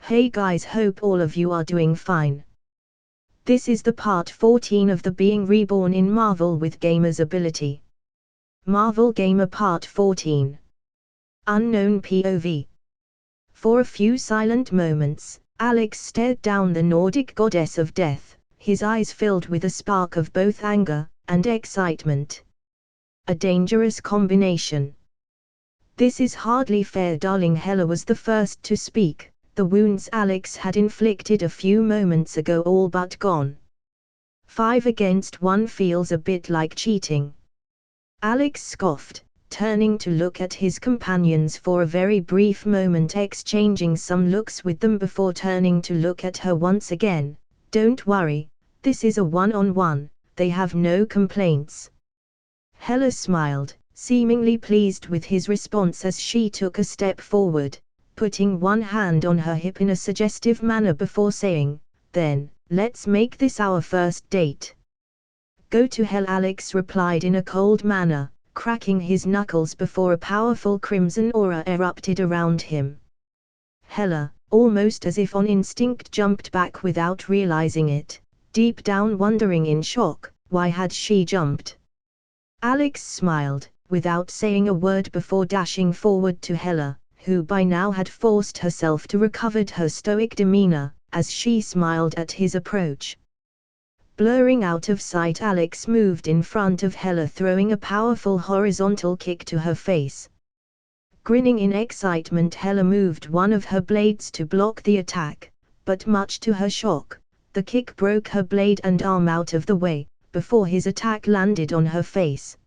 Hey guys, hope all of you are doing fine. This is the part 14 of the Being Reborn in Marvel with Gamer's Ability. Marvel Gamer Part 14. Unknown POV. For a few silent moments, Alex stared down the Nordic goddess of death, his eyes filled with a spark of both anger and excitement. A dangerous combination. This is hardly fair, darling. Hela was the first to speak. The wounds Alex had inflicted a few moments ago all but gone. 5 against 1 feels a bit like cheating. Alex scoffed, turning to look at his companions for a very brief moment, exchanging some looks with them before turning to look at her once again. Don't worry, this is a one-on-one, they have no complaints. Hela smiled, seemingly pleased with his response as she took a step forward, putting one hand on her hip in a suggestive manner before saying, "Then, let's make this our first date." "Go to hell," Alex replied in a cold manner, cracking his knuckles before a powerful crimson aura erupted around him. Hela, almost as if on instinct, jumped back without realizing it, deep down wondering in shock, why had she jumped? Alex smiled, without saying a word before dashing forward to Hela, who by now had forced herself to recover her stoic demeanor, as she smiled at his approach. Blurring out of sight, Alex moved in front of Hela, throwing a powerful horizontal kick to her face. Grinning in excitement, Hela moved one of her blades to block the attack, but much to her shock, the kick broke her blade and arm out of the way, before his attack landed on her face.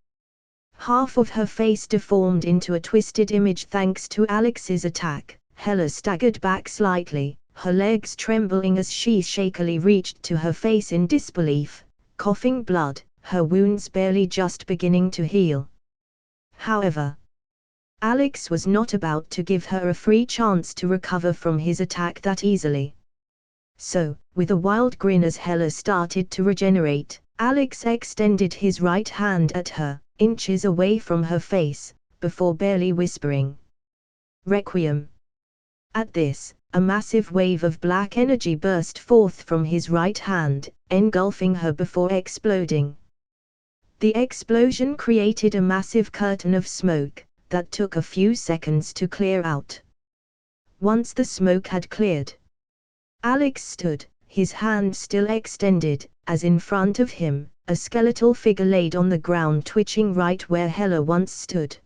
Half of her face deformed into a twisted image thanks to Alex's attack. Hela staggered back slightly, her legs trembling as she shakily reached to her face in disbelief, coughing blood, her wounds barely just beginning to heal. However, Alex was not about to give her a free chance to recover from his attack that easily. So, with a wild grin as Hela started to regenerate, Alex extended his right hand at her, inches away from her face, before barely whispering, "Requiem." At this, a massive wave of black energy burst forth from his right hand, engulfing her before exploding. The explosion created a massive curtain of smoke, that took a few seconds to clear out. Once the smoke had cleared, Alex stood, his hand still extended, as in front of him, a skeletal figure laid on the ground, twitching right where Hela once stood.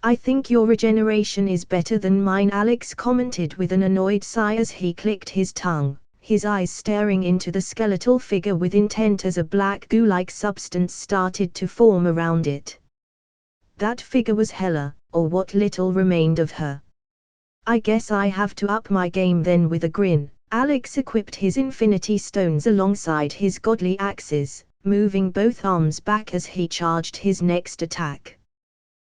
"I think your regeneration is better than mine," Alex commented with an annoyed sigh as he clicked his tongue, his eyes staring into the skeletal figure with intent as a black goo-like substance started to form around it. That figure was Hela, or what little remained of her. "I guess I have to up my game then." With a grin, Alex equipped his infinity stones alongside his godly axes, moving both arms back as he charged his next attack.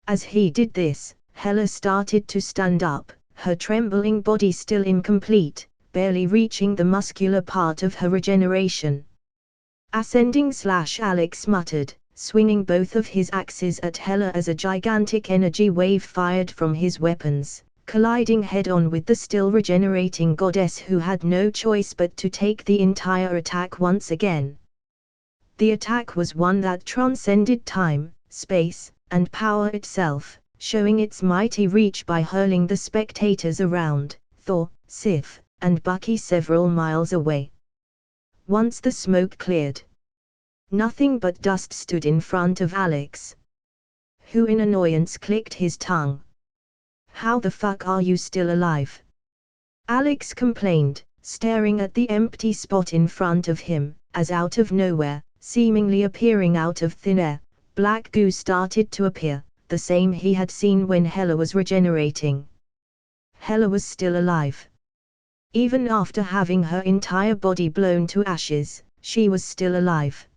As he did this, Hela started to stand up, her trembling body still incomplete, barely reaching the muscular part of her regeneration. "Ascending / Alex muttered, swinging both of his axes at Hela as a gigantic energy wave fired from his weapons, colliding head-on with the still regenerating goddess, who had no choice but to take the entire attack once again. The attack was one that transcended time, space, and power itself, showing its mighty reach by hurling the spectators around, Thor, Sif, and Bucky several miles away. Once the smoke cleared, nothing but dust stood in front of Alex, who in annoyance clicked his tongue. "How the fuck are you still alive?" Alex complained, staring at the empty spot in front of him, as out of nowhere, seemingly appearing out of thin air, black goo started to appear, the same he had seen when Hela was regenerating. Hela was still alive. Even after having her entire body blown to ashes, she was still alive.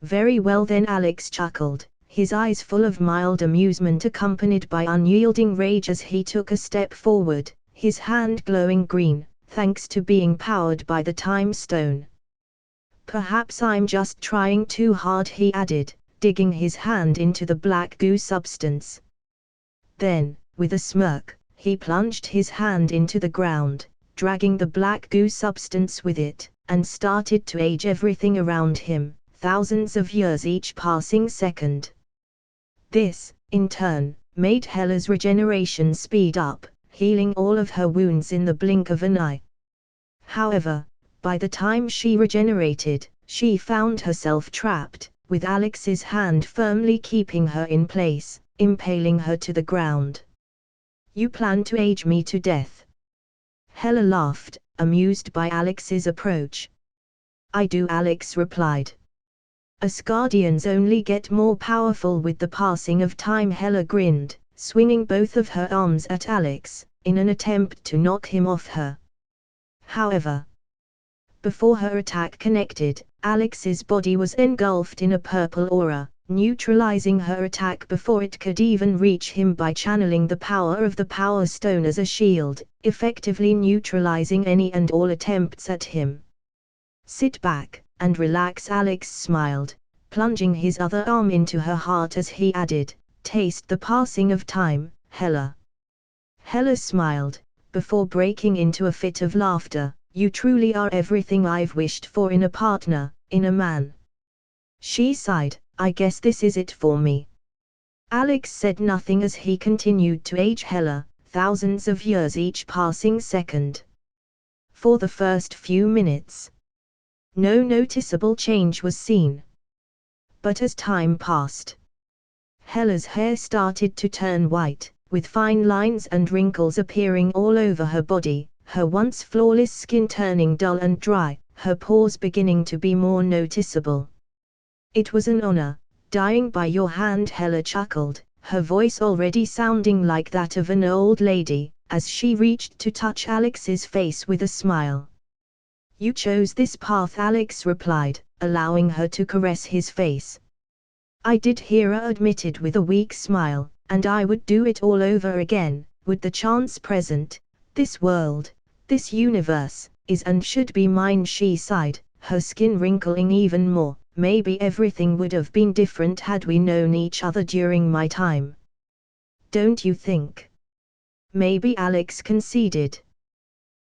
"Very well then," Alex chuckled, his eyes full of mild amusement accompanied by unyielding rage as he took a step forward, his hand glowing green, thanks to being powered by the time stone. "Perhaps I'm just trying too hard," he added, digging his hand into the black goo substance. Then, with a smirk, he plunged his hand into the ground, dragging the black goo substance with it, and started to age everything around him, thousands of years each passing second. This, in turn, made Hela's regeneration speed up, healing all of her wounds in the blink of an eye. However, by the time she regenerated, she found herself trapped, with Alex's hand firmly keeping her in place, impaling her to the ground. "You plan to age me to death?" Hela laughed, amused by Alex's approach. "I do," Alex replied. "Asgardians only get more powerful with the passing of time." Hela grinned, swinging both of her arms at Alex, in an attempt to knock him off her. However, before her attack connected, Alex's body was engulfed in a purple aura, neutralizing her attack before it could even reach him by channeling the power of the Power Stone as a shield, effectively neutralizing any and all attempts at him. "Sit back and relax," Alex smiled, plunging his other arm into her heart as he added, "Taste the passing of time, Hela." Hela smiled, before breaking into a fit of laughter. "You truly are everything I've wished for in a partner, in a man." She sighed, "I guess this is it for me." Alex said nothing as he continued to age Hela, thousands of years each passing second. For the first few minutes, no noticeable change was seen. But as time passed, Hela's hair started to turn white, with fine lines and wrinkles appearing all over her body, her once flawless skin turning dull and dry, her pores beginning to be more noticeable. "It was an honor, dying by your hand," Hela chuckled, her voice already sounding like that of an old lady, as she reached to touch Alex's face with a smile. "You chose this path," Alex replied, allowing her to caress his face. "I did," Hera admitted with a weak smile, "and I would do it all over again, would the chance present. This world, this universe, is and should be mine." She sighed, her skin wrinkling even more. "Maybe everything would have been different had we known each other during my time. Don't you think?" "Maybe," Alex conceded.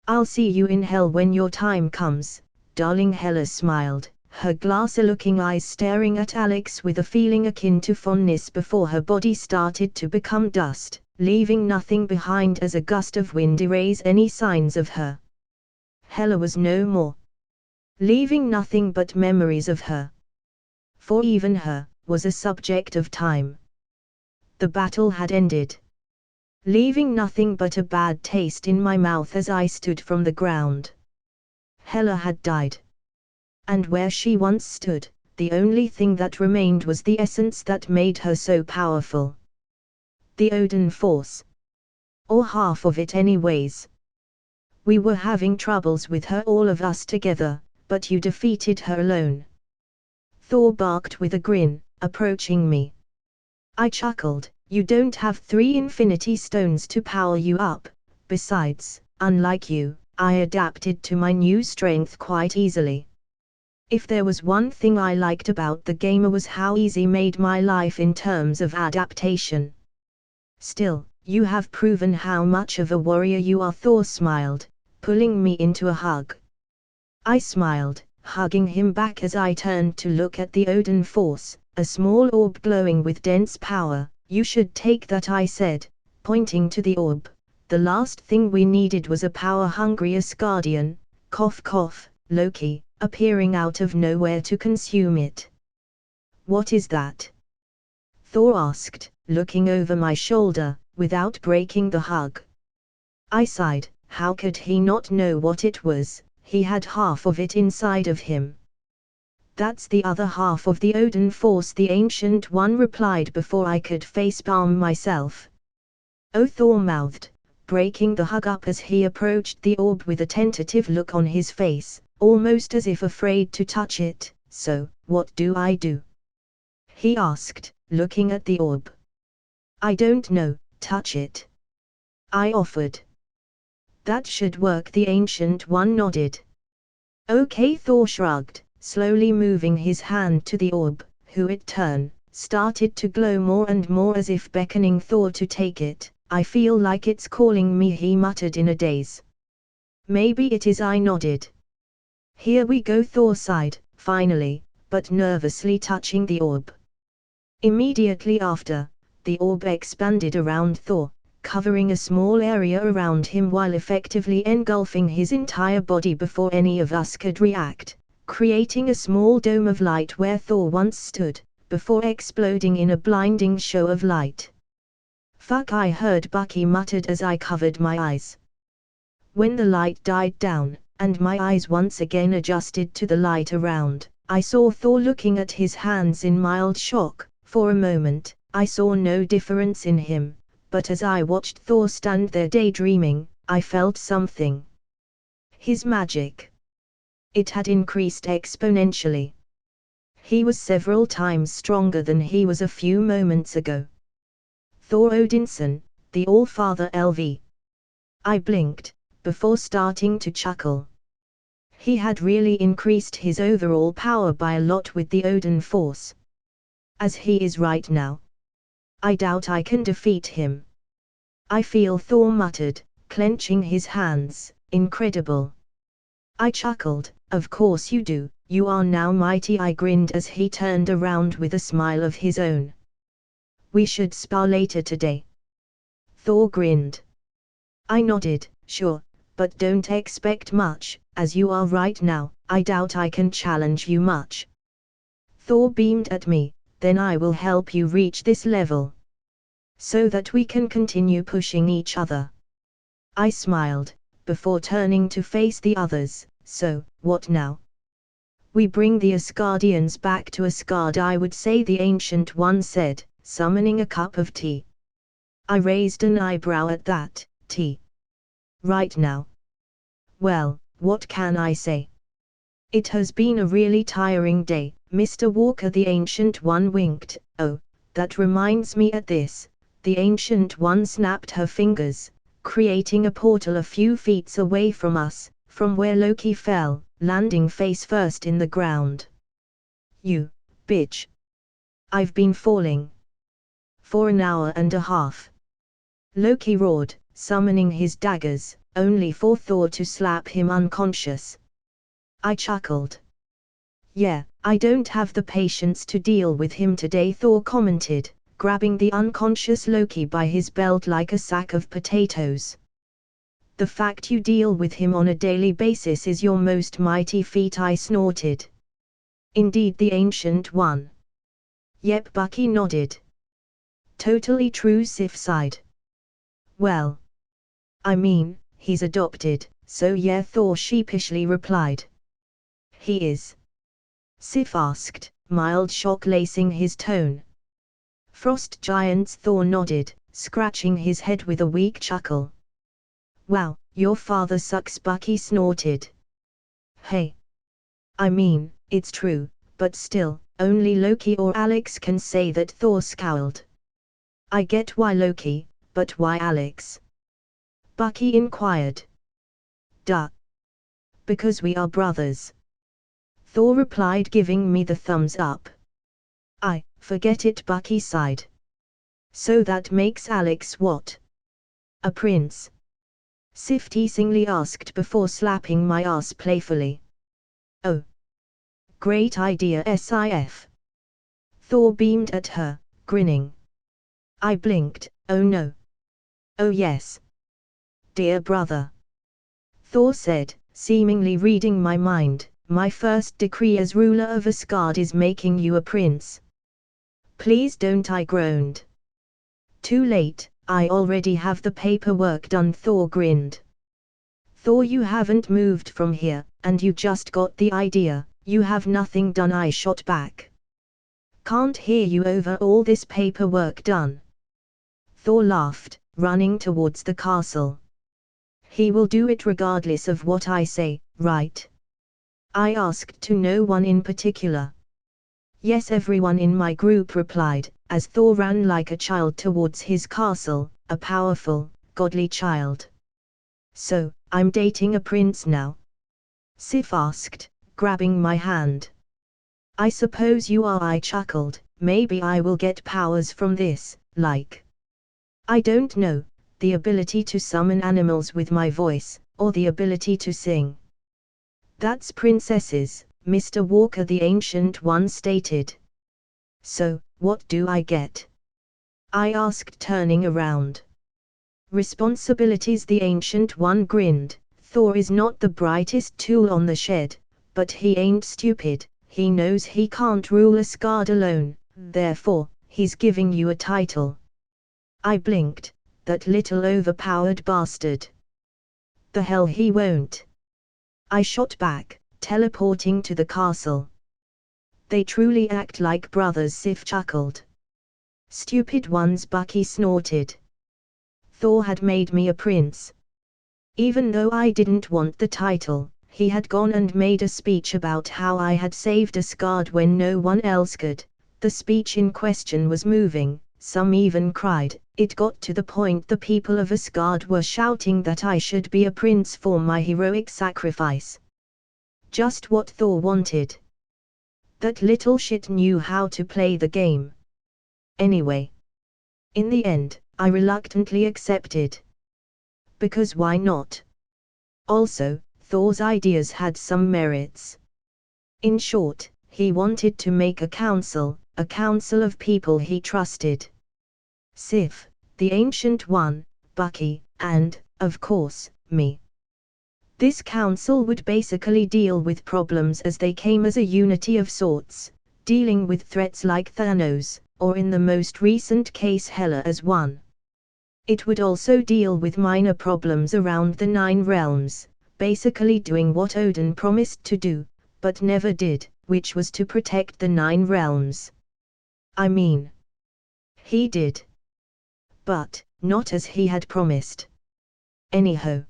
"I'll see you in hell when your time comes, darling." Hela smiled, her glassy-looking eyes staring at Alex with a feeling akin to fondness before her body started to become dust, leaving nothing behind as a gust of wind erased any signs of her. Hela was no more, leaving nothing but memories of her. For even her, was a subject of time. The battle had ended, leaving nothing but a bad taste in my mouth as I stood from the ground. Hela had died. And where she once stood, the only thing that remained was the essence that made her so powerful. The Odin Force. Or half of it anyways. We were having troubles with her, all of us together, but you defeated her alone. Thor barked with a grin, approaching me. I chuckled, "You don't have 3 infinity stones to power you up. Besides, unlike you, I adapted to my new strength quite easily. If there was one thing I liked about the game, it was how easy made my life in terms of adaptation. Still, you have proven how much of a warrior you are." Thor smiled, pulling me into a hug. I smiled, hugging him back as I turned to look at the Odin Force, a small orb glowing with dense power. "You should take that," I said, pointing to the orb. "The last thing we needed was a power-hungry Asgardian, cough cough, Loki, appearing out of nowhere to consume it." "What is that?" Thor asked, looking over my shoulder, without breaking the hug. I sighed, how could he not know what it was? He had half of it inside of him. "That's the other half of the Odin Force," the Ancient One replied before I could facepalm myself. "Oh," Thor mouthed, breaking the hug up as he approached the orb with a tentative look on his face, almost as if afraid to touch it. "So, what do I do?" he asked, looking at the orb. "I don't know, touch it," I offered. "That should work," the Ancient One nodded. "Okay," Thor shrugged, slowly moving his hand to the orb, who in turn started to glow more and more as if beckoning Thor to take it. "I feel like it's calling me," he muttered in a daze. Maybe it is, I nodded. Here we go, Thor sighed, finally, but nervously touching the orb. Immediately after, the orb expanded around Thor, covering a small area around him while effectively engulfing his entire body before any of us could react, creating a small dome of light where Thor once stood, before exploding in a blinding show of light. "Fuck," I heard Bucky muttered as I covered my eyes. When the light died down, and my eyes once again adjusted to the light around, I saw Thor looking at his hands in mild shock. For a moment, I saw no difference in him, but as I watched Thor stand there daydreaming, I felt something. His magic. It had increased exponentially. He was several times stronger than he was a few moments ago. Thor Odinson, the All-Father LV. I blinked, before starting to chuckle. He had really increased his overall power by a lot with the Odin Force. As he is right now, I doubt I can defeat him. I feel, Thor muttered, clenching his hands. Incredible. I chuckled. Of course you do, you are now mighty, I grinned as he turned around with a smile of his own. We should spar later today. Thor grinned. I nodded, sure, but don't expect much, as you are right now. I doubt I can challenge you much. Thor beamed at me. Then I will help you reach this level, so that we can continue pushing each other. I smiled, before turning to face the others. So, what now? We bring the Asgardians back to Asgard, I would say, the Ancient One said, summoning a cup of tea. I raised an eyebrow at that. Tea? Right now? Well, what can I say? It has been a really tiring day, Mr. Walker, the Ancient One winked. Oh, that reminds me. At this, the Ancient One snapped her fingers, creating a portal a few feet away from us, from where Loki fell, landing face first in the ground. You bitch. I've been falling for an hour and a half. Loki roared, summoning his daggers, only for Thor to slap him unconscious. I chuckled. Yeah, I don't have the patience to deal with him today, Thor commented, grabbing the unconscious Loki by his belt like a sack of potatoes. The fact you deal with him on a daily basis is your most mighty feat, I snorted. Indeed, the Ancient One. Yep, Bucky nodded. Totally true, Sif sighed. Well, I mean, he's adopted, so yeah, Thor sheepishly replied. He is? Sif asked, mild shock lacing his tone. Frost giants, Thor nodded, scratching his head with a weak chuckle. Wow, your father sucks, Bucky snorted. Hey. I mean, it's true, but still, only Loki or Alex can say that, Thor scowled. I get why Loki, but why Alex? Bucky inquired. Duh. Because we are brothers. Thor replied, giving me the thumbs up. I forget it, Bucky sighed. So that makes Alex what? A prince? Sif teasingly asked before slapping my ass playfully. Oh. Great idea, Sif. Thor beamed at her, grinning. I blinked. Oh no. Oh yes. Dear brother. Thor said, seemingly reading my mind, my first decree as ruler of Asgard is making you a prince. Please don't, I groaned. Too late, I already have the paperwork done, Thor grinned. Thor, you haven't moved from here, and you just got the idea, you have nothing done, I shot back. Can't hear you over all this paperwork done. Thor laughed, running towards the castle. He will do it regardless of what I say, right? I asked to no one in particular. Yes, everyone in my group replied, as Thor ran like a child towards his castle, a powerful, godly child. So, I'm dating a prince now? Sif asked, grabbing my hand. I suppose you are, I chuckled. Maybe I will get powers from this, like, I don't know, the ability to summon animals with my voice, or the ability to sing. That's princesses, Mr. Walker the Ancient One stated. So, what do I get? I asked, turning around. Responsibilities, the Ancient One grinned. Thor is not the brightest tool on the shed, but he ain't stupid. He knows he can't rule Asgard alone, therefore, he's giving you a title. I blinked. That little overpowered bastard. The hell he won't. I shot back, teleporting to the castle. They truly act like brothers, Sif chuckled. Stupid ones, Bucky snorted. Thor had made me a prince. Even though I didn't want the title, he had gone and made a speech about how I had saved Asgard when no one else could. The speech in question was moving, some even cried. It got to the point the people of Asgard were shouting that I should be a prince for my heroic sacrifice. Just what Thor wanted. That little shit knew how to play the game. Anyway. In the end, I reluctantly accepted. Because why not? Also, Thor's ideas had some merits. In short, he wanted to make a council of people he trusted. Sif, the Ancient One, Bucky, and, of course, me. This council would basically deal with problems as they came as a unity of sorts, dealing with threats like Thanos, or in the most recent case Hela as one. It would also deal with minor problems around the 9 realms, basically doing what Odin promised to do, but never did, which was to protect the 9 realms. I mean, he did. But, not as he had promised. Anyhow.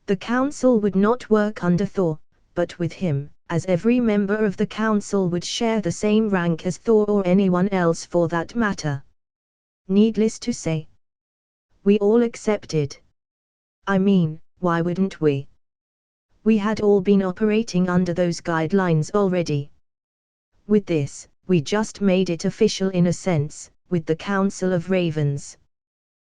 The council would not work under Thor, but with him, as every member of the council would share the same rank as Thor or anyone else for that matter. Needless to say, we all accepted. I mean, why wouldn't we? We had all been operating under those guidelines already. With this, we just made it official in a sense, with the Council of Ravens.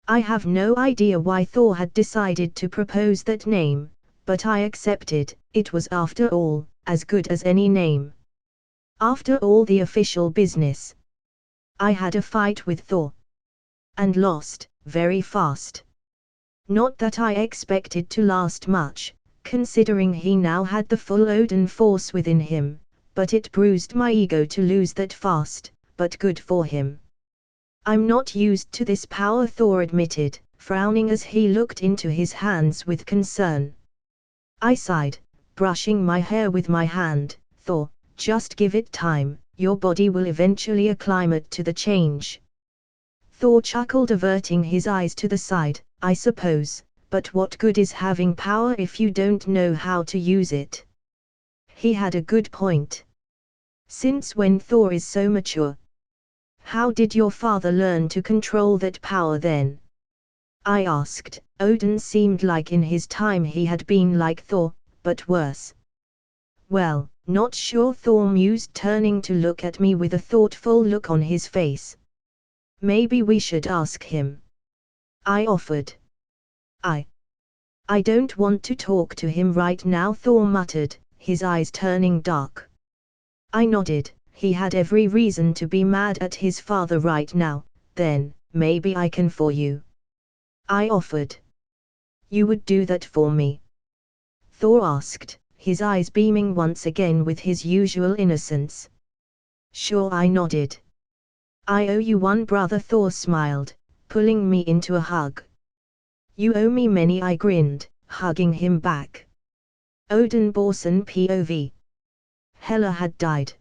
I have no idea why Thor had decided to propose that name, but I accepted. It was, after all, as good as any name. After all the official business. I had a fight with Thor. And lost, very fast. Not that I expected to last much, considering he now had the full Odin force within him, but it bruised my ego to lose that fast, but good for him. I'm not used to this power, Thor admitted, frowning as he looked into his hands with concern. I sighed, brushing my hair with my hand. Thor, just give it time, your body will eventually acclimate to the change. Thor chuckled, averting his eyes to the side. I suppose, but what good is having power if you don't know how to use it? He had a good point. Since when Thor is so mature? How did your father learn to control that power then? I asked. Odin seemed like in his time he had been like Thor, but worse. Well, not sure, Thor mused, turning to look at me with a thoughtful look on his face. Maybe we should ask him. I offered. I don't want to talk to him right now, Thor muttered, his eyes turning dark. I nodded. He had every reason to be mad at his father right now. Then, maybe I can for you. I offered. You would do that for me? Thor asked, his eyes beaming once again with his usual innocence. Sure, I nodded. I owe you one, brother, Thor smiled, pulling me into a hug. You owe me many, I grinned, hugging him back. Odin Borson POV. Hela had died.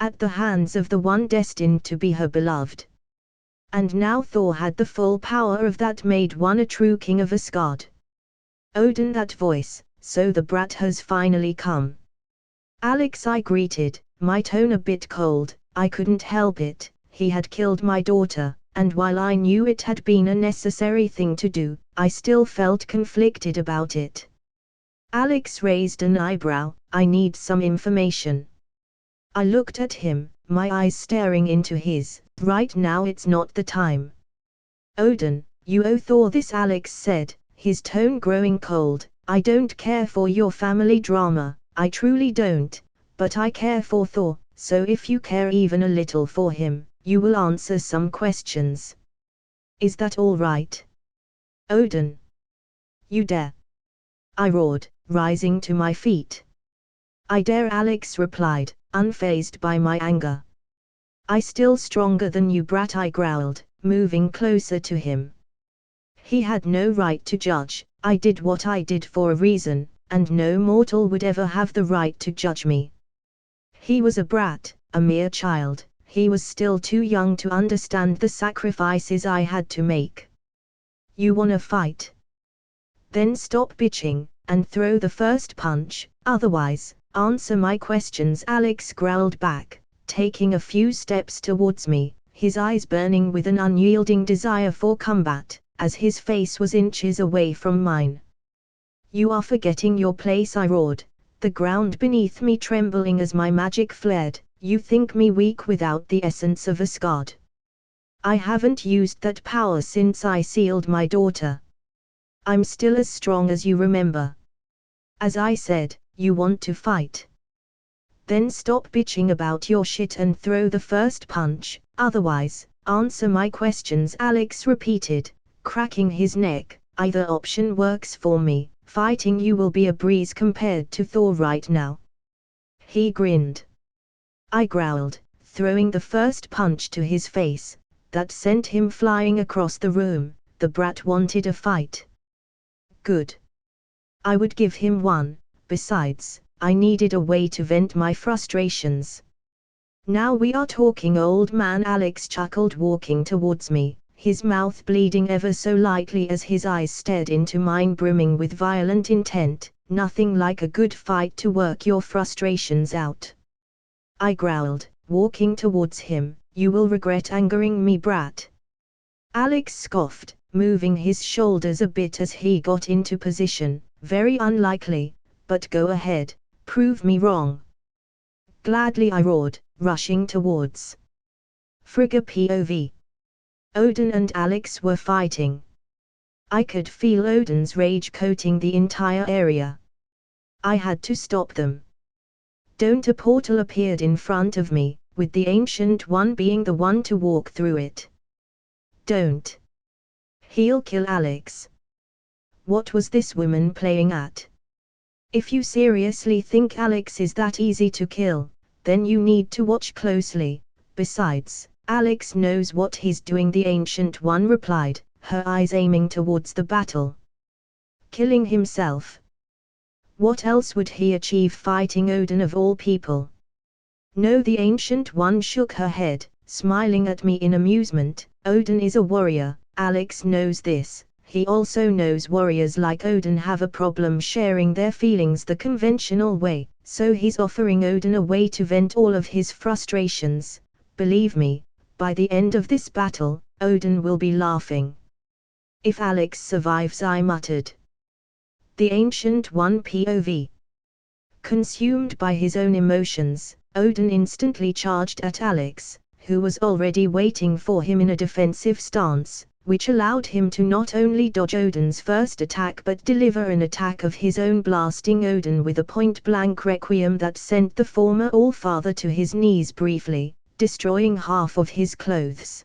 At the hands of the one destined to be her beloved. And now Thor had the full power of that made one a true king of Asgard. Odin, that voice, so the brat has finally come. Alex, I greeted, my tone a bit cold. I couldn't help it, he had killed my daughter, and while I knew it had been a necessary thing to do, I still felt conflicted about it. Alex raised an eyebrow. I need some information. I looked at him, my eyes staring into his. Right now it's not the time. Odin, you owe Thor this, Alex said, his tone growing cold. I don't care for your family drama, I truly don't, but I care for Thor, so if you care even a little for him, you will answer some questions. Is that all right? Odin. You dare? I roared, rising to my feet. I dare, Alex replied, unfazed by my anger. I still stronger than you, brat, I growled, moving closer to him. He had no right to judge. I did what I did for a reason, and no mortal would ever have the right to judge me. He was a brat, a mere child. He was still too young to understand the sacrifices I had to make. You wanna fight? Then stop bitching, and throw the first punch, otherwise, answer my questions, Alex growled back, taking a few steps towards me, his eyes burning with an unyielding desire for combat, as his face was inches away from mine. You are forgetting your place, I roared, the ground beneath me trembling as my magic flared. You think me weak without the essence of Asgard. I haven't used that power since I sealed my daughter. I'm still as strong as you remember. As I said, you want to fight? Then stop bitching about your shit and throw the first punch, otherwise, answer my questions, Alex repeated, cracking his neck. Either option works for me, fighting you will be a breeze compared to Thor right now. He grinned. I growled, throwing the first punch to his face, that sent him flying across the room. The brat wanted a fight. Good. I would give him one. Besides, I needed a way to vent my frustrations. Now we are talking, old man, Alex chuckled, walking towards me, his mouth bleeding ever so lightly as his eyes stared into mine, brimming with violent intent. Nothing like a good fight to work your frustrations out. I growled, walking towards him. You will regret angering me, brat. Alex scoffed, moving his shoulders a bit as he got into position. Very unlikely, but go ahead, prove me wrong. Gladly, I roared, rushing towards. Frigga POV. Odin and Alex were fighting. I could feel Odin's rage coating the entire area. I had to stop them. A portal appeared in front of me, with the Ancient One being the one to walk through it. Don't. He'll kill Alex. What was this woman playing at? If you seriously think Alex is that easy to kill, then you need to watch closely. Besides, Alex knows what he's doing, the Ancient One replied, her eyes aiming towards the battle. Killing himself. What else would he achieve fighting Odin of all people? No, the Ancient One shook her head, smiling at me in amusement. Odin is a warrior, Alex knows this. He also knows warriors like Odin have a problem sharing their feelings the conventional way, so he's offering Odin a way to vent all of his frustrations. Believe me, by the end of this battle, Odin will be laughing. If Alex survives, I muttered. The Ancient One POV. Consumed by his own emotions, Odin instantly charged at Alex, who was already waiting for him in a defensive stance, which allowed him to not only dodge Odin's first attack but deliver an attack of his own, blasting Odin with a point-blank requiem that sent the former Allfather to his knees briefly, destroying half of his clothes.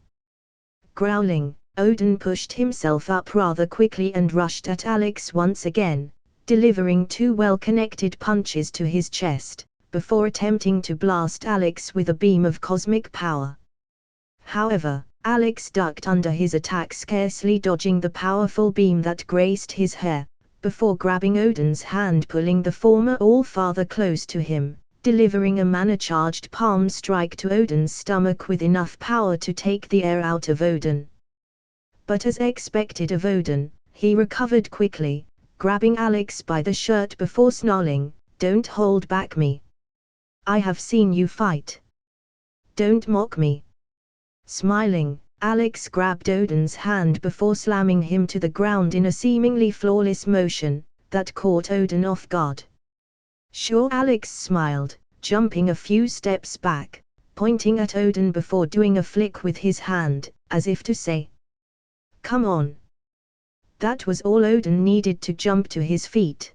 Growling, Odin pushed himself up rather quickly and rushed at Alex once again, delivering two well-connected punches to his chest, before attempting to blast Alex with a beam of cosmic power. However, Alex ducked under his attack, scarcely dodging the powerful beam that grazed his hair, before grabbing Odin's hand, pulling the former Allfather close to him, delivering a mana-charged palm strike to Odin's stomach with enough power to take the air out of Odin. But as expected of Odin, he recovered quickly, grabbing Alex by the shirt before snarling, "Don't hold back me. I have seen you fight. Don't mock me." Smiling, Alex grabbed Odin's hand before slamming him to the ground in a seemingly flawless motion that caught Odin off guard. Sure, Alex smiled, jumping a few steps back, pointing at Odin before doing a flick with his hand, as if to say, "Come on." That was all Odin needed to jump to his feet.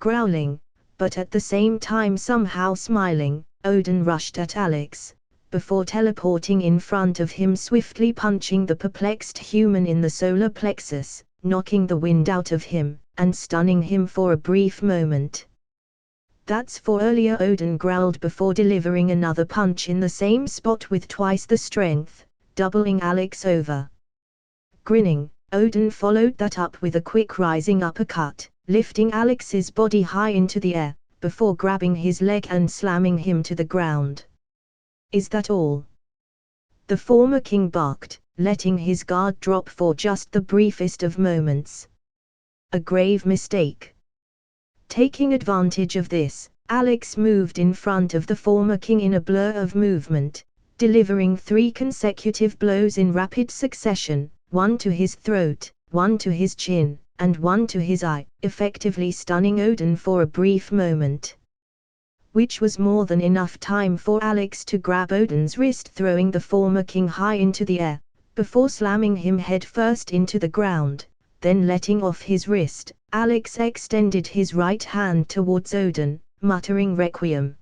Growling, but at the same time somehow smiling, Odin rushed at Alex, before teleporting in front of him, swiftly punching the perplexed human in the solar plexus, knocking the wind out of him, and stunning him for a brief moment. "That's for earlier," Odin growled before delivering another punch in the same spot with twice the strength, doubling Alex over. Grinning, Odin followed that up with a quick rising uppercut, lifting Alex's body high into the air, before grabbing his leg and slamming him to the ground. "Is that all?" the former king barked, letting his guard drop for just the briefest of moments. A grave mistake. Taking advantage of this, Alex moved in front of the former king in a blur of movement, delivering 3 consecutive blows in rapid succession, one to his throat, one to his chin, and one to his eye, effectively stunning Odin for a brief moment. Which was more than enough time for Alex to grab Odin's wrist, throwing the former king high into the air, before slamming him headfirst into the ground. Then letting off his wrist, Alex extended his right hand towards Odin, muttering Requiem.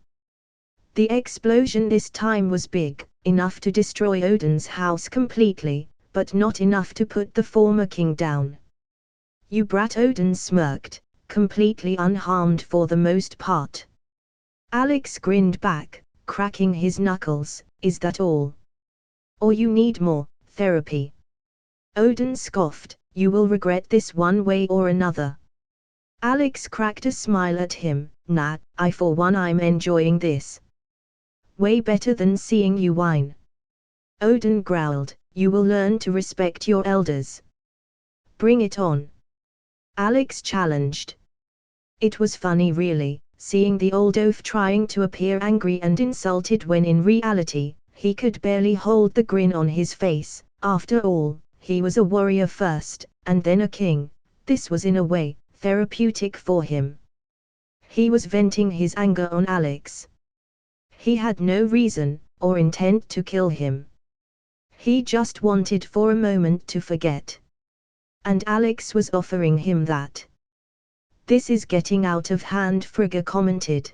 The explosion this time was big, enough to destroy Odin's house completely, but not enough to put the former king down. "You brat," Odin smirked, completely unharmed for the most part. Alex grinned back, cracking his knuckles. "Is that all? Or you need more therapy?" Odin scoffed, "You will regret this one way or another." Alex cracked a smile at him. "Nah, for one I'm enjoying this. Way better than seeing you whine." Odin growled, "You will learn to respect your elders." "Bring it on," Alex challenged. It was funny really, seeing the old oaf trying to appear angry and insulted when in reality, he could barely hold the grin on his face. After all, he was a warrior first, and then a king. This was in a way, therapeutic for him. He was venting his anger on Alex. He had no reason, or intent to kill him. He just wanted for a moment to forget. And Alex was offering him that. "This is getting out of hand," Frigga commented.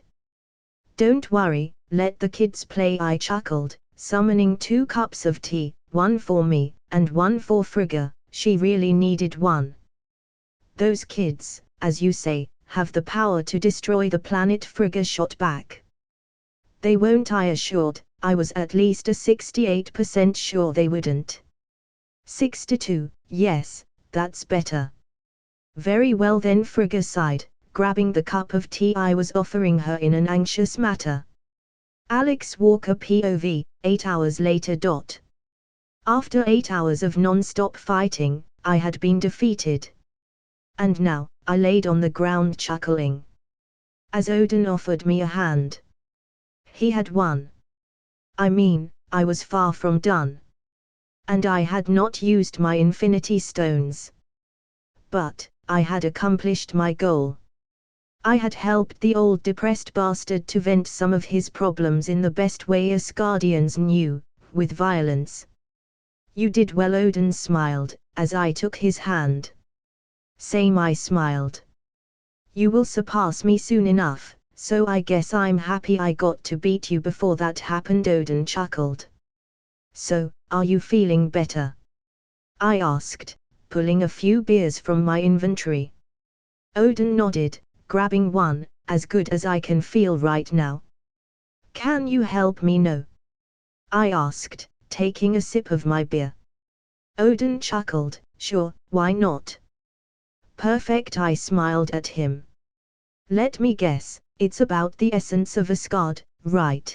"Don't worry, let the kids play," I chuckled, summoning 2 cups of tea, one for me, and one for Frigga. She really needed one. "Those kids, as you say, have the power to destroy the planet," Frigga shot back. "They won't," I assured. I was at least a 68% sure they wouldn't. 62, yes, that's better. "Very well then," Frigga sighed, grabbing the cup of tea I was offering her in an anxious manner. Alex Walker POV, 8 hours later. After 8 hours of non-stop fighting, I had been defeated. And now, I laid on the ground chuckling. As Odin offered me a hand. He had won. I mean, I was far from done. And I had not used my infinity stones. But I had accomplished my goal. I had helped the old depressed bastard to vent some of his problems in the best way Asgardians knew, with violence. "You did well," Odin smiled, as I took his hand. "Same," I smiled. "You will surpass me soon enough, so I guess I'm happy I got to beat you before that happened," Odin chuckled. "So, are you feeling better?" I asked, pulling a few beers from my inventory. Odin nodded, grabbing one. "As good as I can feel right now." "Can you help me know?" I asked, taking a sip of my beer. Odin chuckled. "Sure, why not?" "Perfect," I smiled at him. "Let me guess, it's about the essence of Asgard, right?"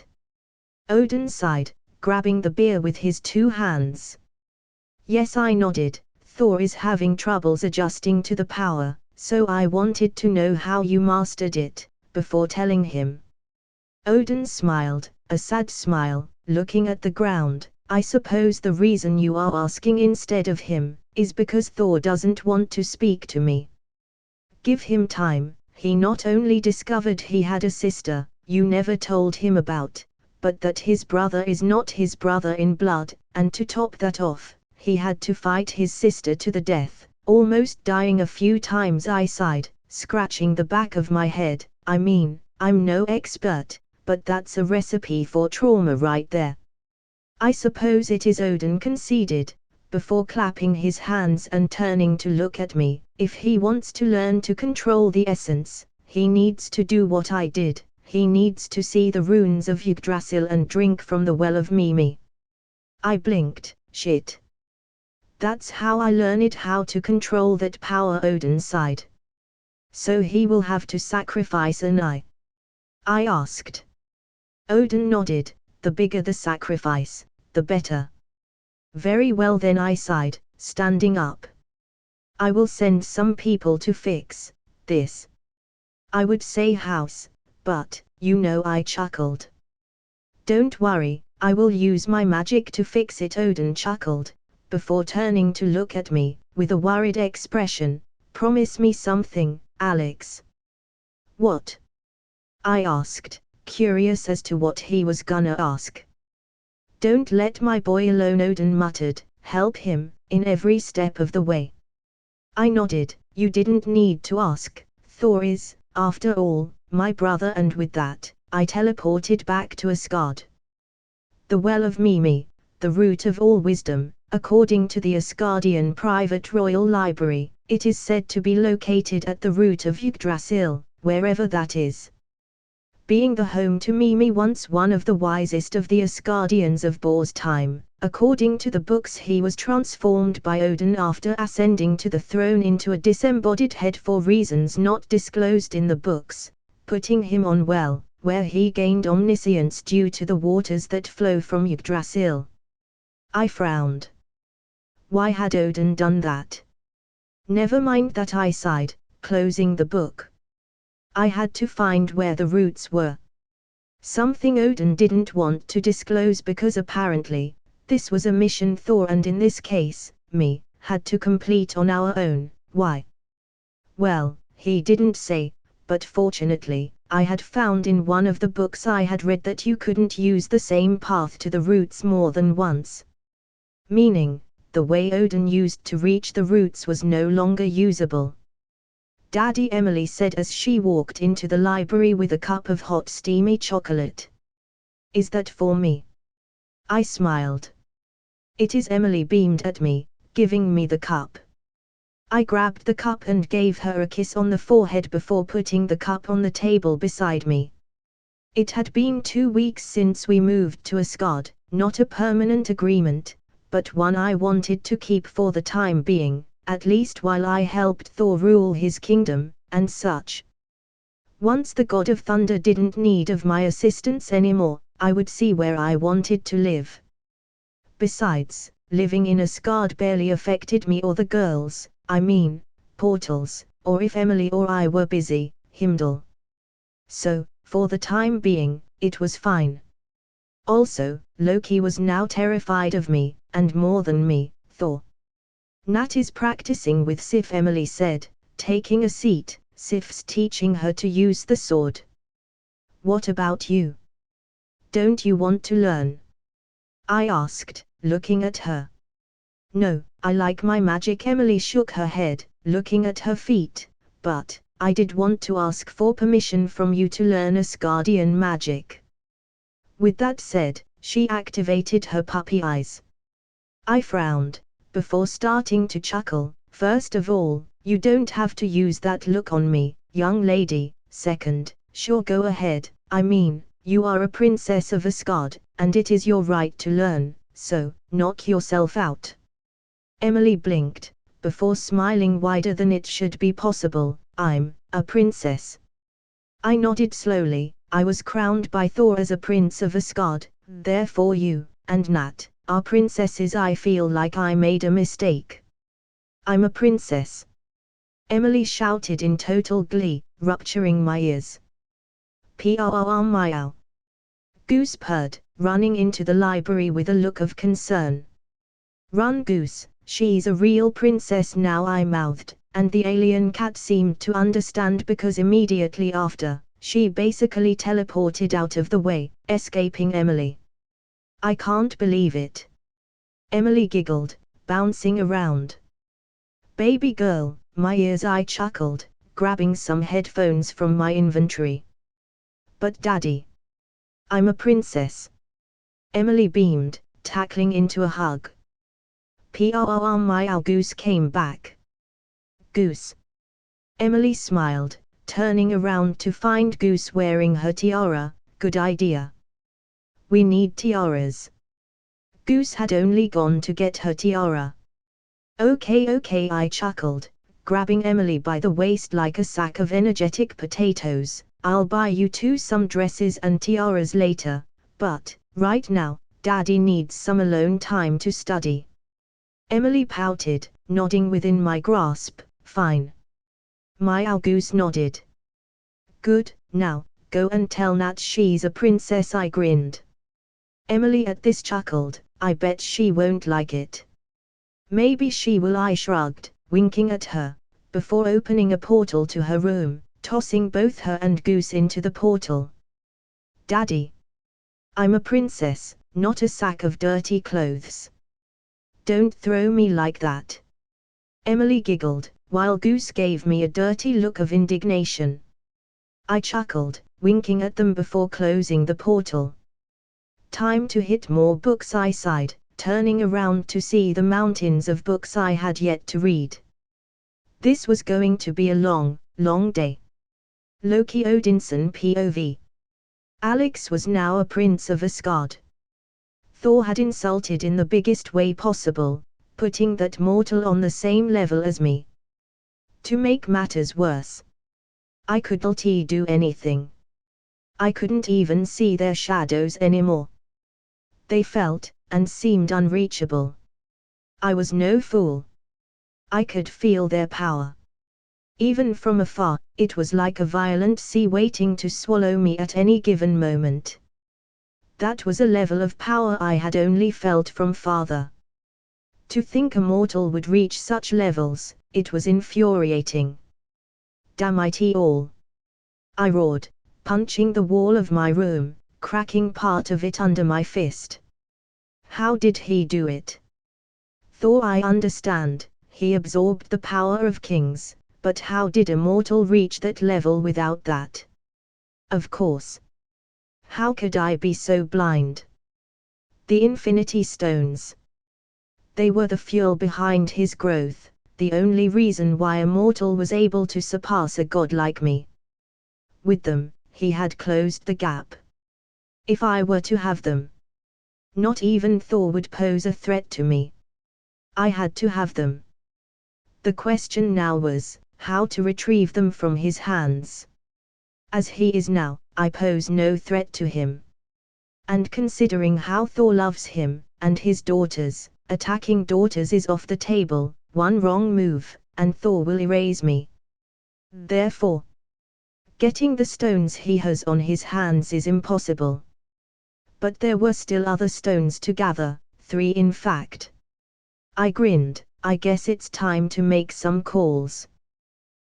Odin sighed, grabbing the beer with his 2 hands. "Yes," I nodded. "Thor is having troubles adjusting to the power, so I wanted to know how you mastered it, before telling him." Odin smiled, a sad smile, looking at the ground. "I suppose the reason you are asking instead of him, is because Thor doesn't want to speak to me. Give him time. He not only discovered he had a sister, you never told him about, but that his brother is not his brother in blood, and to top that off, he had to fight his sister to the death, Almost dying a few times I sighed, scratching the back of my head. I mean, I'm no expert, but that's a recipe for trauma right there. I suppose it is, Odin conceded, before clapping his hands and turning to look at me. If he wants to learn to control the essence, he needs to do what I did. He needs to see the runes of Yggdrasil and drink from the well of Mimi. I blinked. Shit. That's how I learned how to control that power, Odin sighed. So he will have to sacrifice an eye? I asked. Odin nodded. The bigger the sacrifice, the better. Very well then, I sighed, standing up. I will send some people to fix this. I would say house, but, I chuckled. Don't worry, I will use my magic to fix it, Odin chuckled, before turning to look at me, with a worried expression. Promise me something, Alex. What? I asked, curious as to what he was gonna ask. Don't let my boy alone, Odin muttered. Help him, in every step of the way. I nodded. You didn't need to ask. Thor is, after all, my brother, and with that, I teleported back to Asgard. The Well of Mimi, the root of all wisdom, according to the Asgardian private royal library, it is said to be located at the root of Yggdrasil, wherever that is. Being the home to Mimi, once one of the wisest of the Asgardians of Bor's time, according to the books he was transformed by Odin after ascending to the throne into a disembodied head for reasons not disclosed in the books, putting him on Well, where he gained omniscience due to the waters that flow from Yggdrasil. I frowned. Why had Odin done that? Never mind that, I sighed, closing the book. I had to find where the roots were. Something Odin didn't want to disclose because apparently, this was a mission Thor, and in this case, me, had to complete on our own. Why? Well, he didn't say, but fortunately, I had found in one of the books I had read that you couldn't use the same path to the roots more than once. Meaning, the way Odin used to reach the roots was no longer usable. Daddy, Emily said as she walked into the library with a cup of hot steamy chocolate. Is that for me? I smiled. It is, Emily beamed at me, giving me the cup. I grabbed the cup and gave her a kiss on the forehead before putting the cup on the table beside me. It had been 2 weeks since we moved to Asgard, not a permanent agreement, but one I wanted to keep for the time being, at least while I helped Thor rule his kingdom, and such. Once the god of thunder didn't need of my assistance anymore, I would see where I wanted to live. Besides, living in Asgard barely affected me or the girls, I mean, portals, or if Emily or I were busy, Heimdall. So, for the time being, it was fine. Also, Loki was now terrified of me, and more than me, Thor. Nat is practicing with Sif, Emily said, taking a seat. Sif's teaching her to use the sword. What about you? Don't you want to learn? I asked, looking at her. No, I like my magic. Emily shook her head, looking at her feet, but I did want to ask for permission from you to learn Asgardian magic. With that said, she activated her puppy eyes. I frowned, before starting to chuckle. First of all, you don't have to use that look on me, young lady. Second, sure, go ahead. I mean, you are a princess of Asgard, and it is your right to learn, so, knock yourself out. Emily blinked, before smiling wider than it should be possible. I'm a princess. I nodded slowly. I was crowned by Thor as a prince of Asgard, therefore you, and Nat, are princesses. I feel like I made a mistake. I'm a princess. Emily shouted in total glee, rupturing my ears. Meow. Goose purred, running into the library with a look of concern. Run, Goose, she's a real princess now, I mouthed, and the alien cat seemed to understand because immediately after, she basically teleported out of the way, escaping Emily. I can't believe it. Emily giggled, bouncing around. Baby girl, my ears, I chuckled, grabbing some headphones from my inventory. But Daddy, I'm a princess. Emily beamed, tackling into a hug. My Goose came back. Goose. Emily smiled, turning around to find Goose wearing her tiara. Good idea. We need tiaras. Goose had only gone to get her tiara. Okay, I chuckled, grabbing Emily by the waist like a sack of energetic potatoes. I'll buy you two some dresses and tiaras later, but, right now, Daddy needs some alone time to study. Emily pouted, nodding within my grasp. Fine. My Goose nodded. Good, now, go and tell Nat she's a princess, I grinned. Emily at this chuckled, I bet she won't like it. Maybe she will, I shrugged, winking at her, before opening a portal to her room, tossing both her and Goose into the portal. Daddy. I'm a princess, not a sack of dirty clothes. Don't throw me like that. Emily giggled, while Goose gave me a dirty look of indignation. I chuckled, winking at them before closing the portal. Time to hit more books, I sighed, turning around to see the mountains of books I had yet to read. This was going to be a long, long day. Loki Odinson POV. Alex was now a prince of Asgard. Thor had insulted in the biggest way possible, putting that mortal on the same level as me. To make matters worse, I couldn't do anything. I couldn't even see their shadows anymore. They felt, and seemed unreachable. I was no fool. I could feel their power. Even from afar, it was like a violent sea waiting to swallow me at any given moment. That was a level of power I had only felt from father. To think a mortal would reach such levels, it was infuriating. Damn it all! I roared, punching the wall of my room, cracking part of it under my fist. How did he do it? Thor, I understand, he absorbed the power of kings, but how did a mortal reach that level without that? Of course. How could I be so blind? The Infinity Stones. They were the fuel behind his growth, the only reason why a mortal was able to surpass a god like me. With them, he had closed the gap. If I were to have them, not even Thor would pose a threat to me. I had to have them. The question now was, how to retrieve them from his hands. As he is now, I pose no threat to him. And considering how Thor loves him, and his daughters, attacking daughters is off the table. One wrong move, and Thor will erase me. Therefore, getting the stones he has on his hands is impossible. But there were still other stones to gather, 3 in fact. I grinned, I guess it's time to make some calls.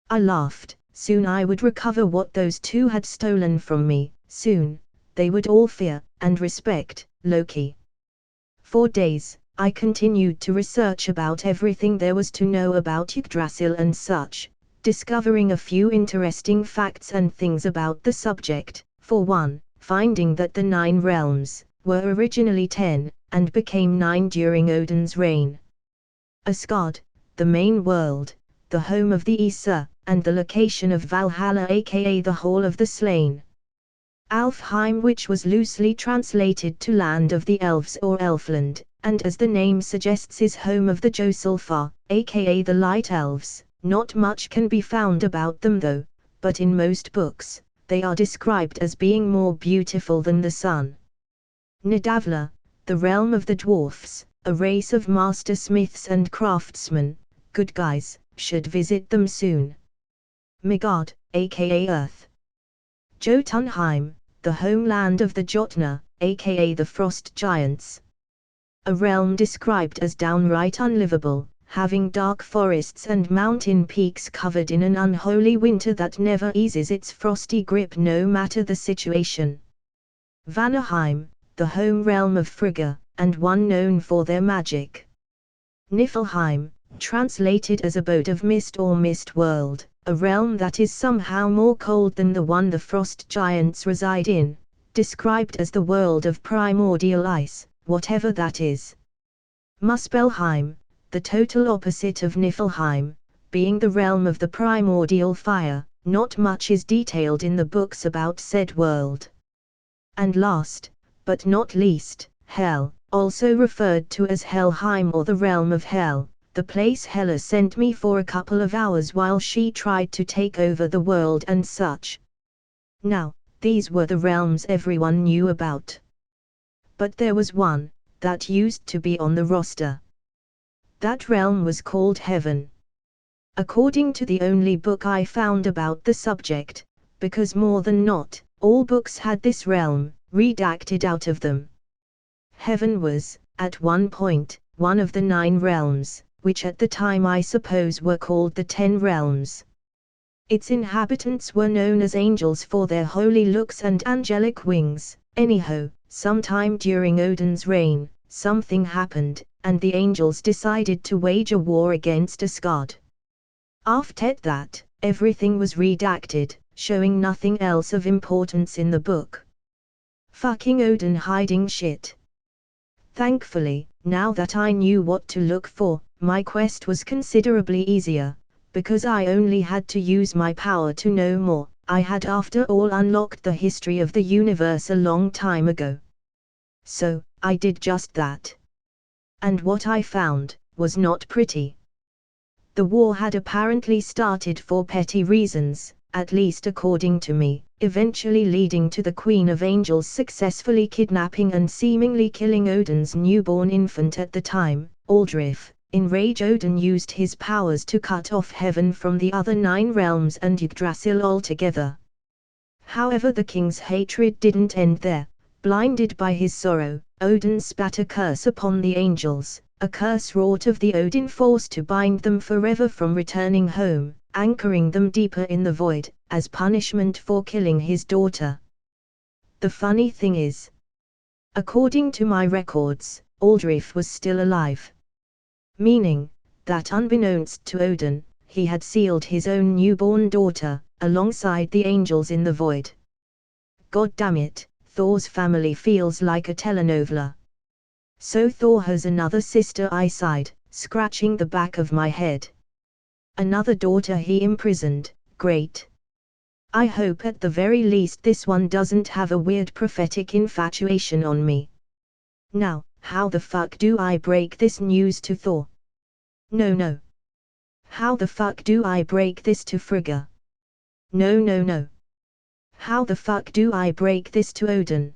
I laughed, soon I would recover what those two had stolen from me, soon, they would all fear, and respect, Loki. For days, I continued to research about everything there was to know about Yggdrasil and such, discovering a few interesting facts and things about the subject. For one, finding that the 9 realms were originally 10, and became 9 during Odin's reign. Asgard, the main world, the home of the Aesir, and the location of Valhalla, aka the Hall of the Slain. Alfheim, which was loosely translated to Land of the Elves or Elfland, and as the name suggests is home of the Josulfar, aka the Light Elves. Not much can be found about them though, but in most books, they are described as being more beautiful than the sun. Nidavellir, the realm of the dwarfs, a race of master smiths and craftsmen, good guys, should visit them soon. Midgard, aka Earth. Jotunheim, the homeland of the Jotnar, aka the Frost Giants. A realm described as downright unlivable, having dark forests and mountain peaks covered in an unholy winter that never eases its frosty grip no matter the situation. Vanaheim, the home realm of Frigga, and one known for their magic. Niflheim, translated as abode of mist or mist world, a realm that is somehow more cold than the one the frost giants reside in, described as the world of primordial ice, whatever that is. Muspelheim, the total opposite of Niflheim, being the realm of the primordial fire. Not much is detailed in the books about said world. And last, but not least, Hell, also referred to as Helheim or the realm of Hell, the place Hela sent me for a couple of hours while she tried to take over the world and such. Now, these were the realms everyone knew about. But there was one that used to be on the roster. That realm was called Heaven. According to the only book I found about the subject, because more than not, all books had this realm redacted out of them. Heaven was, at one point, one of the 9 realms, which at the time I suppose were called the 10 realms. Its inhabitants were known as angels for their holy looks and angelic wings. Anyhow, sometime during Odin's reign, something happened, and the angels decided to wage a war against Asgard. After that, everything was redacted, showing nothing else of importance in the book. Fucking Odin hiding shit. Thankfully, now that I knew what to look for, my quest was considerably easier, because I only had to use my power to know more. I had after all unlocked the history of the universe a long time ago. So, I did just that. And what I found was not pretty. The war had apparently started for petty reasons, at least according to me, eventually leading to the Queen of Angels successfully kidnapping and seemingly killing Odin's newborn infant at the time, Aldrich. In rage, Odin used his powers to cut off Heaven from the other 9 realms and Yggdrasil altogether. However, the king's hatred didn't end there. Blinded by his sorrow, Odin spat a curse upon the angels, a curse wrought of the Odin force to bind them forever from returning home, anchoring them deeper in the void, as punishment for killing his daughter. The funny thing is, according to my records, Aldrich was still alive. Meaning, that unbeknownst to Odin, he had sealed his own newborn daughter, alongside the angels in the void. God damn it, Thor's family feels like a telenovela. So Thor has another sister, I sighed, scratching the back of my head. Another daughter he imprisoned, great. I hope at the very least this one doesn't have a weird prophetic infatuation on me. Now, how the fuck do I break this news to Thor? No. How the fuck do I break this to Frigga? No. How the fuck do I break this to Odin?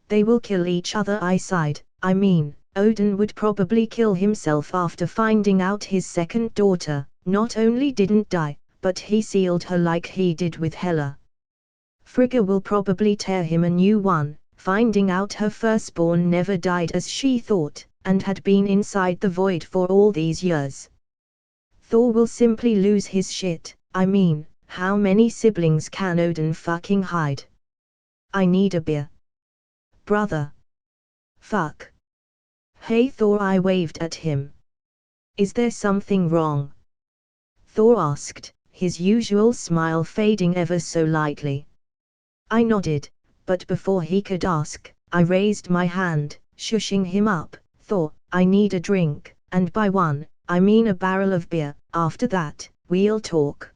They will kill each other, I sighed. I mean, Odin would probably kill himself after finding out his second daughter not only didn't die, but he sealed her like he did with Hela. Frigga will probably tear him a new one, finding out her firstborn never died as she thought, and had been inside the void for all these years. Thor will simply lose his shit. I mean, how many siblings can Odin fucking hide? I need a beer. Brother. Fuck. Hey Thor, I waved at him. Is there something wrong? Thor asked, his usual smile fading ever so lightly. I nodded, but before he could ask, I raised my hand, shushing him up. Thor, I need a drink, and by one, I mean a barrel of beer. After that, we'll talk.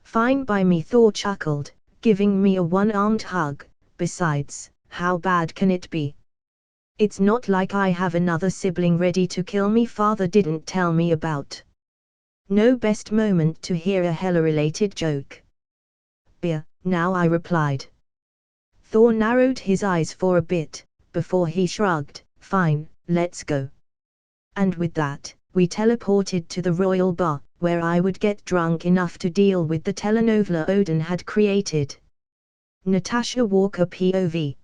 Fine by me, Thor chuckled, giving me a one-armed hug. Besides, how bad can it be? It's not like I have another sibling ready to kill me father didn't tell me about. No best moment to hear a Hela-related joke. Beer, now, I replied. Thor narrowed his eyes for a bit, before he shrugged. Fine, let's go. And with that, we teleported to the royal bar, where I would get drunk enough to deal with the telenovela Odin had created. Natasha Walker POV.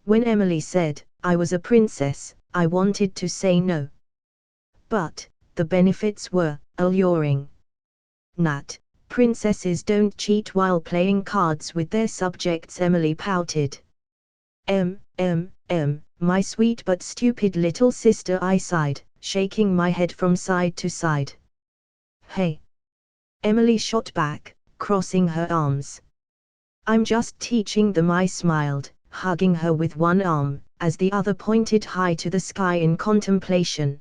When Emily said I was a princess, I wanted to say no. But the benefits were alluring. Nat, princesses don't cheat while playing cards with their subjects, Emily pouted. My sweet but stupid little sister, I sighed, shaking my head from side to side. Hey! Emily shot back, crossing her arms. I'm just teaching them, I smiled, hugging her with one arm, as the other pointed high to the sky in contemplation.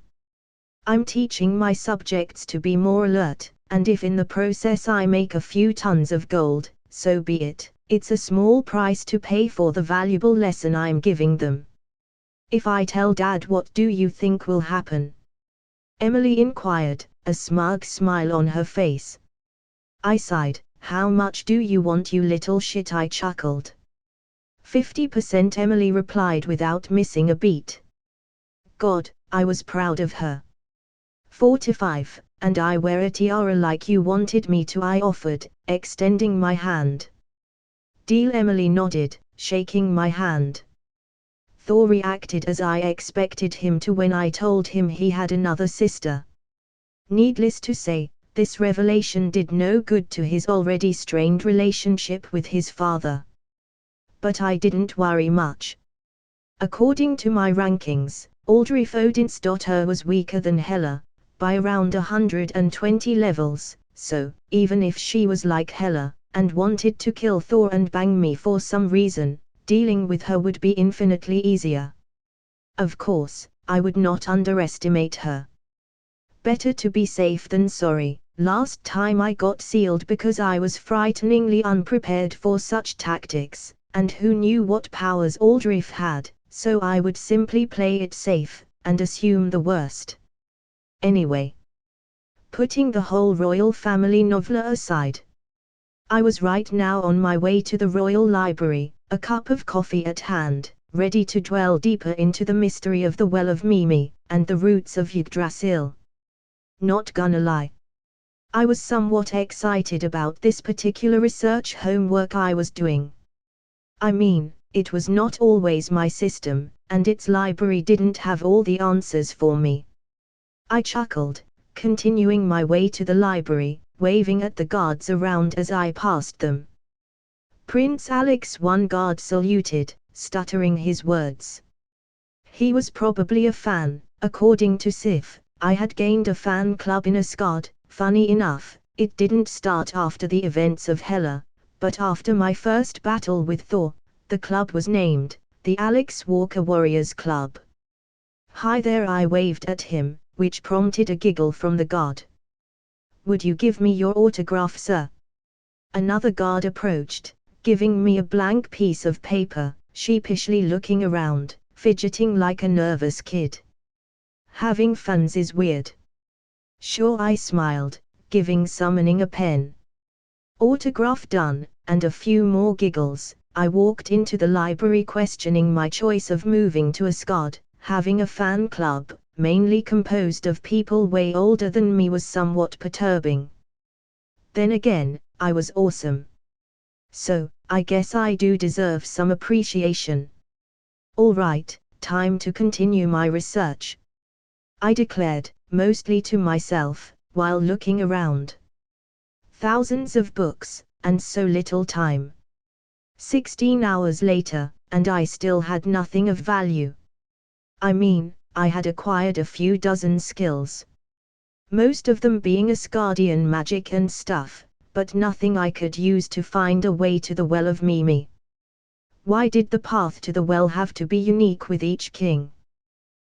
I'm teaching my subjects to be more alert, and if in the process I make a few tons of gold, so be it. It's a small price to pay for the valuable lesson I'm giving them. If I tell Dad, what do you think will happen? Emily inquired, a smug smile on her face. I sighed. How much do you want, you little shit? I chuckled. 50%, Emily replied without missing a beat. God, I was proud of her. 45, and I wear a tiara like you wanted me to, I offered, extending my hand. Deal, Emily nodded, shaking my hand. Thor reacted as I expected him to when I told him he had another sister. Needless to say, this revelation did no good to his already strained relationship with his father. But I didn't worry much. According to my rankings, Aldrich Odin's was weaker than Hela, by around 120 levels, so, even if she was like Hela, and wanted to kill Thor and bang me for some reason, dealing with her would be infinitely easier. Of course, I would not underestimate her. Better to be safe than sorry. Last time I got sealed because I was frighteningly unprepared for such tactics, and who knew what powers Aldrich had, so I would simply play it safe, and assume the worst. Anyway, putting the whole royal family novella aside, I was right now on my way to the royal library, a cup of coffee at hand, ready to dwell deeper into the mystery of the Well of Mimi, and the roots of Yggdrasil. Not gonna lie, I was somewhat excited about this particular research homework I was doing. I mean, it was not always my system, and its library didn't have all the answers for me. I chuckled, continuing my way to the library, waving at the guards around as I passed them. Prince Alex, one guard saluted, stuttering his words. He was probably a fan. According to Sif, I had gained a fan club in Asgard. Funny enough, it didn't start after the events of Hela, but after my first battle with Thor. The club was named the Alex Walker Warriors Club. Hi there, I waved at him, which prompted a giggle from the guard. Would you give me your autograph, sir? Another guard approached, giving me a blank piece of paper, sheepishly looking around, fidgeting like a nervous kid. Having fans is weird. Sure, I smiled, summoning a pen. Autograph done, and a few more giggles, I walked into the library questioning my choice of moving to Asgard. Having a fan club, mainly composed of people way older than me, was somewhat perturbing. Then again, I was awesome. So, I guess I do deserve some appreciation. Alright, time to continue my research, I declared, mostly to myself, while looking around. Thousands of books, and so little time. 16 hours later, and I still had nothing of value. I mean, I had acquired a few dozen skills. Most of them being Asgardian magic and stuff, but nothing I could use to find a way to the Well of Mimi. Why did the path to the well have to be unique with each king?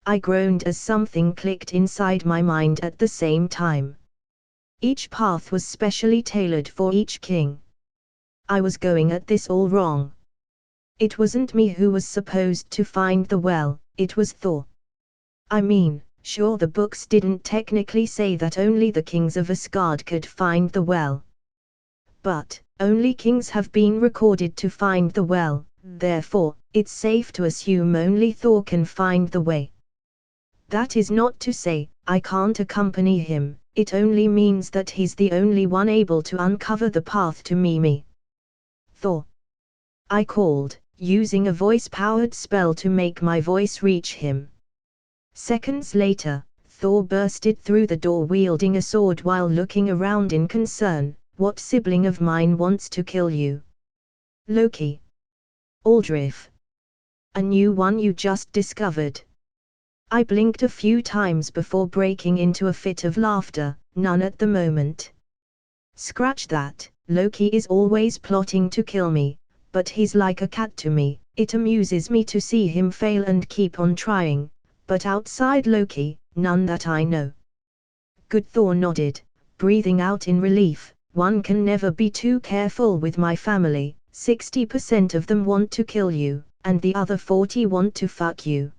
I groaned as something clicked inside my mind at the same time. Each path was specially tailored for each king. I was going at this all wrong. It wasn't me who was supposed to find the well, it was Thor. I mean, sure, the books didn't technically say that only the kings of Asgard could find the well. But, only kings have been recorded to find the well, therefore, it's safe to assume only Thor can find the way. That is not to say, I can't accompany him, it only means that he's the only one able to uncover the path to Mimi. Thor, I called, using a voice-powered spell to make my voice reach him. Seconds later, Thor bursted through the door wielding a sword while looking around in concern. What sibling of mine wants to kill you? Loki. Aldrich. A new one you just discovered? I blinked a few times before breaking into a fit of laughter. None at the moment. Scratch that, Loki is always plotting to kill me, but he's like a cat to me. It amuses me to see him fail and keep on trying, but outside Loki, none that I know. Good, Thor nodded, breathing out in relief. One can never be too careful with my family. 60% of them want to kill you, and the other 40 want to fuck you.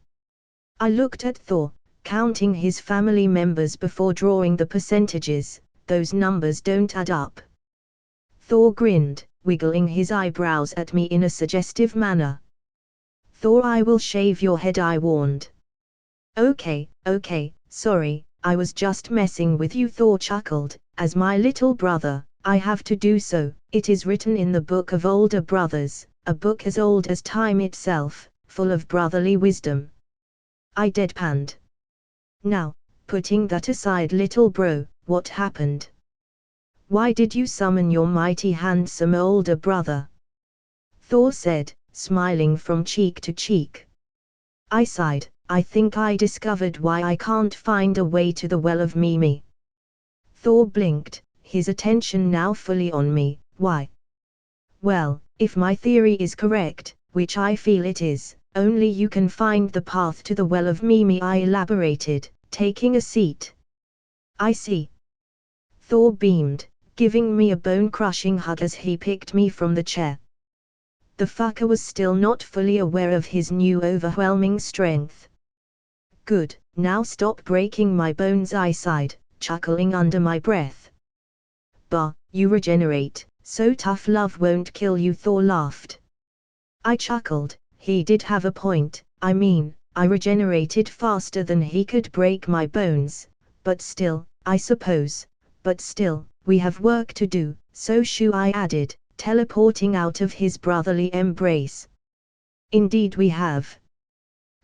I looked at Thor, counting his family members before drawing the percentages. Those numbers don't add up. Thor grinned, wiggling his eyebrows at me in a suggestive manner. Thor, I will shave your head, I warned. Okay, sorry, I was just messing with you, Thor chuckled. As my little brother, I have to do so. It is written in the Book of Older Brothers, a book as old as time itself, full of brotherly wisdom. I deadpanned. Now, putting that aside, little bro, what happened? Why did you summon your mighty handsome older brother? Thor said, smiling from cheek to cheek. I sighed. I think I discovered why I can't find a way to the Well of Mimi. Thor blinked, his attention now fully on me. Why? Well, if my theory is correct, which I feel it is, only you can find the path to the Well of Mimi, I elaborated, taking a seat. I see. Thor beamed, giving me a bone-crushing hug as he picked me from the chair. The fucker was still not fully aware of his new overwhelming strength. Good, now stop breaking my bones, I sighed, chuckling under my breath. Bah, you regenerate, so tough love won't kill you, Thor laughed. I chuckled, he did have a point. I mean, I regenerated faster than he could break my bones, but still, I suppose, we have work to do, so shoo, I added, teleporting out of his brotherly embrace. Indeed we have.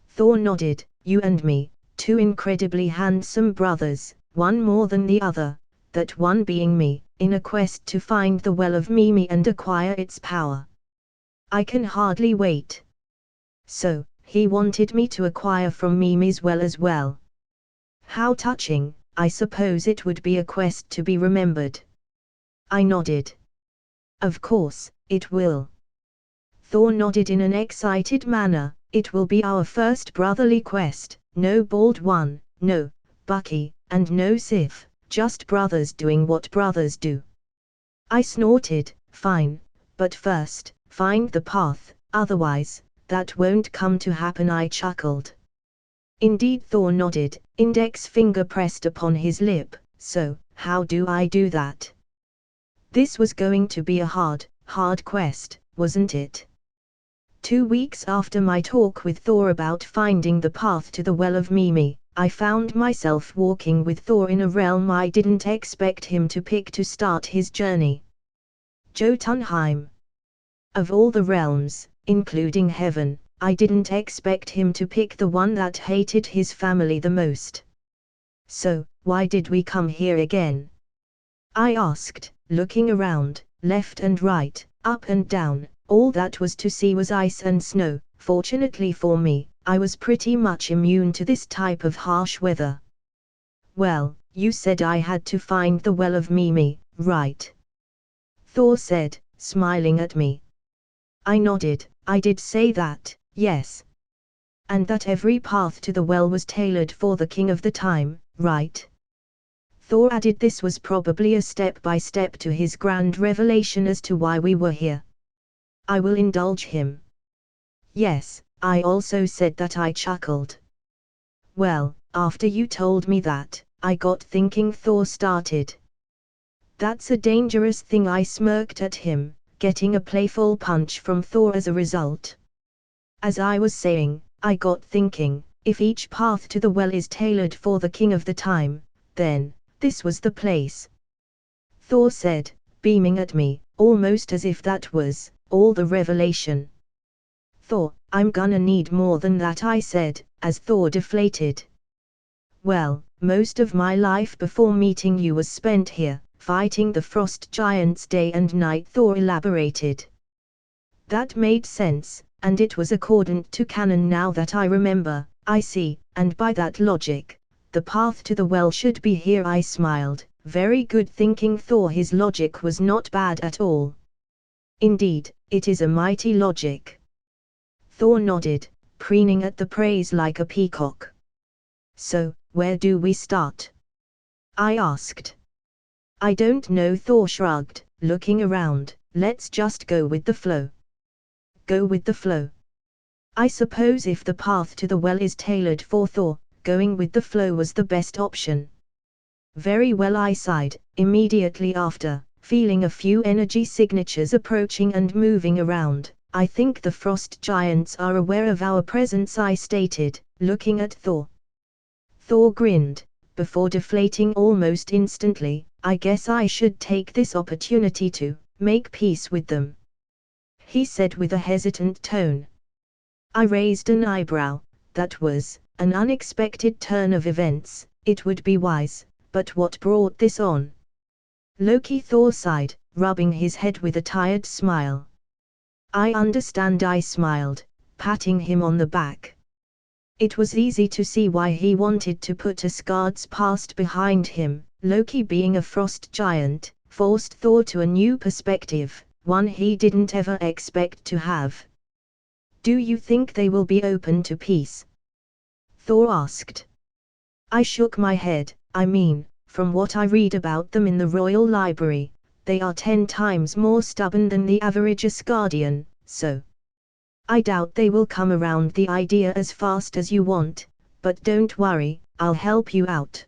Thor nodded. You and me, two incredibly handsome brothers, one more than the other, that one being me, in a quest to find the Well of Mimi and acquire its power. I can hardly wait. So, he wanted me to acquire from Mimi's well as well. How touching. I suppose it would be a quest to be remembered. I nodded. Of course, it will. Thor nodded in an excited manner. It will be our first brotherly quest, no bald one, no Bucky, and no Sif, just brothers doing what brothers do. I snorted, fine, but first, find the path, otherwise, that won't come to happen, I chuckled. Indeed, Thor nodded, index finger pressed upon his lip. So, how do I do that? This was going to be a hard quest, wasn't it? 2 weeks after my talk with Thor about finding the path to the Well of Mimi, I found myself walking with Thor in a realm I didn't expect him to pick to start his journey. Jotunheim. Of all the realms, including heaven, I didn't expect him to pick the one that hated his family the most. So, why did we come here again? I asked, looking around, left and right, up and down. All that was to see was ice and snow. Fortunately for me, I was pretty much immune to this type of harsh weather. Well, you said I had to find the Well of Mimi, right? Thor said, smiling at me. I nodded. I did say that, yes. And that every path to the well was tailored for the king of the time, right? Thor added this was probably a step-by-step to his grand revelation as to why we were here. I will indulge him. Yes, I also said that, I chuckled. Well, after you told me that, I got thinking, Thor started. That's a dangerous thing, I smirked at him, getting a playful punch from Thor as a result. As I was saying, I got thinking, if each path to the well is tailored for the king of the time, then, this was the place. Thor said, beaming at me, almost as if that was all the revelation. Thor, I'm gonna need more than that, I said, as Thor deflated. Well, most of my life before meeting you was spent here, fighting the frost giants day and night, Thor elaborated. That made sense, and it was accordant to canon now that I remember. I see, and by that logic, the path to the well should be here. I smiled, very good thinking. Thor, his logic was not bad at all. Indeed, it is a mighty logic. Thor nodded, preening at the praise like a peacock. So, where do we start? I asked. I don't know, Thor shrugged, looking around. Let's just go with the flow. Go with the flow. I suppose if the path to the well is tailored for Thor, going with the flow was the best option. Very well, I sighed, immediately after, feeling a few energy signatures approaching and moving around. I think the frost giants are aware of our presence, I stated, looking at Thor. Thor grinned, before deflating almost instantly. I guess I should take this opportunity to make peace with them, he said with a hesitant tone. I raised an eyebrow. That was an unexpected turn of events. It would be wise, but what brought this on? Loki, Thor sighed, rubbing his head with a tired smile. I understand, I smiled, patting him on the back. It was easy to see why he wanted to put Asgard's past behind him. Loki, being a frost giant, forced Thor to a new perspective, one he didn't ever expect to have. Do you think they will be open to peace? Thor asked. I shook my head. I mean, from what I read about them in the Royal Library, they are 10 times more stubborn than the average Asgardian, so I doubt they will come around the idea as fast as you want, but don't worry, I'll help you out.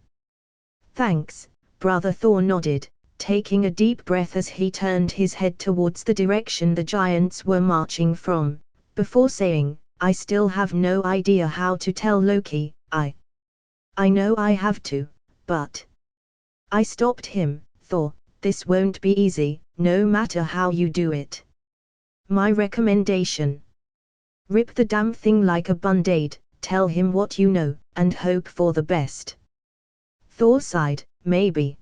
Thanks, brother, Thor nodded, taking a deep breath as he turned his head towards the direction the giants were marching from, before saying, I still have no idea how to tell Loki. I know I have to, but I stopped him. Thor, this won't be easy, no matter how you do it. My recommendation: rip the damn thing like a band-aid, tell him what you know, and hope for the best. Thor sighed, maybe.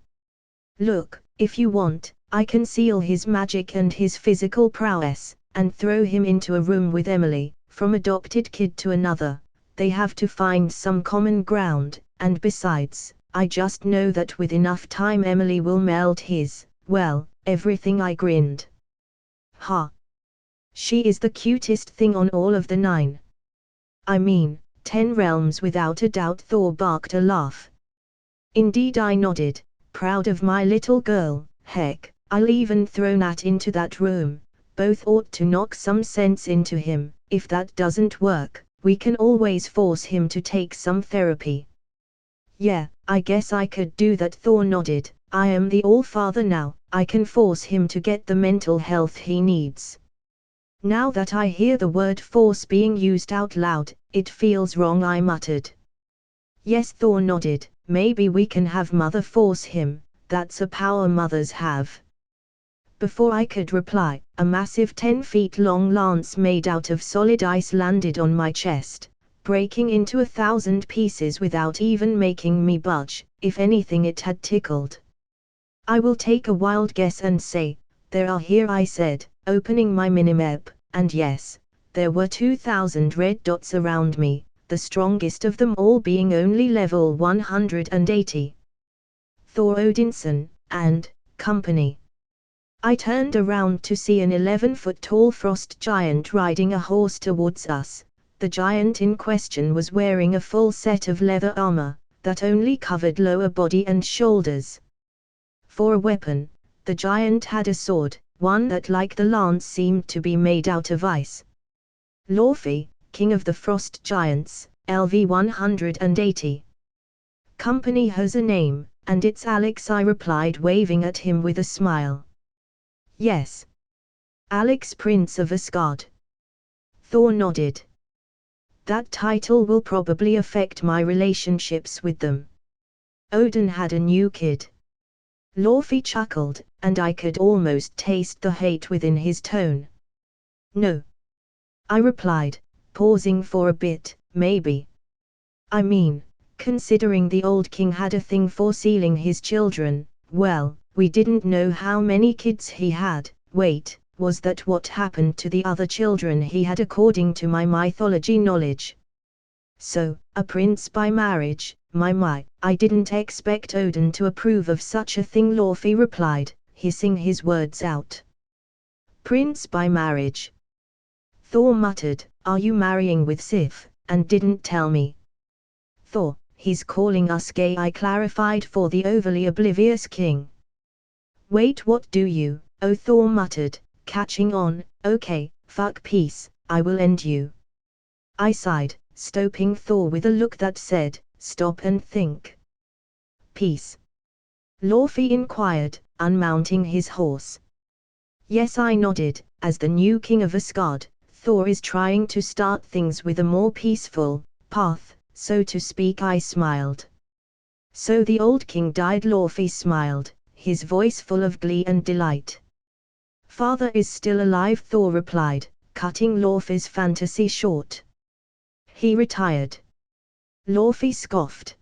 Look, if you want, I can seal his magic and his physical prowess, and throw him into a room with Emily. From adopted kid to another, they have to find some common ground, and besides, I just know that with enough time Emily will meld his, well, everything. I grinned. Ha! She is the cutest thing on all of the 9. I mean, 10 realms without a doubt. Thor barked a laugh. Indeed, I nodded, proud of my little girl. Heck, I'll even throw Nat into that room. Both ought to knock some sense into him. If that doesn't work, we can always force him to take some therapy. Yeah, I guess I could do that. Thor nodded. I am the All-Father now, I can force him to get the mental health he needs. Now that I hear the word force being used out loud, it feels wrong, I muttered. Yes, Thor nodded, maybe we can have Mother force him, that's a power mothers have. Before I could reply, a massive 10 feet long lance made out of solid ice landed on my chest, breaking into 1,000 pieces without even making me budge. If anything, it had tickled. I will take a wild guess and say, there are here, I said, opening my minimap, and yes, there were 2,000 red dots around me, the strongest of them all being only level 180. Thor Odinson and company. I turned around to see an 11-foot-tall frost giant riding a horse towards us. The giant in question was wearing a full set of leather armor, that only covered lower body and shoulders. For a weapon, the giant had a sword, one that, like the lance, seemed to be made out of ice. Laufey, king of the frost giants, LV 180. Company has a name, and it's Alex, I replied, waving at him with a smile. Yes. Alex, Prince of Asgard. Thor nodded. That title will probably affect my relationships with them. Odin had a new kid. Laufey chuckled, and I could almost taste the hate within his tone. No. I replied, pausing for a bit, maybe. I mean, considering the old king had a thing for sealing his children, well, we didn't know how many kids he had. Wait, was that what happened to the other children he had according to my mythology knowledge? So, a prince by marriage, my, I didn't expect Odin to approve of such a thing, Laufey replied, hissing his words out. Prince by marriage. Thor muttered, are you marrying with Sif, and didn't tell me? Thor, he's calling us gay, I clarified for the overly oblivious king. Wait, what do you? Oh, Thor muttered, catching on, okay, fuck peace, I will end you. I sighed, stopping Thor with a look that said, stop and think. Peace? Laufey inquired, unmounting his horse. Yes, I nodded, as the new king of Asgard, Thor is trying to start things with a more peaceful path, so to speak. I smiled. So the old king died, Laufey smiled, his voice full of glee and delight. Father is still alive, Thor replied, cutting Laufey's fantasy short. He retired. Laufey scoffed.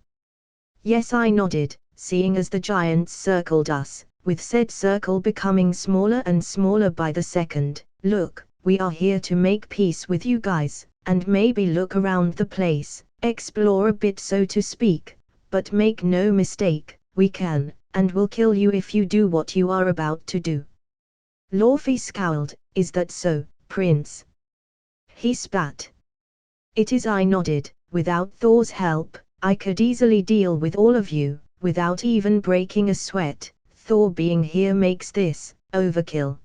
Yes, I nodded, seeing as the giants circled us, with said circle becoming smaller and smaller by the second. Look, we are here to make peace with you guys, and maybe look around the place, explore a bit so to speak, but make no mistake, we can, and will kill you if you do what you are about to do. Laufey scowled, is that so, Prince? He spat. It is, I nodded, without Thor's help, I could easily deal with all of you, without even breaking a sweat. Thor being here makes this overkill.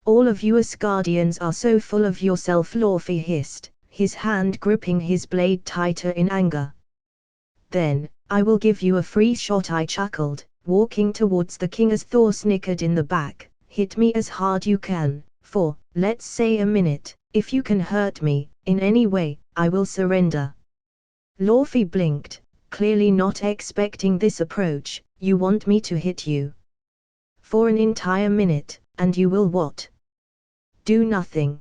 All of you Asgardians are so full of yourself, Laufey hissed, his hand gripping his blade tighter in anger. Then, I will give you a free shot, I chuckled, walking towards the king as Thor snickered in the back, hit me as hard you can, for, let's say a minute, if you can hurt me, in any way, I will surrender. Laufey blinked, clearly not expecting this approach. You want me to hit you? For an entire minute, and you will what? Do nothing.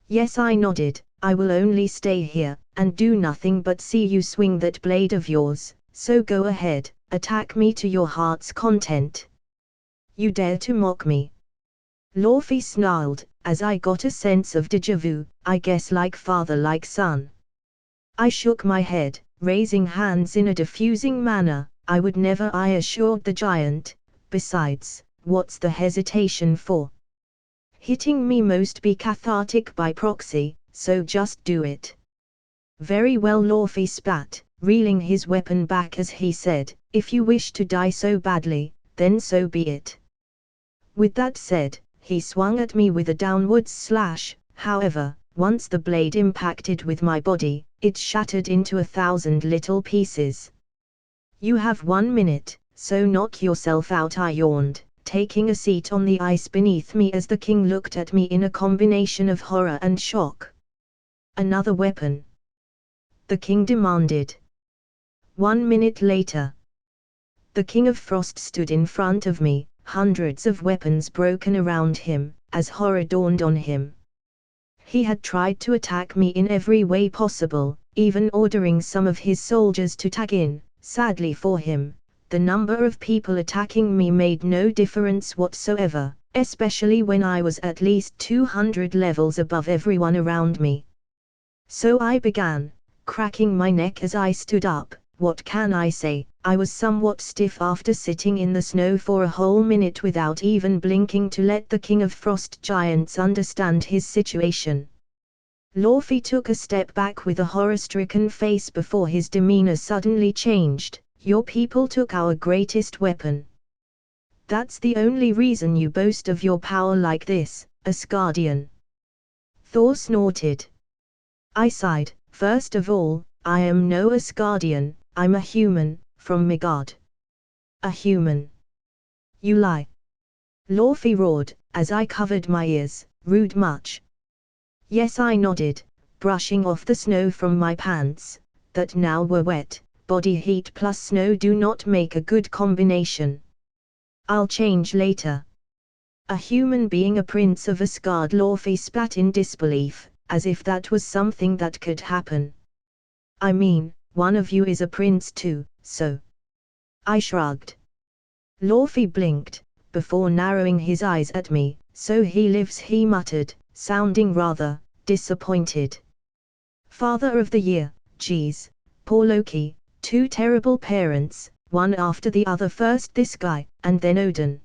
Yes, I nodded, I will only stay here, and do nothing but see you swing that blade of yours, so go ahead, attack me to your heart's content. You dare to mock me? Laufey snarled, as I got a sense of déjà vu, I guess like father like son. I shook my head, raising hands in a diffusing manner, I would never, I assured the giant. Besides, what's the hesitation for? Hitting me most be cathartic by proxy, so just do it. Very well, Laufey spat, reeling his weapon back as he said, if you wish to die so badly, then so be it. With that said, he swung at me with a downwards slash, however, once the blade impacted with my body, it shattered into 1,000 little pieces. You have 1 minute, so knock yourself out, I yawned, taking a seat on the ice beneath me as the king looked at me in a combination of horror and shock. Another weapon? The king demanded. 1 minute later. The King of Frost stood in front of me, hundreds of weapons broken around him, as horror dawned on him. He had tried to attack me in every way possible, even ordering some of his soldiers to tag in. Sadly for him, the number of people attacking me made no difference whatsoever, especially when I was at least 200 levels above everyone around me. So I began, cracking my neck as I stood up. What can I say? I was somewhat stiff after sitting in the snow for a whole minute without even blinking to let the King of Frost Giants understand his situation. Laufey took a step back with a horror-stricken face before his demeanor suddenly changed. Your people took our greatest weapon. That's the only reason you boast of your power like this, Asgardian. Thor snorted. I sighed. First of all, I am no Asgardian, I'm a human, from Midgard. A human. You lie. Laufey roared, as I covered my ears, rude much. Yes, I nodded, brushing off the snow from my pants, that now were wet. Body heat plus snow do not make a good combination. I'll change later. A human being a prince of Asgard, Laufey spat in disbelief, as if that was something that could happen. I mean, one of you is a prince too, so. I shrugged. Laufey blinked, before narrowing his eyes at me, so he lives, he muttered, sounding rather disappointed. Father of the Year, Geez, poor Loki, two terrible parents, one after the other, first this guy, and then Odin.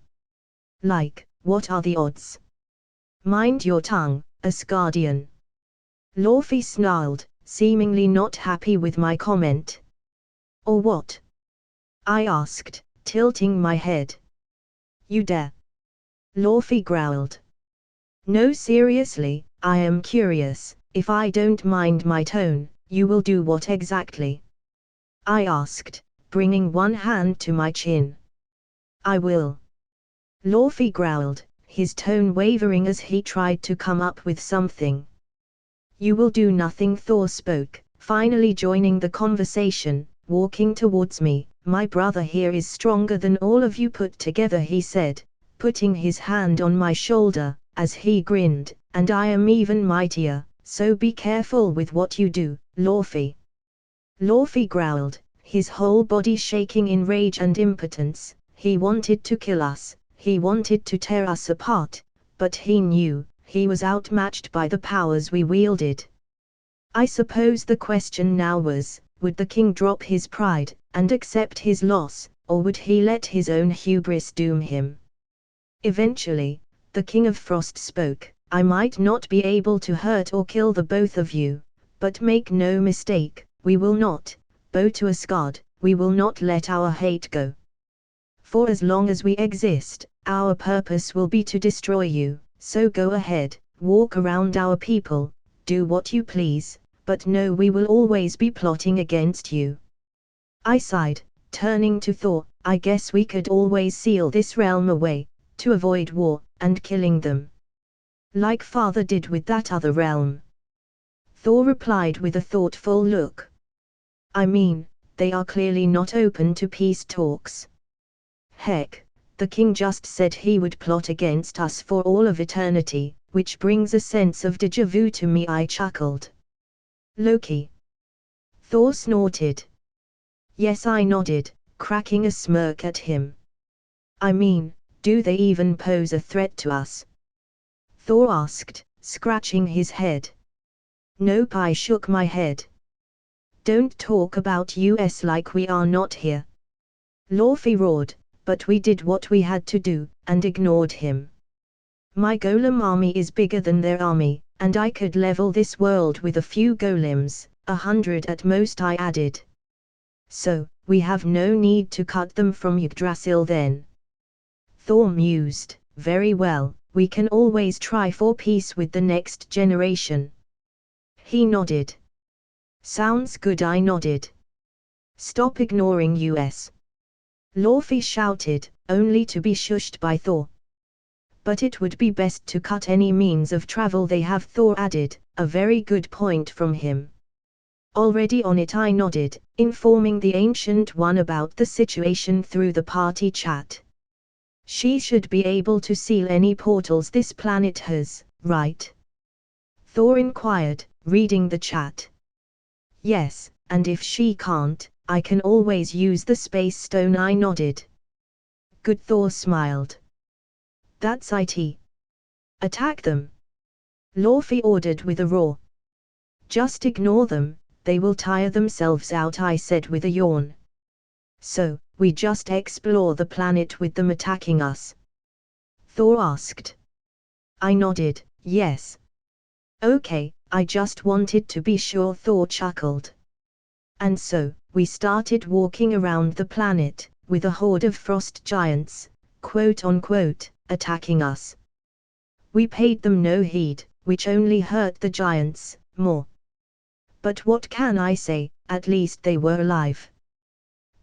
Like, what are the odds? Mind your tongue, Asgardian. Laufey snarled, seemingly not happy with my comment. Or what? I asked, tilting my head. You dare? Laufey growled. No, seriously, I am curious, if I don't mind my tone, you will do what exactly? I asked, bringing one hand to my chin. I will. Laufey growled, his tone wavering as he tried to come up with something. You will do nothing, Thor spoke, finally joining the conversation, walking towards me. My brother here is stronger than all of you put together, he said, putting his hand on my shoulder, as he grinned, and I am even mightier, so be careful with what you do, Laufey. Laufey growled, his whole body shaking in rage and impotence. He wanted to kill us, he wanted to tear us apart, but he knew he was outmatched by the powers we wielded. I suppose the question now was, would the king drop his pride and accept his loss, or would he let his own hubris doom him? Eventually, the King of Frost spoke. I might not be able to hurt or kill the both of you, but make no mistake, we will not bow to Asgard, we will not let our hate go. For as long as we exist, our purpose will be to destroy you, so go ahead, walk around our people, do what you please, but know we will always be plotting against you. I sighed, turning to Thor. I guess we could always seal this realm away, to avoid war, and killing them. Like Father did with that other realm. Thor replied with a thoughtful look. I mean, they are clearly not open to peace talks. Heck, the king just said he would plot against us for all of eternity, which brings a sense of déjà vu to me, I chuckled. Loki. Thor snorted. Yes, I nodded, cracking a smirk at him. I mean, do they even pose a threat to us? Thor asked, scratching his head. Nope, I shook my head. Don't talk about us like we are not here. Laufey roared, but we did what we had to do, and ignored him. My golem army is bigger than their army, and I could level this world with a few golems, 100 at most, I added. So, we have no need to cut them from Yggdrasil then. Thor mused, very well, we can always try for peace with the next generation. He nodded. Sounds good, I nodded. Stop ignoring us. Laufey shouted, only to be shushed by Thor. But it would be best to cut any means of travel they have, Thor added, a very good point from him. Already on it, I nodded, informing the Ancient One about the situation through the party chat. She should be able to seal any portals this planet has, right? Thor inquired, reading the chat. Yes, and if she can't, I can always use the space stone, I nodded. Good, Thor smiled. That's it. Attack them. Laufey ordered with a roar. Just ignore them, they will tire themselves out, I said with a yawn. So, we just explore the planet with them attacking us? Thor asked. I nodded, yes. Okay, I just wanted to be sure, Thor chuckled. And so, we started walking around the planet, with a horde of frost giants, quote unquote, attacking us. We paid them no heed, which only hurt the giants more. But what can I say, at least they were alive.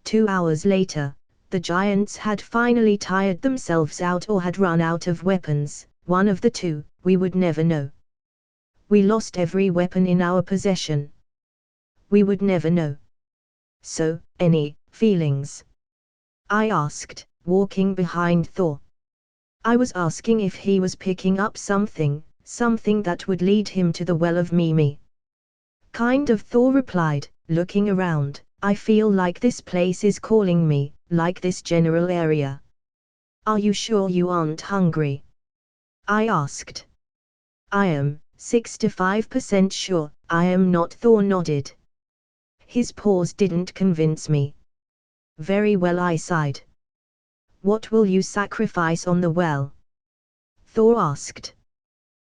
2 hours later, the giants had finally tired themselves out or had run out of weapons, one of the two, we would never know. We lost every weapon in our possession. We would never know. So, any feelings? I asked, walking behind Thor. I was asking if he was picking up something that would lead him to the Well of Mimi. Kind of, Thor replied, looking around. I feel like this place is calling me, like this general area. Are you sure you aren't hungry? I asked. I am 65% sure I am not, Thor nodded. His pause didn't convince me. Very well, I sighed. What will you sacrifice on the well? Thor asked.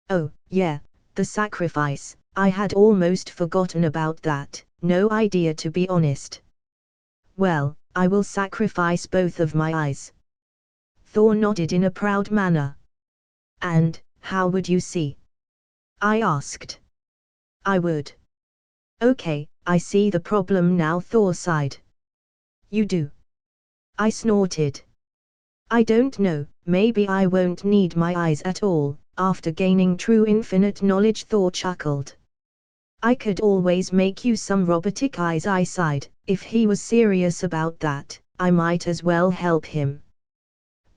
Oh, yeah, the sacrifice. I had almost forgotten about that, no idea to be honest. Well, I will sacrifice both of my eyes. Thor nodded in a proud manner. And, how would you see? I asked. I would. Okay, I see the problem now, Thor sighed. You do? I snorted. I don't know, maybe I won't need my eyes at all, after gaining true infinite knowledge, Thor chuckled. I could always make you some robotic eyes, I sighed. If he was serious about that, I might as well help him.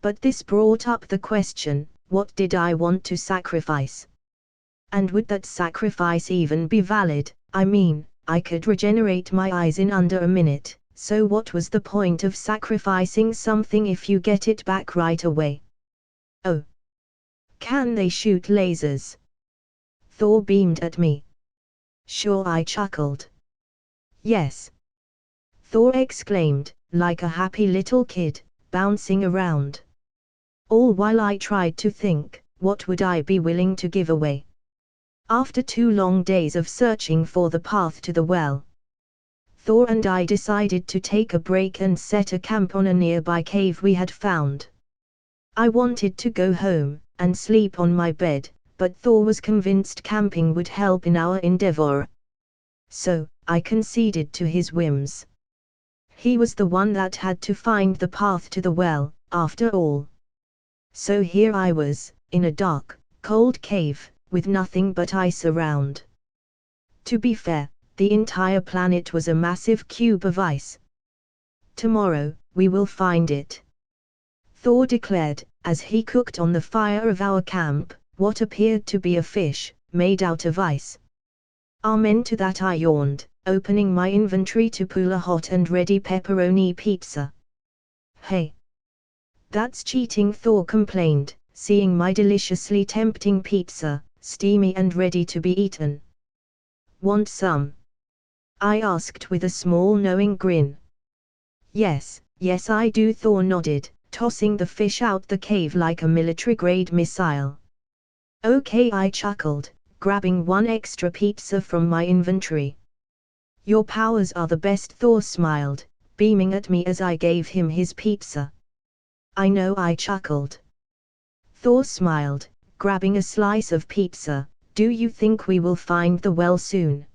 But this brought up the question, what did I want to sacrifice? And would that sacrifice even be valid? I mean, I could regenerate my eyes in under a minute, so what was the point of sacrificing something if you get it back right away? Oh. Can they shoot lasers? Thor beamed at me. Sure, I chuckled. Yes. Thor exclaimed, like a happy little kid, bouncing around. All while I tried to think, what would I be willing to give away? After 2 long days of searching for the path to the well, Thor and I decided to take a break and set a camp on a nearby cave we had found. I wanted to go home and sleep on my bed, but Thor was convinced camping would help in our endeavor. So, I conceded to his whims. He was the one that had to find the path to the well, after all. So here I was, in a dark, cold cave, with nothing but ice around. To be fair, the entire planet was a massive cube of ice. Tomorrow, we will find it, Thor declared, as he cooked on the fire of our camp, what appeared to be a fish, made out of ice. Amen to that, I yawned, opening my inventory to pull a hot and ready pepperoni pizza. Hey! That's cheating, Thor complained, seeing my deliciously tempting pizza, steamy and ready to be eaten. Want some? I asked with a small knowing grin. Yes, yes I do, Thor nodded, tossing the fish out the cave like a military-grade missile. Okay, I chuckled, grabbing 1 extra pizza from my inventory. Your powers are the best, Thor smiled, beaming at me as I gave him his pizza. I know, I chuckled. Thor smiled, grabbing a slice of pizza. Do you think we will find the well soon?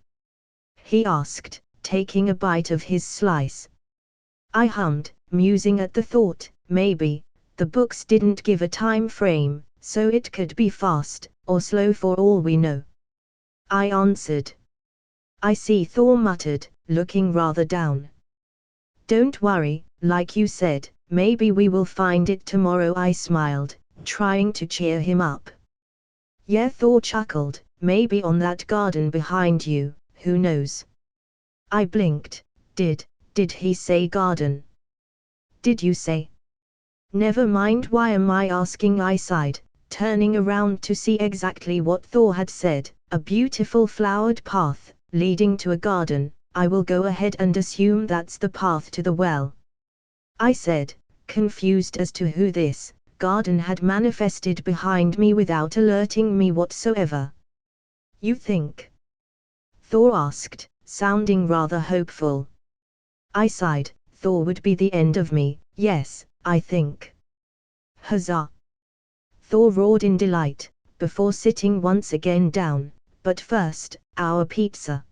He asked, taking a bite of his slice. I hummed, musing at the thought, maybe. The books didn't give a time frame, so it could be fast, or slow for all we know. I answered. I see, Thor muttered, looking rather down. Don't worry, like you said, maybe we will find it tomorrow, I smiled, trying to cheer him up. Yeah, Thor chuckled, maybe on that garden behind you, who knows? I blinked. Did he say garden? Did you say? Never mind, why am I asking, I sighed, turning around to see exactly what Thor had said, a beautiful flowered path, leading to a garden. I will go ahead and assume that's the path to the well, I said, confused as to who this garden had manifested behind me without alerting me whatsoever. You think? Thor asked, sounding rather hopeful. I sighed. Thor would be the end of me. Yes, I think. Huzzah! Thor roared in delight, before sitting once again down. But first, our pizza.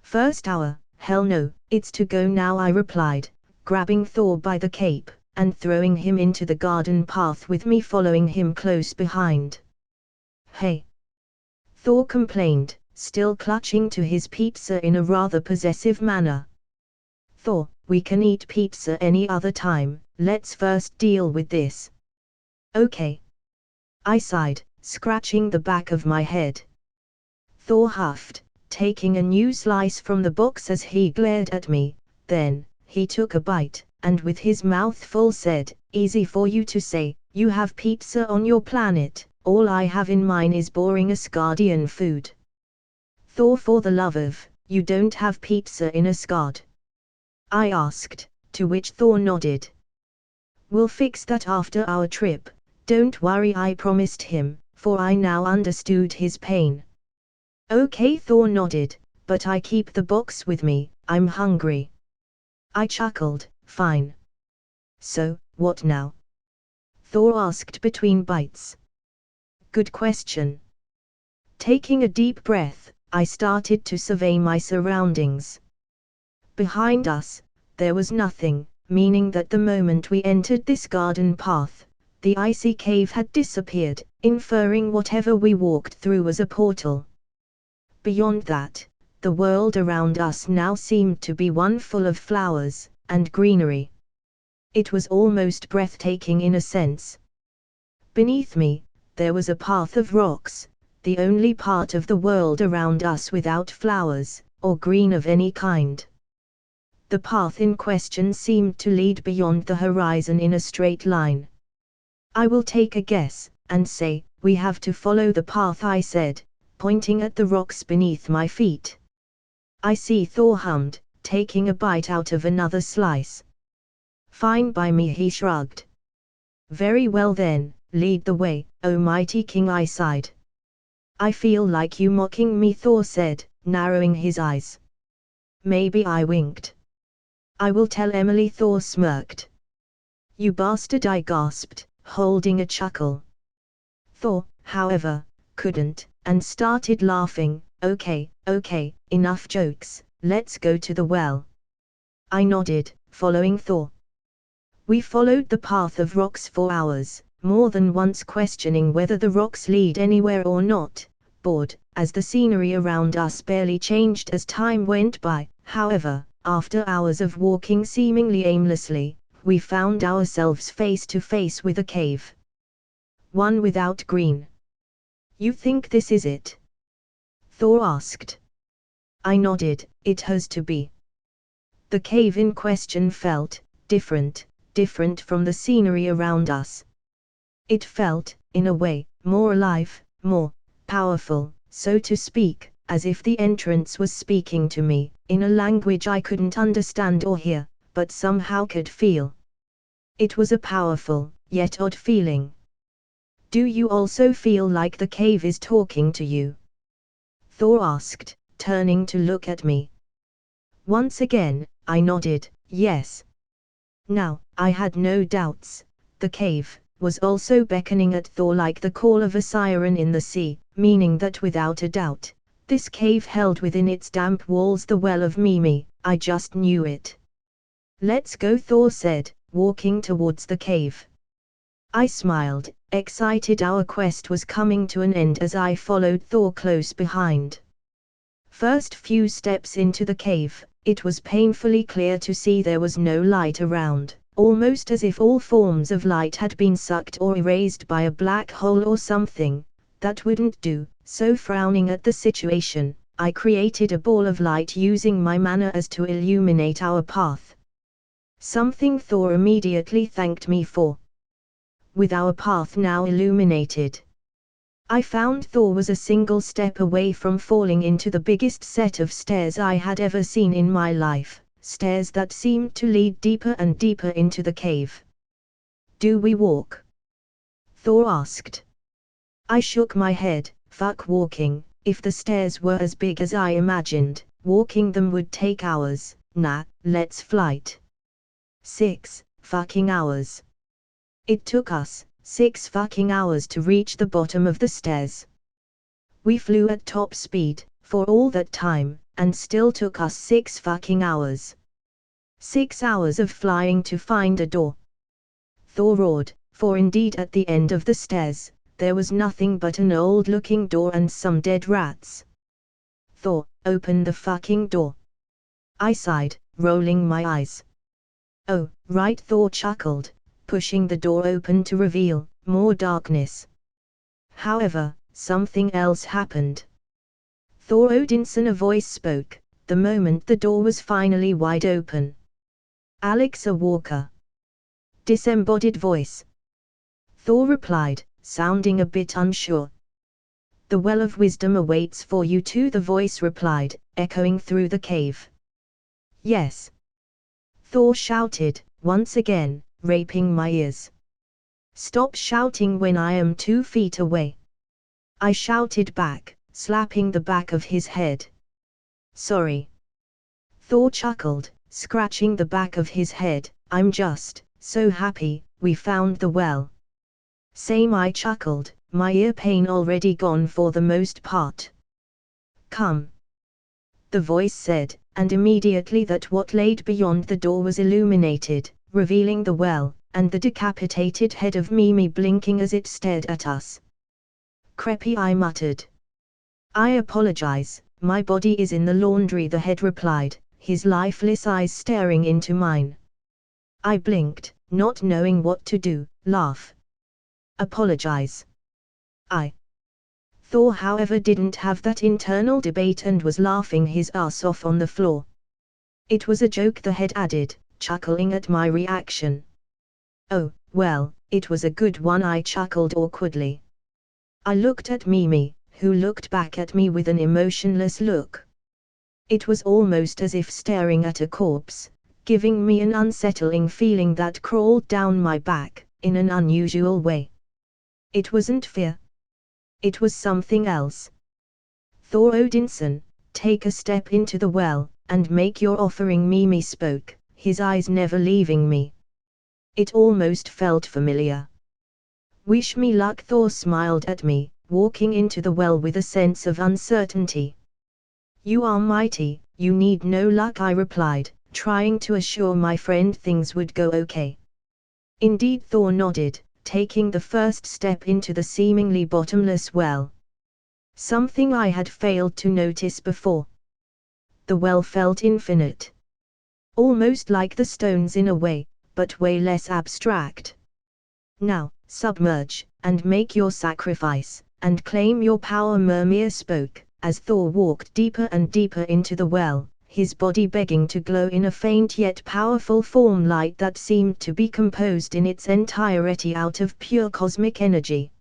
First hour, hell no, it's to go now, I replied, grabbing Thor by the cape, and throwing him into the garden path with me following him close behind. Hey! Thor complained, still clutching to his pizza in a rather possessive manner. Thor, we can eat pizza any other time, let's first deal with this. Okay. I sighed, scratching the back of my head. Thor huffed, taking a new slice from the box as he glared at me, then, he took a bite, and with his mouth full said, easy for you to say, you have pizza on your planet, all I have in mine is boring Asgardian food. Thor, for the love of, You don't have pizza in Asgard? I asked, to which Thor nodded. We'll fix that after our trip, don't worry, I promised him, for I now understood his pain. Okay, Thor nodded, but I keep the box with me, I'm hungry. I chuckled, fine. So, what now? Thor asked between bites. Good question. Taking a deep breath, I started to survey my surroundings. Behind us, there was nothing, meaning that the moment we entered this garden path, the icy cave had disappeared, inferring whatever we walked through was a portal. Beyond that, the world around us now seemed to be one full of flowers and greenery. It was almost breathtaking in a sense. Beneath me, there was a path of rocks, the only part of the world around us without flowers, or green of any kind. The path in question seemed to lead beyond the horizon in a straight line. I will take a guess, and say, we have to follow the path, I said, pointing at the rocks beneath my feet. I see, Thor hummed, taking a bite out of another slice. Fine by me, he shrugged. Very well then, lead the way, O mighty king, I sighed. I feel like you mocking me, Thor said, narrowing his eyes. Maybe I winked. I will tell Emily, Thor smirked. You bastard, I gasped, holding a chuckle. Thor, however, couldn't, and started laughing. Okay, enough jokes, let's go to the well. I nodded, following Thor. We followed the path of rocks for hours, more than once questioning whether the rocks lead anywhere or not, bored, as the scenery around us barely changed as time went by. However, after hours of walking seemingly aimlessly, we found ourselves face to face with a cave. One without green. You think this is it? Thor asked. I nodded, it has to be. The cave in question felt different from the scenery around us. It felt, in a way, more alive, more powerful, so to speak, as if the entrance was speaking to me, in a language I couldn't understand or hear, but somehow could feel. It was a powerful, yet odd feeling. Do you also feel like the cave is talking to you? Thor asked, turning to look at me. Once again, I nodded, yes. Now, I had no doubts, the cave was also beckoning at Thor like the call of a siren in the sea, meaning that without a doubt, this cave held within its damp walls the well of Mimi. I just knew it. Let's go, Thor said, walking towards the cave. I smiled, excited our quest was coming to an end as I followed Thor close behind. First few steps into the cave, it was painfully clear to see there was no light around, almost as if all forms of light had been sucked or erased by a black hole or something. That wouldn't do, so frowning at the situation, I created a ball of light using my mana as to illuminate our path. Something Thor immediately thanked me for. With our path now illuminated, I found Thor was a single step away from falling into the biggest set of stairs I had ever seen in my life, stairs that seemed to lead deeper and deeper into the cave. Do we walk? Thor asked. I shook my head, fuck walking, if the stairs were as big as I imagined, walking them would take hours. Nah, let's flight. 6 fucking hours. It took us 6 fucking hours to reach the bottom of the stairs. We flew at top speed, for all that time, and still took us 6 fucking hours. 6 hours of flying to find a door. Thor roared, for indeed at the end of the stairs, there was nothing but an old-looking door and some dead rats. Thor, open the fucking door. I sighed, rolling my eyes. Oh, right, Thor chuckled, pushing the door open to reveal more darkness. However, something else happened. Thor Odinson, a voice spoke, the moment the door was finally wide open. Alexa Walker. Disembodied voice. Thor replied, sounding a bit unsure. The well of wisdom awaits for you too, the voice replied, echoing through the cave. Yes! Thor shouted, once again, raping my ears. Stop shouting when I am 2 feet away. I shouted back, slapping the back of his head. Sorry. Thor chuckled, scratching the back of his head. I'm just so happy we found the well. Same, I chuckled, my ear pain already gone for the most part. Come. The voice said, and immediately that what laid beyond the door was illuminated, revealing the well, and the decapitated head of Mimi blinking as it stared at us. Creepy, I muttered. I apologize, my body is in the laundry, the head replied, his lifeless eyes staring into mine. I blinked, not knowing what to do. Laugh. Apologize. Thor, however, didn't have that internal debate and was laughing his ass off on the floor. It was a joke, the head added, chuckling at my reaction. Oh, well, it was a good one, I chuckled awkwardly. I looked at Mimi, who looked back at me with an emotionless look. It was almost as if staring at a corpse, giving me an unsettling feeling that crawled down my back, in an unusual way. It wasn't fear. It was something else. Thor Odinson, take a step into the well, and make your offering, Mimi spoke, his eyes never leaving me. It almost felt familiar. Wish me luck, Thor smiled at me, walking into the well with a sense of uncertainty. You are mighty, you need no luck, I replied, trying to assure my friend things would go okay. Indeed, Thor nodded, taking the first step into the seemingly bottomless well. Something I had failed to notice before. The well felt infinite. Almost like the stones in a way, but way less abstract. Now, submerge, and make your sacrifice, and claim your power, Mimir spoke, as Thor walked deeper and deeper into the well, his body begging to glow in a faint yet powerful form light that seemed to be composed in its entirety out of pure cosmic energy.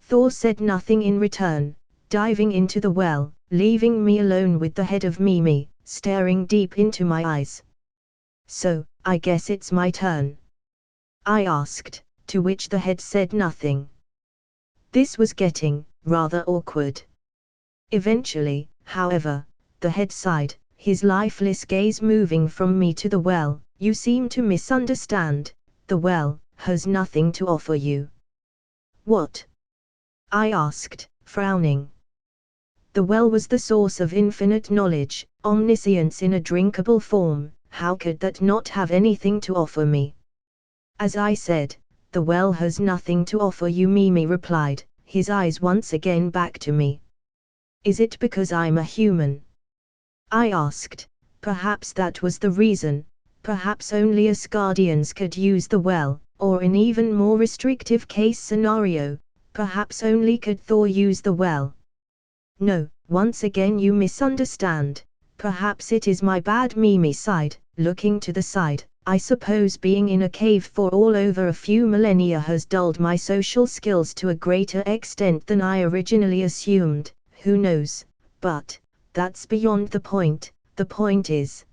Thor said nothing in return, diving into the well, leaving me alone with the head of Mimi, staring deep into my eyes. So, I guess it's my turn? I asked, to which the head said nothing. This was getting rather awkward. Eventually, however, the head sighed, his lifeless gaze moving from me to the well. You seem to misunderstand, the well has nothing to offer you. What? I asked, frowning. The well was the source of infinite knowledge, omniscience in a drinkable form. How could that not have anything to offer me? As I said, the well has nothing to offer you, Mimi replied, his eyes once again back to me. Is it because I'm a human? I asked. Perhaps that was the reason. Perhaps only Asgardians could use the well, or in even more restrictive case scenario, perhaps only could Thor use the well. No, once again you misunderstand. Perhaps it is my bad, Mimi sighed, looking to the side. I suppose being in a cave for all over a few millennia has dulled my social skills to a greater extent than I originally assumed, who knows, but that's beyond the point is.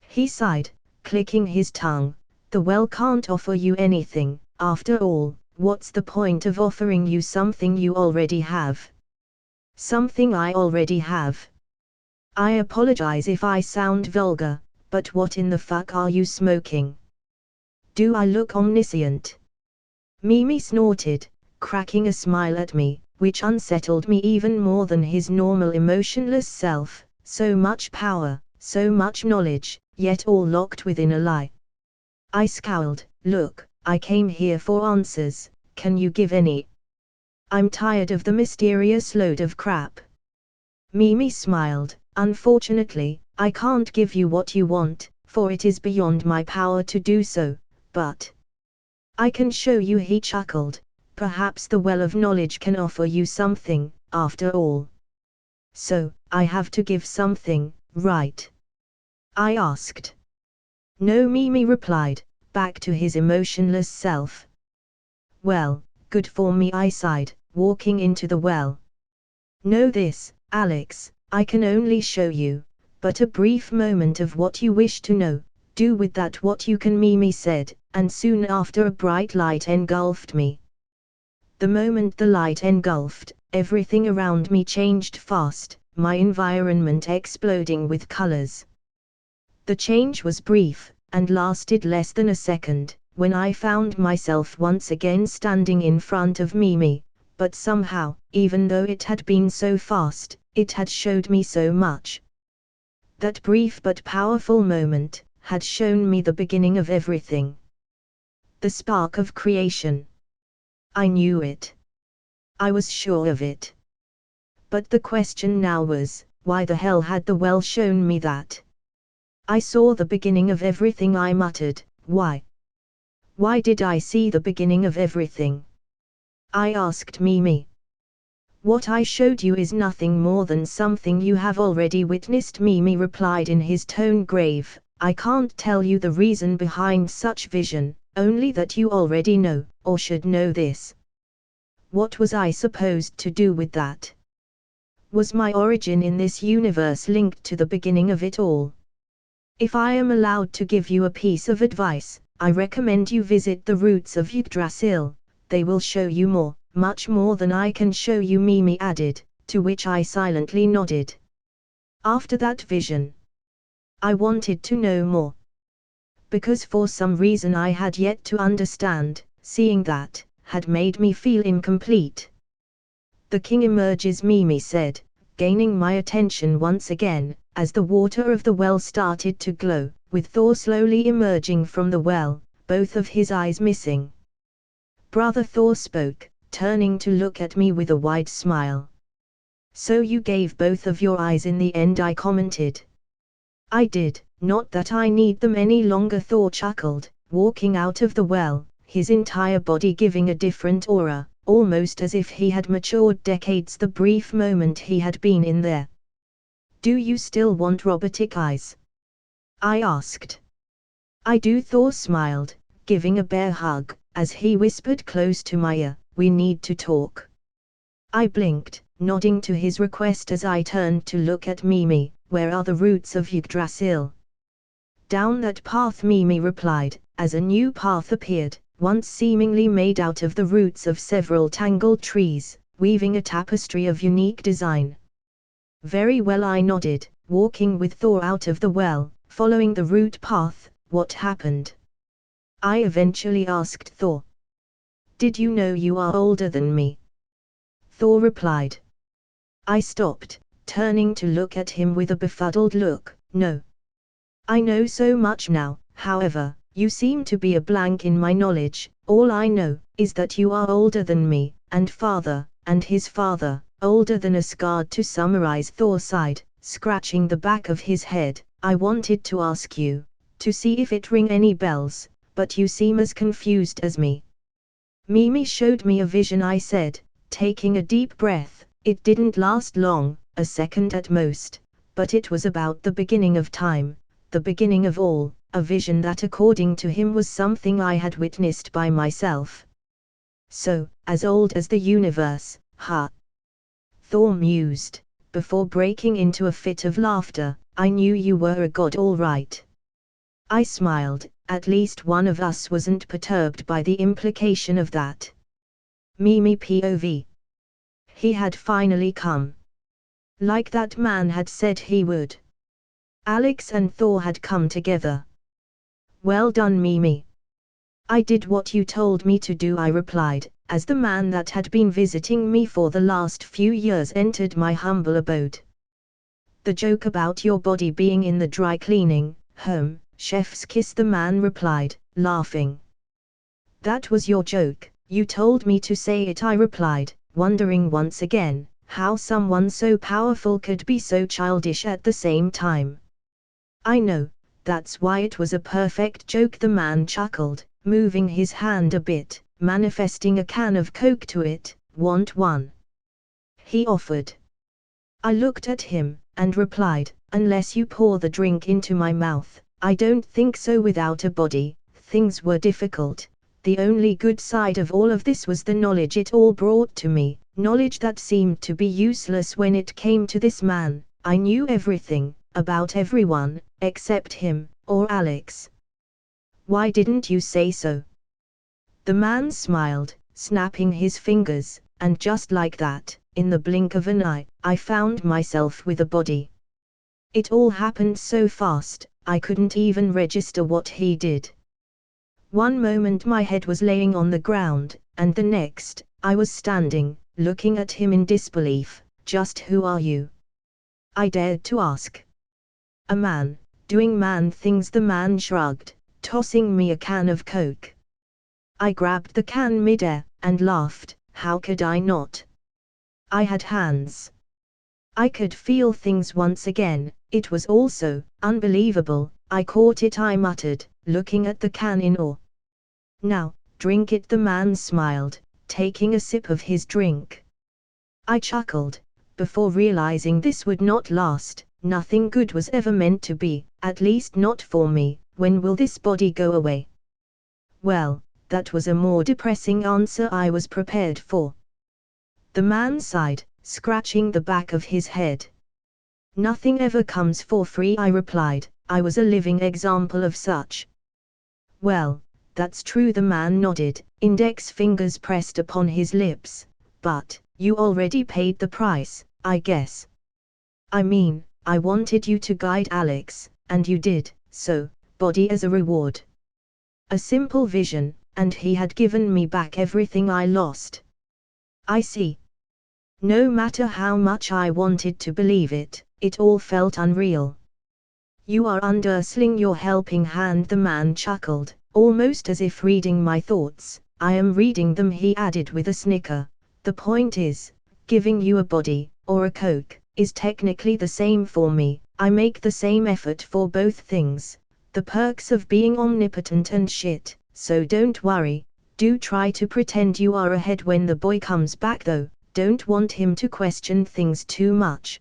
He sighed, clicking his tongue, the well can't offer you anything, after all, what's the point of offering you something you already have? Something I already have. I apologize if I sound vulgar, but what in the fuck are you smoking? Do I look omniscient? Mimi snorted, cracking a smile at me, which unsettled me even more than his normal emotionless self. So much power, so much knowledge, yet all locked within a lie. I scowled. Look, I came here for answers, can you give any? I'm tired of the mysterious load of crap. Mimi smiled. Unfortunately, I can't give you what you want, for it is beyond my power to do so, but I can show you, he chuckled. Perhaps the well of knowledge can offer you something, after all. So, I have to give something, right? I asked. No, Mimi replied, back to his emotionless self. Well, good for me, I sighed, walking into the well. Know this, Alex, I can only show you but a brief moment of what you wish to know. Do with that what you can, Mimi said, and soon after a bright light engulfed me. The moment the light engulfed, everything around me changed fast, my environment exploding with colors. The change was brief, and lasted less than a second, when I found myself once again standing in front of Mimi, but somehow, even though it had been so fast, it had showed me so much. That brief but powerful moment had shown me the beginning of everything. The spark of creation. I knew it. I was sure of it. But the question now was, why the hell had the well shown me that? I saw the beginning of everything, I muttered. Why? Why did I see the beginning of everything? I asked Mimi. What I showed you is nothing more than something you have already witnessed, Mimi replied in his tone grave. I can't tell you the reason behind such vision, only that you already know, or should know this. What was I supposed to do with that? Was my origin in this universe linked to the beginning of it all? If I am allowed to give you a piece of advice, I recommend you visit the roots of Yggdrasil. They will show you more, much more than I can show you, Mimi added, to which I silently nodded. After that vision, I wanted to know more. Because for some reason I had yet to understand, seeing that had made me feel incomplete. The king emerges, Mimi said, gaining my attention once again, as the water of the well started to glow, with Thor slowly emerging from the well, both of his eyes missing. Brother Thor spoke, turning to look at me with a wide smile. So you gave both of your eyes in the end, I commented. I did, not that I need them any longer, Thor chuckled, walking out of the well, his entire body giving a different aura, almost as if he had matured decades the brief moment he had been in there. Do you still want robotic eyes? I asked. I do, Thor smiled, giving a bear hug, as he whispered close to my ear, we need to talk. I blinked, nodding to his request as I turned to look at Mimi. Where are the roots of Yggdrasil? Down that path, Mimi replied, as a new path appeared, once seemingly made out of the roots of several tangled trees, weaving a tapestry of unique design. Very well, I nodded, walking with Thor out of the well, following the route path. What happened? I eventually asked Thor. Did you know you are older than me? Thor replied. I stopped, turning to look at him with a befuddled look. No. I know so much now, however, you seem to be a blank in my knowledge. All I know is that you are older than me, and his father, older than Asgard. To summarize, Thor sighed, scratching the back of his head. I wanted to ask you, to see if it rang any bells, but you seem as confused as me. Mimi showed me a vision, I said, taking a deep breath. It didn't last long, a second at most, but it was about the beginning of time, the beginning of all, a vision that according to him was something I had witnessed by myself. So, as old as the universe, huh? Thor mused, before breaking into a fit of laughter. I knew you were a god, all right. I smiled, at least one of us wasn't perturbed by the implication of that. Mimi POV. He had finally come. Like that man had said he would. Alex and Thor had come together. Well done, Mimi. I did what you told me to do, I replied, as the man that had been visiting me for the last few years entered my humble abode. The joke about your body being in the dry cleaning, chef's kiss, the man replied, laughing. That was your joke, you told me to say it, I replied, wondering once again, how someone so powerful could be so childish at the same time. I know, that's why it was a perfect joke, the man chuckled, moving his hand a bit, manifesting a can of Coke to it. Want one? He offered. I looked at him, and replied, unless you pour the drink into my mouth, I don't think so. Without a body, things were difficult. The only good side of all of this was the knowledge it all brought to me, knowledge that seemed to be useless when it came to this man, I knew everything, about everyone, except him, or Alex. Why didn't you say so? The man smiled, snapping his fingers, and just like that, in the blink of an eye, I found myself with a body. It all happened so fast, I couldn't even register what he did. One moment my head was laying on the ground, and the next, I was standing, looking at him in disbelief. Just who are you? I dared to ask. A man, doing man things. The man shrugged, tossing me a can of Coke. I grabbed the can midair, and laughed. How could I not? I had hands. I could feel things once again. It was all so unbelievable. I caught it, I muttered, looking at the can in awe. Now, drink it. The man smiled, taking a sip of his drink. I chuckled, before realizing this would not last. Nothing good was ever meant to be, at least not for me. When will this body go away? Well, that was a more depressing answer I was prepared for. The man sighed, scratching the back of his head. Nothing ever comes for free, I replied. I was a living example of such. Well, that's true. The man nodded, index fingers pressed upon his lips. But, you already paid the price, I guess. I mean, I wanted you to guide Alex, and you did, so, body as a reward. A simple vision, and he had given me back everything I lost. I see. No matter how much I wanted to believe it, it all felt unreal. You are undersling your helping hand. The man chuckled, almost as if reading my thoughts. I am reading them, he added with a snicker. The point is, giving you a body, or a Coke, is technically the same for me. I make the same effort for both things. The perks of being omnipotent and shit, so don't worry. Do try to pretend you are ahead when the boy comes back though. Don't want him to question things too much.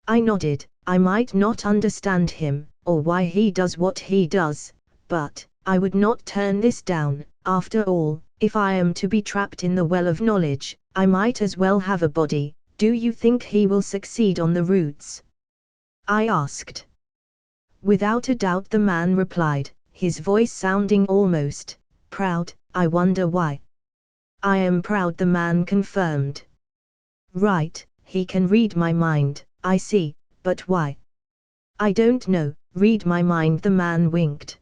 I nodded. I might not understand him, or why he does what he does, but I would not turn this down. After all, if I am to be trapped in the well of knowledge, I might as well have a body. Do you think he will succeed on the routes? I asked. Without a doubt, the man replied, his voice sounding almost proud. I wonder why. I am proud, the man confirmed. Right, he can read my mind, I see, but why? I don't know. Read my mind, the man winked.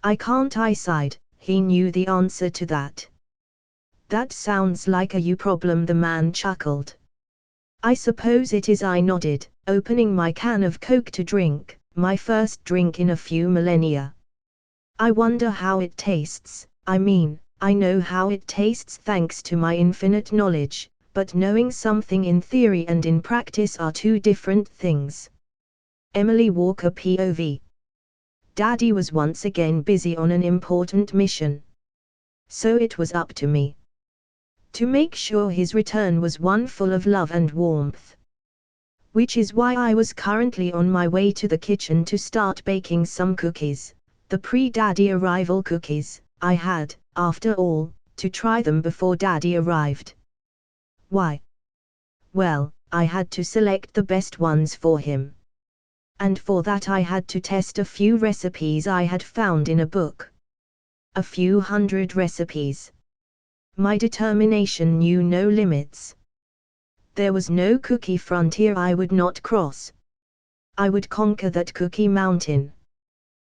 I can't, I sighed. He knew the answer to that. That sounds like a you problem, the man chuckled. I suppose it is, I nodded, opening my can of Coke to drink, my first drink in a few millennia. I wonder how it tastes. I mean, I know how it tastes thanks to my infinite knowledge, but knowing something in theory and in practice are two different things. Emily Walker POV. Daddy was once again busy on an important mission. So it was up to me to make sure his return was one full of love and warmth. Which is why I was currently on my way to the kitchen to start baking some cookies. The pre-Daddy arrival cookies. I had, after all, to try them before Daddy arrived. Why? Well, I had to select the best ones for him. And for that I had to test a few recipes I had found in a book. A few hundred recipes. My determination knew no limits. There was no cookie frontier I would not cross. I would conquer that cookie mountain.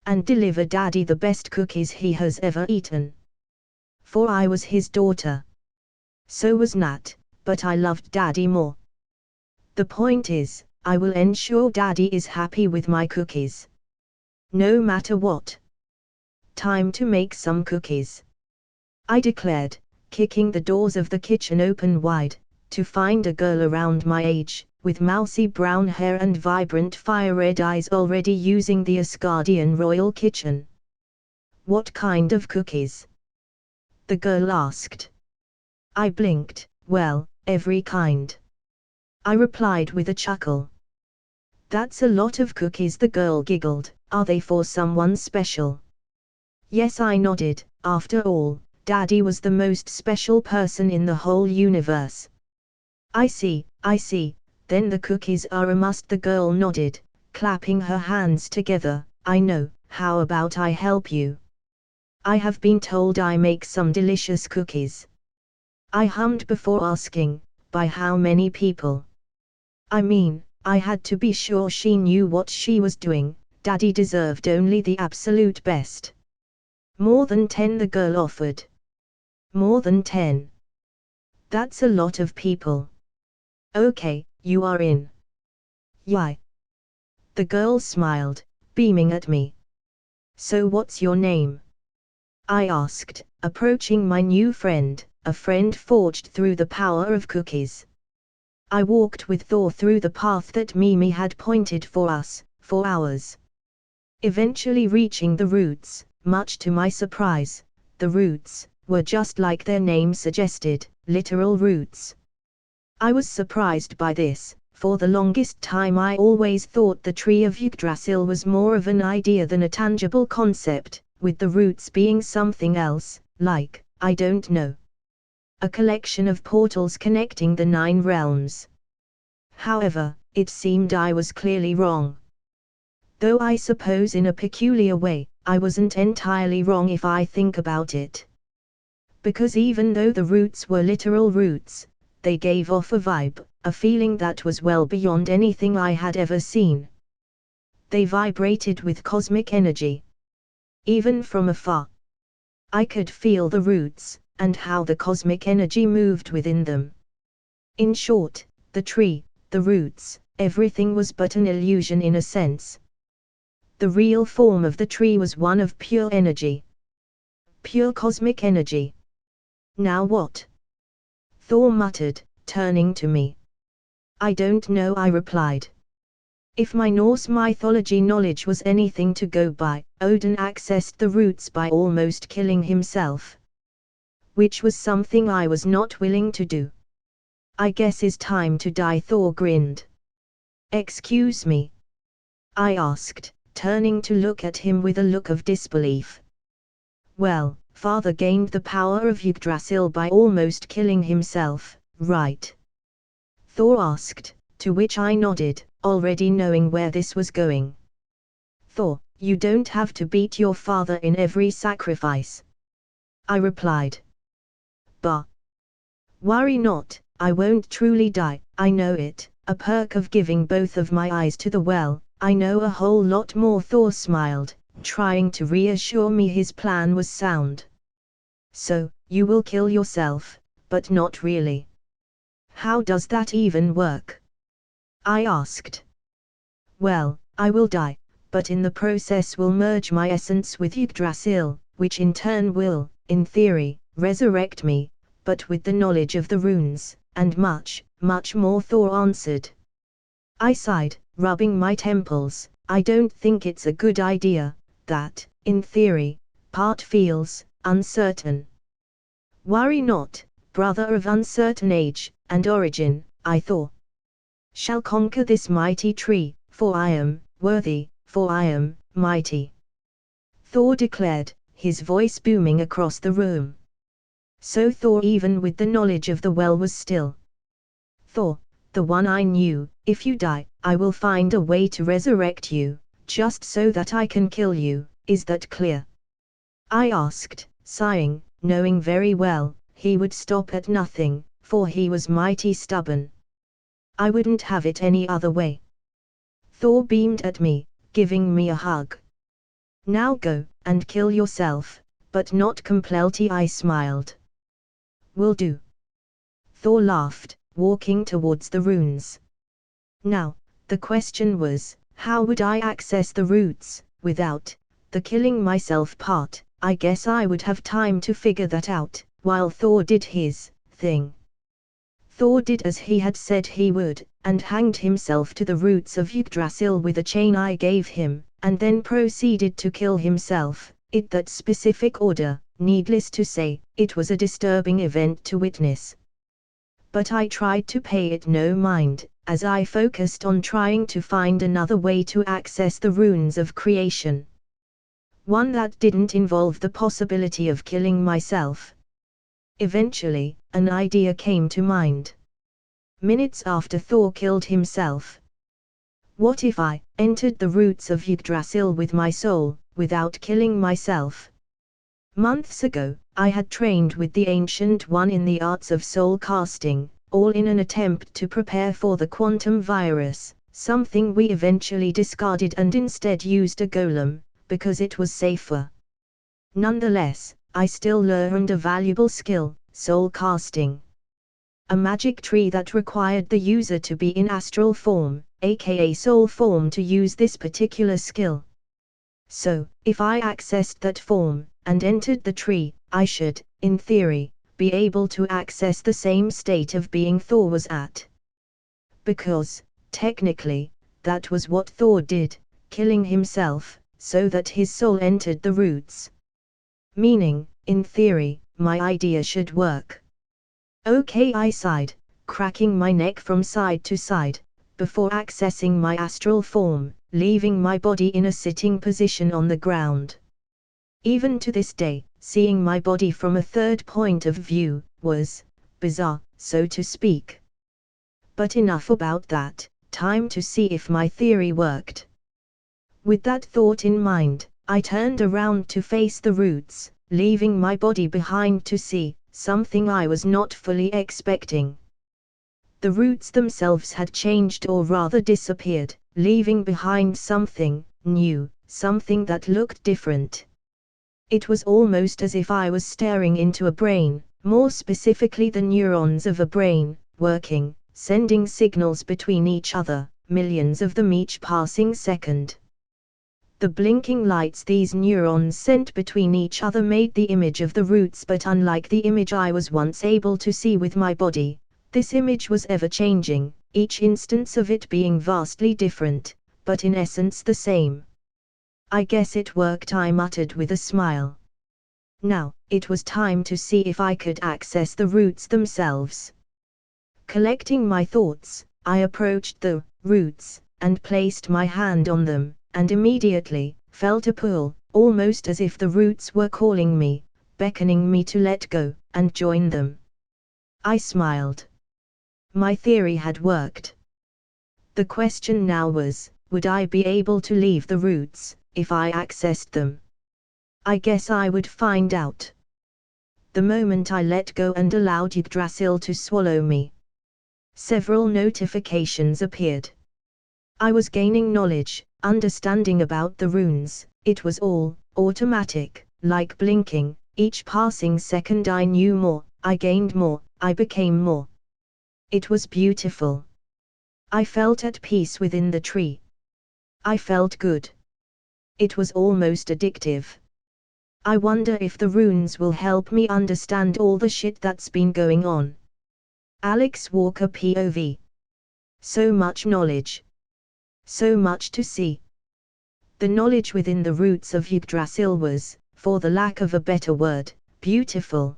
And deliver Daddy the best cookies he has ever eaten. For I was his daughter. So was Nat, but I loved Daddy more. The point is, I will ensure Daddy is happy with my cookies. No matter what. Time to make some cookies, I declared, kicking the doors of the kitchen open wide, to find a girl around my age, with mousy brown hair and vibrant fire-red eyes already using the Asgardian royal kitchen. What kind of cookies? The girl asked. I blinked. Well, every kind, I replied with a chuckle. That's a lot of cookies, the girl giggled. Are they for someone special? Yes, I nodded. After all, Daddy was the most special person in the whole universe. I see, Then the cookies are a must, the girl nodded, clapping her hands together. I know, how about I help you? I have been told I make some delicious cookies. I hummed before asking, by how many people? I mean, I had to be sure she knew what she was doing. Daddy deserved only the absolute best. More than 10, the girl offered. More than 10. That's a lot of people. Okay, you are in. Yay. The girl smiled, beaming at me. So what's your name? I asked, approaching my new friend, a friend forged through the power of cookies. I walked with Thor through the path that Mimi had pointed for us, for hours. Eventually reaching the roots, much to my surprise, the roots were just like their name suggested, literal roots. I was surprised by this. For the longest time I always thought the tree of Yggdrasil was more of an idea than a tangible concept, with the roots being something else, like, I don't know, a collection of portals connecting the 9 realms. However, it seemed I was clearly wrong. Though I suppose in a peculiar way, I wasn't entirely wrong if I think about it. Because even though the roots were literal roots, they gave off a vibe, a feeling that was well beyond anything I had ever seen. They vibrated with cosmic energy. Even from afar, I could feel the roots, and how the cosmic energy moved within them. In short, the tree, the roots, everything was but an illusion in a sense. The real form of the tree was one of pure energy. Pure cosmic energy. Now what? Thor muttered, turning to me. I don't know, I replied. If my Norse mythology knowledge was anything to go by, Odin accessed the roots by almost killing himself. Which was something I was not willing to do. I guess it's time to die, Thor grinned. Excuse me? I asked, turning to look at him with a look of disbelief. Well, father gained the power of Yggdrasil by almost killing himself, right? Thor asked, to which I nodded, already knowing where this was going. Thor, you don't have to beat your father in every sacrifice, I replied. Bah. Worry not, I won't truly die, I know it, a perk of giving both of my eyes to the well, I know a whole lot more. Thor smiled, trying to reassure me his plan was sound. So, you will kill yourself, but not really. How does that even work? I asked. Well, I will die, but in the process will merge my essence with Yggdrasil, which in turn will, in theory, resurrect me, but with the knowledge of the runes, and much, much more. Thor answered. I sighed, rubbing my temples. I don't think it's a good idea, that, in theory, part feels uncertain. Worry not, brother of uncertain age and origin, I thought. Shall conquer this mighty tree, for I am worthy, for I am mighty. Thor declared, his voice booming across the room. So Thor, even with the knowledge of the well, was still. Thor, the one I knew, if you die, I will find a way to resurrect you, just so that I can kill you, is that clear? I asked, sighing, knowing very well, he would stop at nothing, for he was mighty stubborn. I wouldn't have it any other way. Thor beamed at me, giving me a hug. Now go, and kill yourself, but not completely, I smiled. Will do. Thor laughed, walking towards the runes. Now, the question was, how would I access the roots, without the killing myself part? I guess I would have time to figure that out, while Thor did his thing. Thor did as he had said he would, and hanged himself to the roots of Yggdrasil with a chain I gave him, and then proceeded to kill himself, in that specific order. Needless to say, it was a disturbing event to witness. But I tried to pay it no mind, as I focused on trying to find another way to access the runes of creation. One that didn't involve the possibility of killing myself. Eventually, an idea came to mind. Minutes after Thor killed himself. What if I entered the roots of Yggdrasil with my soul, without killing myself? Months ago, I had trained with the Ancient One in the arts of soul casting, all in an attempt to prepare for the quantum virus, something we eventually discarded and instead used a golem, because it was safer. Nonetheless, I still learned a valuable skill, soul casting. A magic tree that required the user to be in astral form, aka soul form, to use this particular skill. So, if I accessed that form, and entered the tree, I should, in theory, be able to access the same state of being Thor was at. Because, technically, that was what Thor did, killing himself, so that his soul entered the roots. Meaning, in theory, my idea should work. Okay, I sighed, cracking my neck from side to side, before accessing my astral form, leaving my body in a sitting position on the ground. Even to this day, seeing my body from a third point of view was bizarre, so to speak. But enough about that, time to see if my theory worked. With that thought in mind, I turned around to face the roots, leaving my body behind to see something I was not fully expecting. The roots themselves had changed, or rather disappeared, leaving behind something new, something that looked different. It was almost as if I was staring into a brain, more specifically the neurons of a brain, working, sending signals between each other, millions of them each passing second. The blinking lights these neurons sent between each other made the image of the roots, but unlike the image I was once able to see with my body, this image was ever changing, each instance of it being vastly different, but in essence the same. I guess it worked, I muttered with a smile. Now, it was time to see if I could access the roots themselves. Collecting my thoughts, I approached the roots, and placed my hand on them, and immediately felt a pull, almost as if the roots were calling me, beckoning me to let go, and join them. I smiled. My theory had worked. The question now was, would I be able to leave the roots, if I accessed them? I guess I would find out. The moment I let go and allowed Yggdrasil to swallow me, several notifications appeared. I was gaining knowledge, understanding about the runes. It was all automatic, like blinking. Each passing second I knew more, I gained more, I became more. It was beautiful. I felt at peace within the tree. I felt good. It was almost addictive. I wonder if the runes will help me understand all the shit that's been going on. Alex Walker POV. So much knowledge. So much to see. The knowledge within the roots of Yggdrasil was, for the lack of a better word, beautiful.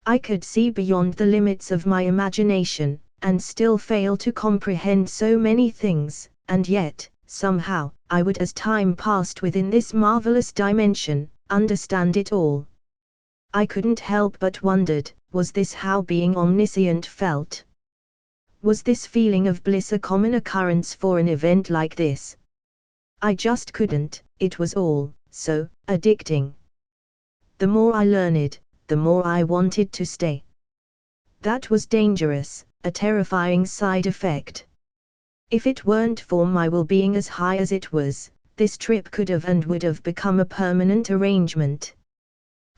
I could see beyond the limits of my imagination, and still fail to comprehend so many things, and yet, somehow, I would, as time passed within this marvelous dimension, understand it all. I couldn't help but wondered, was this how being omniscient felt? Was this feeling of bliss a common occurrence for an event like this? I just couldn't, it was all so addicting. The more I learned, the more I wanted to stay. That was dangerous, a terrifying side effect. If it weren't for my well-being as high as it was, this trip could have and would have become a permanent arrangement.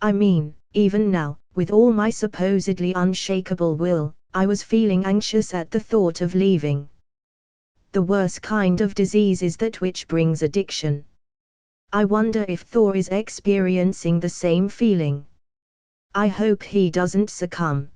I mean, even now, with all my supposedly unshakable will, I was feeling anxious at the thought of leaving. The worst kind of disease is that which brings addiction. I wonder if Thor is experiencing the same feeling. I hope he doesn't succumb.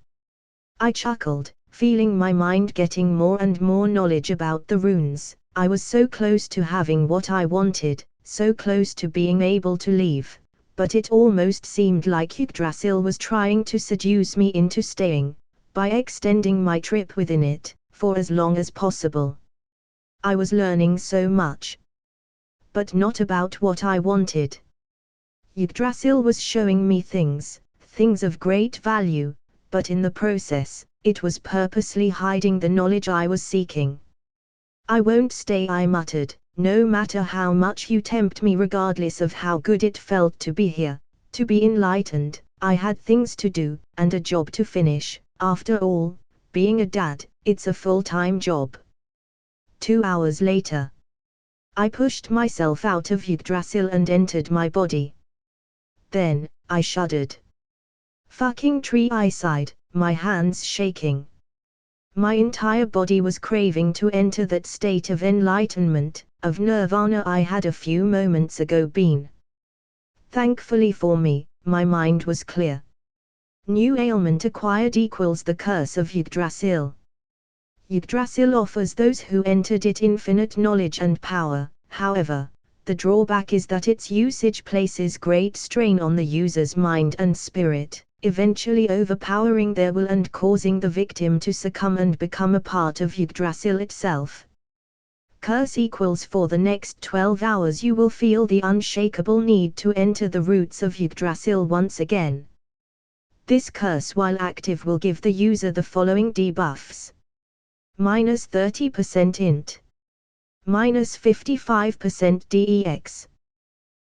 I chuckled, feeling my mind getting more and more knowledge about the runes. I was so close to having what I wanted, so close to being able to leave, but it almost seemed like Yggdrasil was trying to seduce me into staying, by extending my trip within it, for as long as possible. I was learning so much, but not about what I wanted. Yggdrasil was showing me things of great value, but in the process, it was purposely hiding the knowledge I was seeking. I won't stay, I muttered, no matter how much you tempt me, regardless of how good it felt to be here, to be enlightened. I had things to do, and a job to finish. After all, being a dad, it's a full-time job. 2 hours later, I pushed myself out of Yggdrasil and entered my body. Then, I shuddered. Fucking tree, I sighed, my hands shaking. My entire body was craving to enter that state of enlightenment, of nirvana I had a few moments ago been. Thankfully for me, my mind was clear. New ailment acquired equals the curse of Yggdrasil. Yggdrasil offers those who entered it infinite knowledge and power. However, the drawback is that its usage places great strain on the user's mind and spirit, eventually overpowering their will and causing the victim to succumb and become a part of Yggdrasil itself. Curse equals for the next 12 hours you will feel the unshakable need to enter the roots of Yggdrasil once again. This curse, while active, will give the user the following debuffs. Minus 30% int. Minus 55% dex.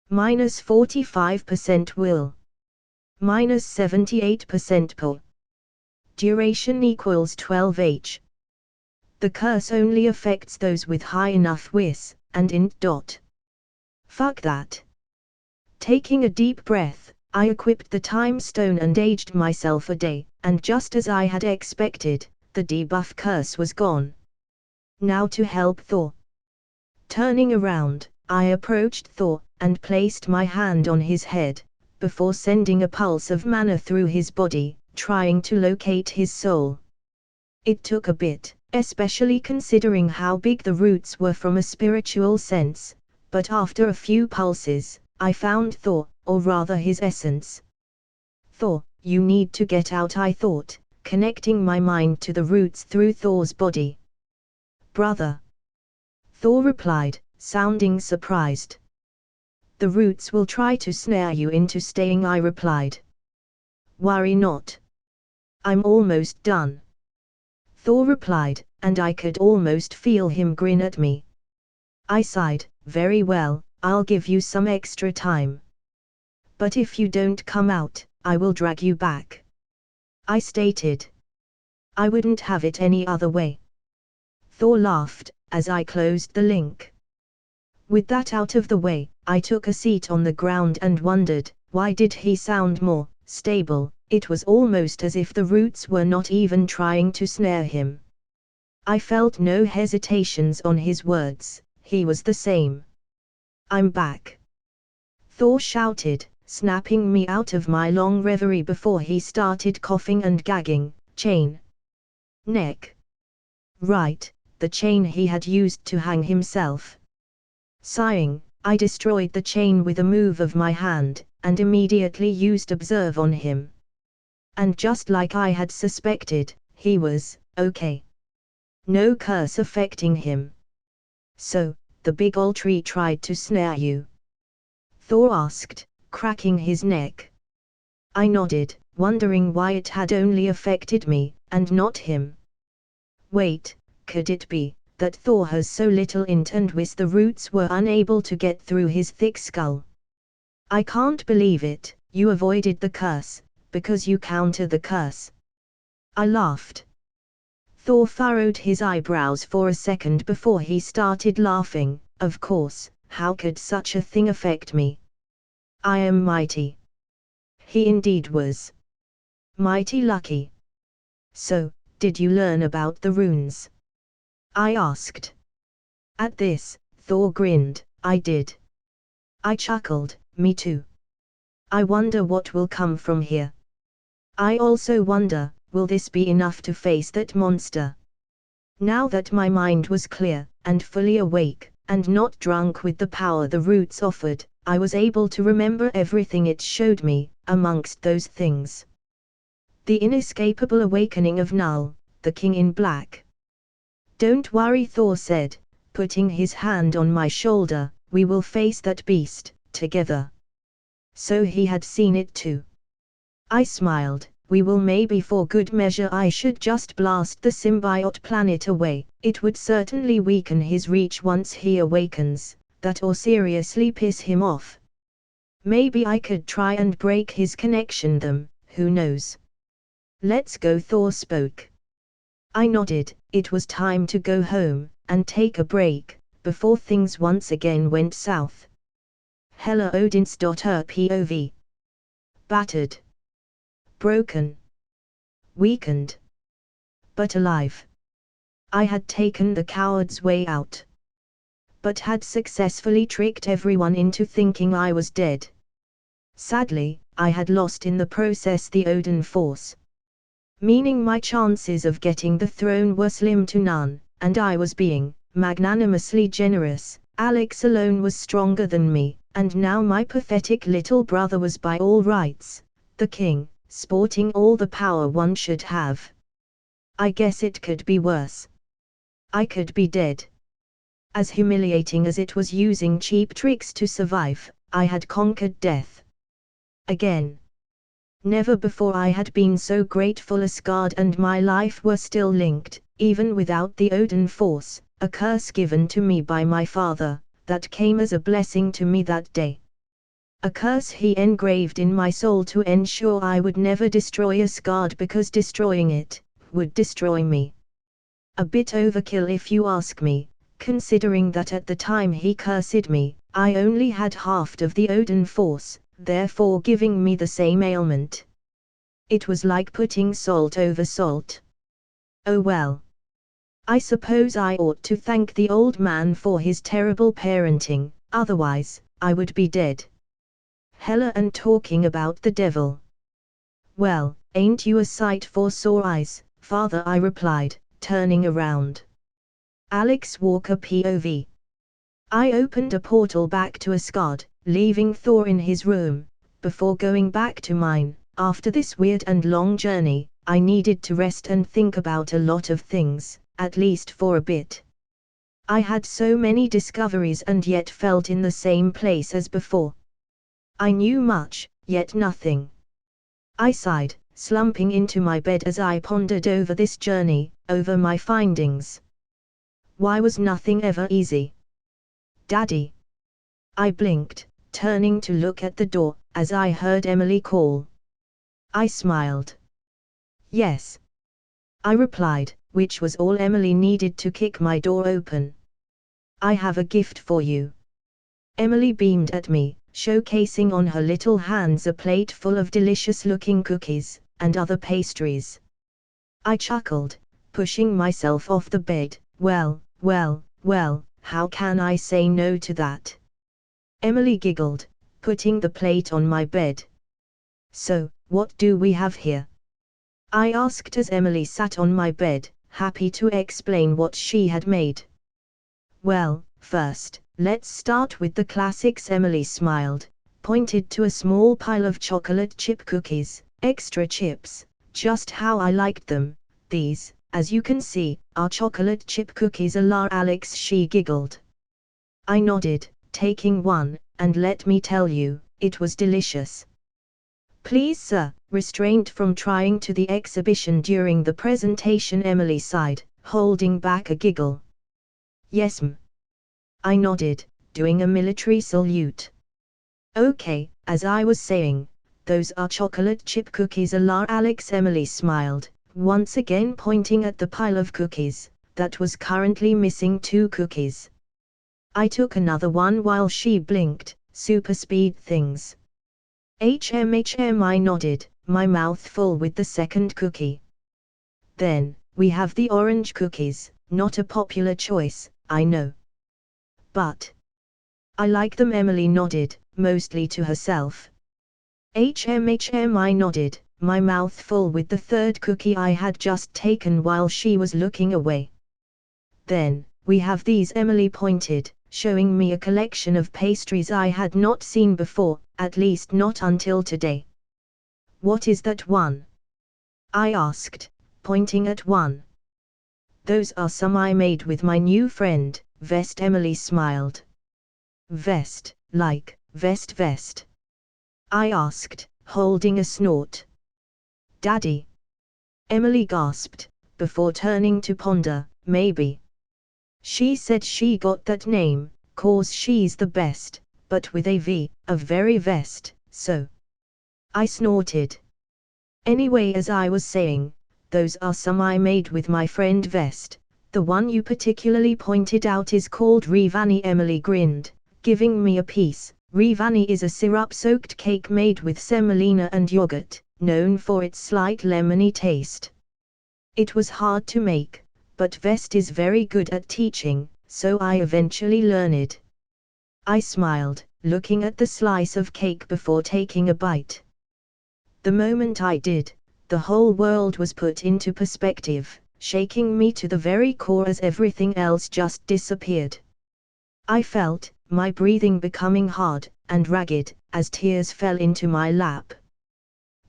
Minus 45% will. Minus 78% pull. Duration equals 12h. The curse only affects those with high enough wis, and int. Fuck that. Taking a deep breath, I equipped the time stone and aged myself a day, and just as I had expected, the debuff curse was gone. Now to help Thor. Turning around, I approached Thor, and placed my hand on his head, before sending a pulse of mana through his body, trying to locate his soul. It took a bit, especially considering how big the roots were from a spiritual sense, but after a few pulses, I found Thor, or rather his essence. Thor, you need to get out, I thought, connecting my mind to the roots through Thor's body. Brother. Thor replied, sounding surprised. The roots will try to snare you into staying, I replied. Worry not. I'm almost done. Thor replied, and I could almost feel him grin at me. I sighed, very well, I'll give you some extra time. But if you don't come out, I will drag you back. I stated. I wouldn't have it any other way. Thor laughed, as I closed the link. With that out of the way, I took a seat on the ground and wondered, why did he sound more stable? It was almost as if the roots were not even trying to snare him. I felt no hesitations on his words, he was the same. I'm back. Thor shouted, snapping me out of my long reverie before he started coughing and gagging. Chain. Neck. Right, the chain he had used to hang himself. Sighing, I destroyed the chain with a move of my hand, and immediately used Observe on him. And just like I had suspected, he was okay. No curse affecting him. So, the big old tree tried to snare you? Thor asked, cracking his neck. I nodded, wondering why it had only affected me, and not him. Wait, could it be that Thor has so little int and wis the roots were unable to get through his thick skull? I can't believe it. You avoided the curse, because you counter the curse. I laughed. Thor furrowed his eyebrows for a second before he started laughing. Of course, how could such a thing affect me? I am mighty. He indeed was. Mighty lucky. So, did you learn about the runes? I asked. At this, Thor grinned. I did. I chuckled, me too. I wonder what will come from here. I also wonder, will this be enough to face that monster? Now that my mind was clear, and fully awake, and not drunk with the power the roots offered, I was able to remember everything it showed me, amongst those things. The inescapable awakening of Null, the King in Black. Don't worry, Thor said, putting his hand on my shoulder, we will face that beast, together. So he had seen it too. I smiled, we will maybe for good measure I should just blast the symbiote planet away, it would certainly weaken his reach once he awakens, that or seriously piss him off. Maybe I could try and break his connection them, who knows. Let's go, Thor spoke. I nodded, it was time to go home, and take a break, before things once again went south. Hela Odin's daughter POV. Battered. Broken. Weakened. But alive. I had taken the coward's way out. But had successfully tricked everyone into thinking I was dead. Sadly, I had lost in the process the Odin force. Meaning my chances of getting the throne were slim to none, and I was being magnanimously generous. Alex alone was stronger than me, and now my pathetic little brother was by all rights the king, sporting all the power one should have. I guess it could be worse. I could be dead. As humiliating as it was using cheap tricks to survive, I had conquered death. Again. Never before I had been so grateful Asgard and my life were still linked, even without the Odin force, a curse given to me by my father, that came as a blessing to me that day. A curse he engraved in my soul to ensure I would never destroy Asgard because destroying it would destroy me. A bit overkill if you ask me, considering that at the time he cursed me, I only had half of the Odin force, therefore giving me the same ailment. It was like putting salt over salt. Oh well. I suppose I ought to thank the old man for his terrible parenting, otherwise, I would be dead. Hela and talking about the devil. Well, ain't you a sight for sore eyes, father, I replied, turning around. Alex Walker POV. I opened a portal back to Asgard, leaving Thor in his room, before going back to mine. After this weird and long journey, I needed to rest and think about a lot of things, at least for a bit. I had so many discoveries and yet felt in the same place as before. I knew much, yet nothing. I sighed, slumping into my bed as I pondered over this journey, over my findings. Why was nothing ever easy? Daddy. I blinked, turning to look at the door, as I heard Emily call. I smiled. Yes. I replied, which was all Emily needed to kick my door open. I have a gift for you. Emily beamed at me, showcasing on her little hands a plate full of delicious-looking cookies, and other pastries. I chuckled, pushing myself off the bed. Well, how can I say no to that? Emily giggled, putting the plate on my bed. So, what do we have here? I asked as Emily sat on my bed, happy to explain what she had made. Well, first, let's start with the classics. Emily smiled, pointed to a small pile of chocolate chip cookies, extra chips, just how I liked them. These, as you can see, are chocolate chip cookies a la Alex, she giggled. I nodded, taking one, and let me tell you, it was delicious. Please sir, restrained from trying to the exhibition during the presentation, Emily sighed, holding back a giggle. Yes m. I nodded, doing a military salute. Okay, as I was saying, those are chocolate chip cookies a la Alex. Emily smiled, once again pointing at the pile of cookies, that was currently missing 2 cookies. I took another one while she blinked, super speed things. I nodded, my mouth full with the second cookie. Then, we have the orange cookies, not a popular choice, I know. But I like them. Emily nodded, mostly to herself. I nodded, my mouth full with the third cookie I had just taken while she was looking away. Then, we have these. Emily pointed, showing me a collection of pastries I had not seen before, at least not until today. What is that one? I asked, pointing at one. Those are some I made with my new friend, Vest. Emily smiled. Vest, like, vest? I asked, holding a snort. Daddy. Emily gasped, before turning to ponder, maybe. She said she got that name, 'cause she's the best, but with a V, of very vest, so. I snorted. Anyway, as I was saying, those are some I made with my friend Vest. The one you particularly pointed out is called Rivani. Emily grinned, giving me a piece. Rivani is a syrup-soaked cake made with semolina and yogurt, known for its slight lemony taste. It was hard to make, but Vest is very good at teaching, so I eventually learned. I smiled, looking at the slice of cake before taking a bite. The moment I did, the whole world was put into perspective, shaking me to the very core as everything else just disappeared. I felt my breathing becoming hard and ragged as tears fell into my lap.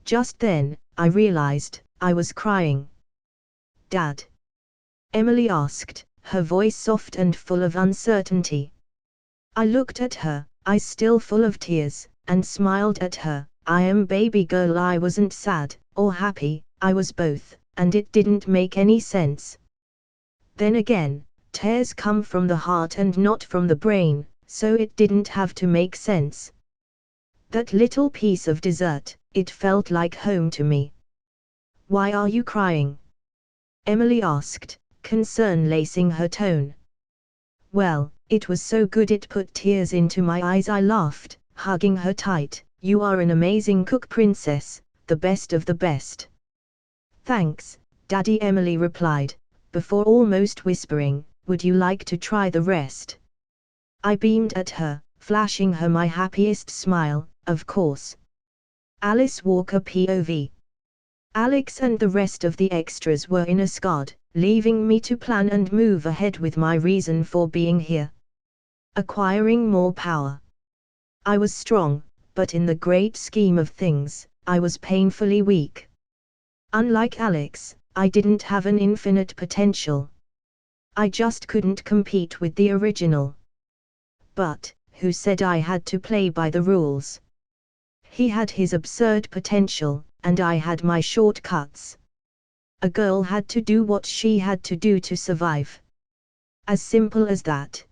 Just then, I realized I was crying. Dad? Emily asked, her voice soft and full of uncertainty. I looked at her, eyes still full of tears, and smiled at her. I am baby girl. I wasn't sad or happy, I was both, and it didn't make any sense. Then again, tears come from the heart and not from the brain, so it didn't have to make sense. That little piece of dessert, it felt like home to me. Why are you crying? Emily asked, concern lacing her tone. Well, it was so good it put tears into my eyes. I laughed, hugging her tight. You are an amazing cook, princess, the best of the best. Thanks, Daddy, Emily replied, before almost whispering, would you like to try the rest? I beamed at her, flashing her my happiest smile, of course. Alice Walker POV. Alex and the rest of the extras were in Asgard, leaving me to plan and move ahead with my reason for being here. Acquiring more power. I was strong, but in the great scheme of things, I was painfully weak. Unlike Alex, I didn't have an infinite potential. I just couldn't compete with the original. But, who said I had to play by the rules? He had his absurd potential, and I had my shortcuts. A girl had to do what she had to do to survive. As simple as that.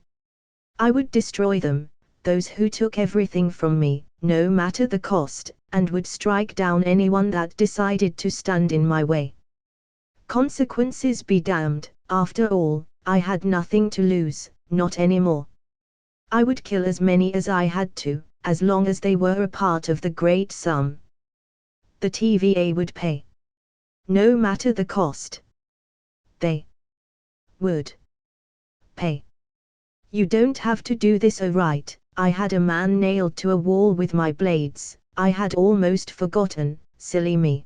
I would destroy them, those who took everything from me, no matter the cost, and would strike down anyone that decided to stand in my way. Consequences be damned, after all, I had nothing to lose, not anymore. I would kill as many as I had to, as long as they were a part of the great sum. The TVA would pay. No matter the cost. They would pay. You don't have to do this, oh right. I had a man nailed to a wall with my blades. I had almost forgotten, silly me.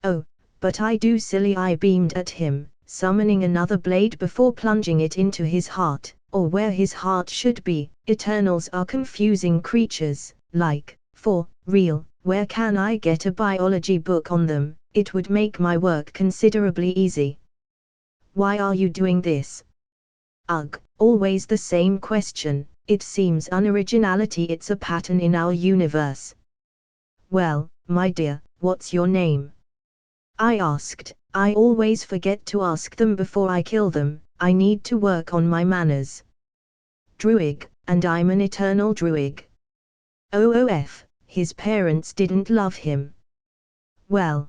Oh, but I do, silly, I beamed at him, summoning another blade before plunging it into his heart, or where his heart should be. Eternals are confusing creatures, like, for real, where can I get a biology book on them? It would make my work considerably easy. Why are you doing this? Ugh, always the same question. It seems unoriginality, it's a pattern in our universe. Well, my dear, what's your name? I asked. I always forget to ask them before I kill them. I need to work on my manners. Druig, and I'm an eternal Druig. OOF, his parents didn't love him. Well,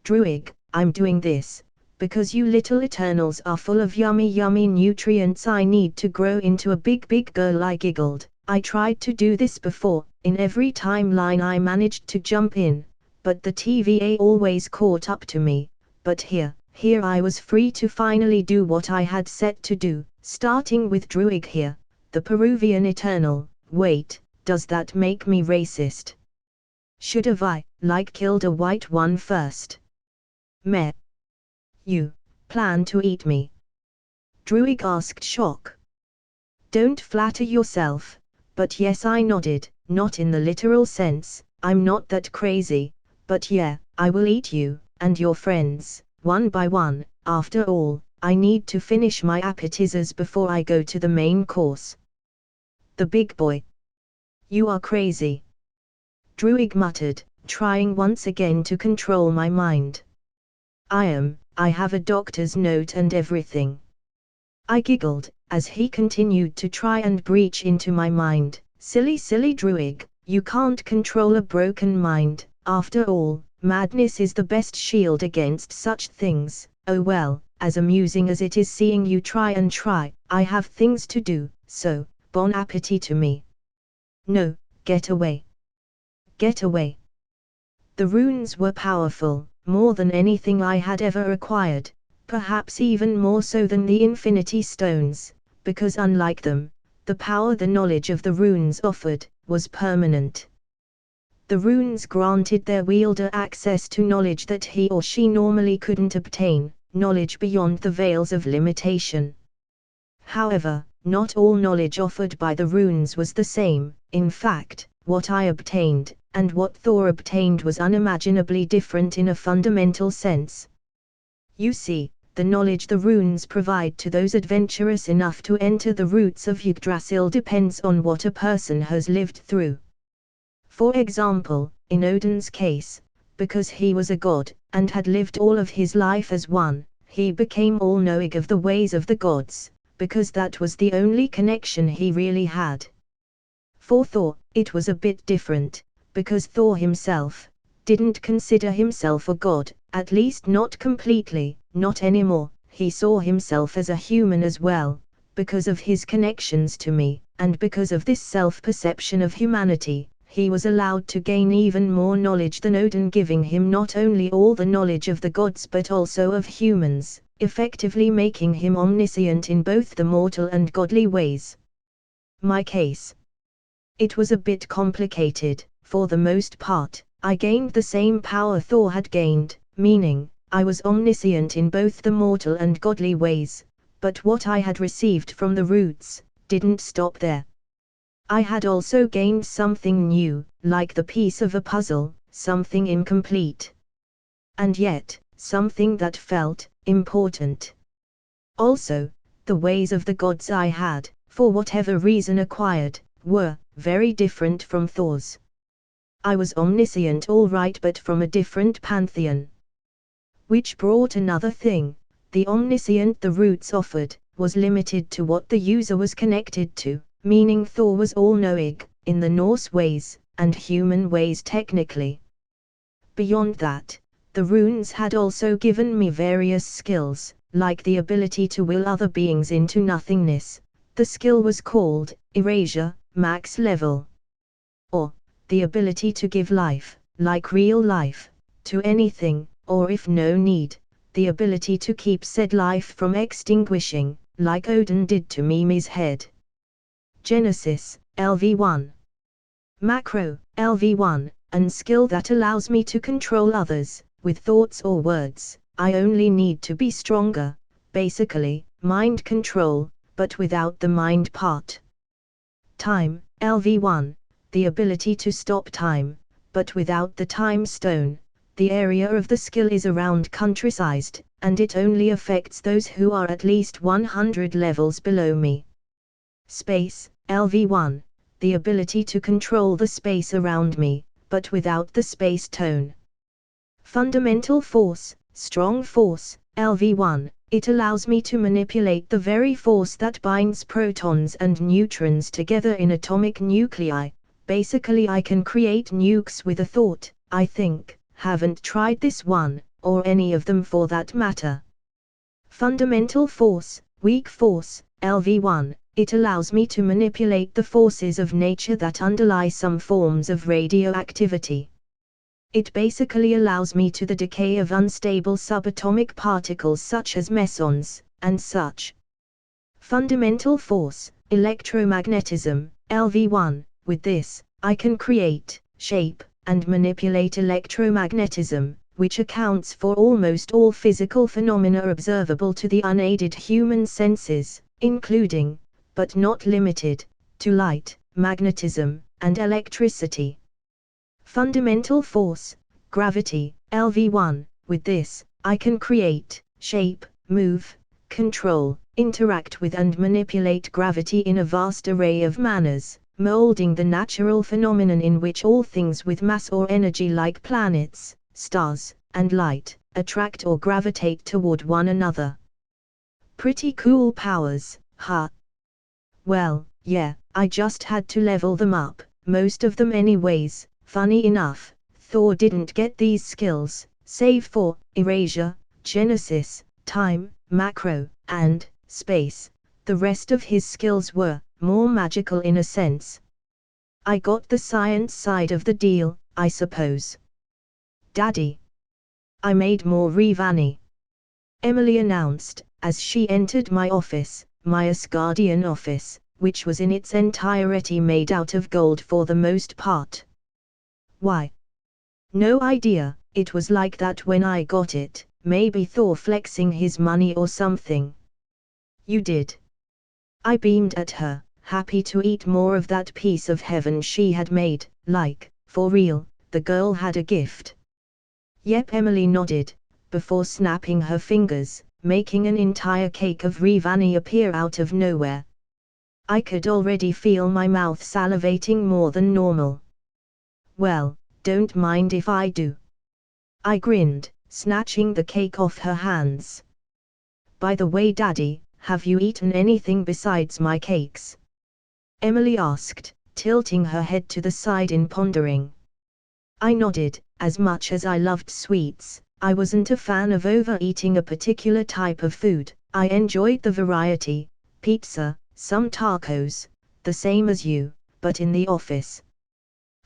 Druig, I'm doing this because you little Eternals are full of yummy nutrients. I need to grow into a big girl. I giggled. I tried to do this before. In every timeline I managed to jump in, but the TVA always caught up to me. But here I was free to finally do what I had set to do, starting with Druig here, the Peruvian Eternal. Wait, does that make me racist? Should have I, killed a white one first? Meh. You plan to eat me? Druig asked, shock. Don't flatter yourself, but yes, I nodded, not in the literal sense, I'm not that crazy, but yeah, I will eat you, and your friends, one by one. After all, I need to finish my appetizers before I go to the main course. The big boy. You are crazy. Druig muttered, trying once again to control my mind. I have a doctor's note and everything. I giggled, as he continued to try and breach into my mind. Silly Druig, you can't control a broken mind. After all, madness is the best shield against such things. Oh well, as amusing as it is seeing you try, I have things to do, so, bon appetit to me. No, get away. Get away. The runes were powerful, more than anything I had ever acquired, perhaps even more so than the Infinity Stones, because unlike them, the power the knowledge of the runes offered, was permanent. The runes granted their wielder access to knowledge that he or she normally couldn't obtain, knowledge beyond the veils of limitation. However, not all knowledge offered by the runes was the same. In fact, what I obtained, and what Thor obtained, was unimaginably different in a fundamental sense. You see, the knowledge the runes provide to those adventurous enough to enter the roots of Yggdrasil depends on what a person has lived through. For example, in Odin's case, because he was a god, and had lived all of his life as one, he became all-knowing of the ways of the gods, because that was the only connection he really had. For Thor, it was a bit different, because Thor himself didn't consider himself a god, at least not completely, not anymore. He saw himself as a human as well, because of his connections to me, and because of this self-perception of humanity, he was allowed to gain even more knowledge than Odin, giving him not only all the knowledge of the gods but also of humans, effectively making him omniscient in both the mortal and godly ways. My case. It was a bit complicated. For the most part, I gained the same power Thor had gained, meaning, I was omniscient in both the mortal and godly ways, but what I had received from the roots didn't stop there. I had also gained something new, like the piece of a puzzle, something incomplete. And yet, something that felt important. Also, the ways of the gods I had, for whatever reason acquired, were very different from Thor's. I was omniscient all right, but from a different pantheon. Which brought another thing: the omniscient the roots offered was limited to what the user was connected to, meaning Thor was all-knowing, in the Norse ways, and human ways technically. Beyond that, the runes had also given me various skills, like the ability to will other beings into nothingness. The skill was called Erasure, max level. Or, the ability to give life, like real life, to anything, or if no need, the ability to keep said life from extinguishing, like Odin did to Mimi's head. Genesis, LV1. Macro, LV1, and skill that allows me to control others, with thoughts or words. I only need to be stronger, basically, mind control, but without the mind part. Time, LV1. The ability to stop time, but without the time stone. The area of the skill is around countrysized, and it only affects those who are at least 100 levels below me. Space, LV1. The ability to control the space around me, but without the space tone. Fundamental force, strong force, LV1. It allows me to manipulate the very force that binds protons and neutrons together in atomic nuclei. Basically, I can create nukes with a thought, I think. Haven't tried this one, or any of them for that matter. Fundamental force, weak force, LV1. It allows me to manipulate the forces of nature that underlie some forms of radioactivity. It basically allows me to the decay of unstable subatomic particles such as mesons, and such. Fundamental force, electromagnetism, LV1. With this, I can create, shape, and manipulate electromagnetism, which accounts for almost all physical phenomena observable to the unaided human senses, including, but not limited, to light, magnetism, and electricity. Fundamental force, gravity, LV1. With this, I can create, shape, move, control, interact with and manipulate gravity in a vast array of manners, molding the natural phenomenon in which all things with mass or energy like planets, stars, and light, attract or gravitate toward one another. Pretty cool powers, huh? Well, yeah, I just had to level them up, most of them anyways. Funny enough, Thor didn't get these skills, save for erasure, genesis, time, macro, and space. The rest of his skills were more magical in a sense. I got the science side of the deal, I suppose. Daddy. I made more Revani, Emily announced, as she entered my office, my Asgardian office, which was in its entirety made out of gold for the most part. Why? No idea, it was like that when I got it, maybe Thor flexing his money or something. You did. I beamed at her, happy to eat more of that piece of heaven she had made, like, for real, the girl had a gift. Yep, Emily nodded, before snapping her fingers, making an entire cake of Revani appear out of nowhere. I could already feel my mouth salivating more than normal. Well, don't mind if I do. I grinned, snatching the cake off her hands. By the way, Daddy, have you eaten anything besides my cakes? Emily asked, tilting her head to the side in pondering. I nodded. As much as I loved sweets, I wasn't a fan of overeating a particular type of food. I enjoyed the variety, pizza, some tacos, the same as you, but in the office.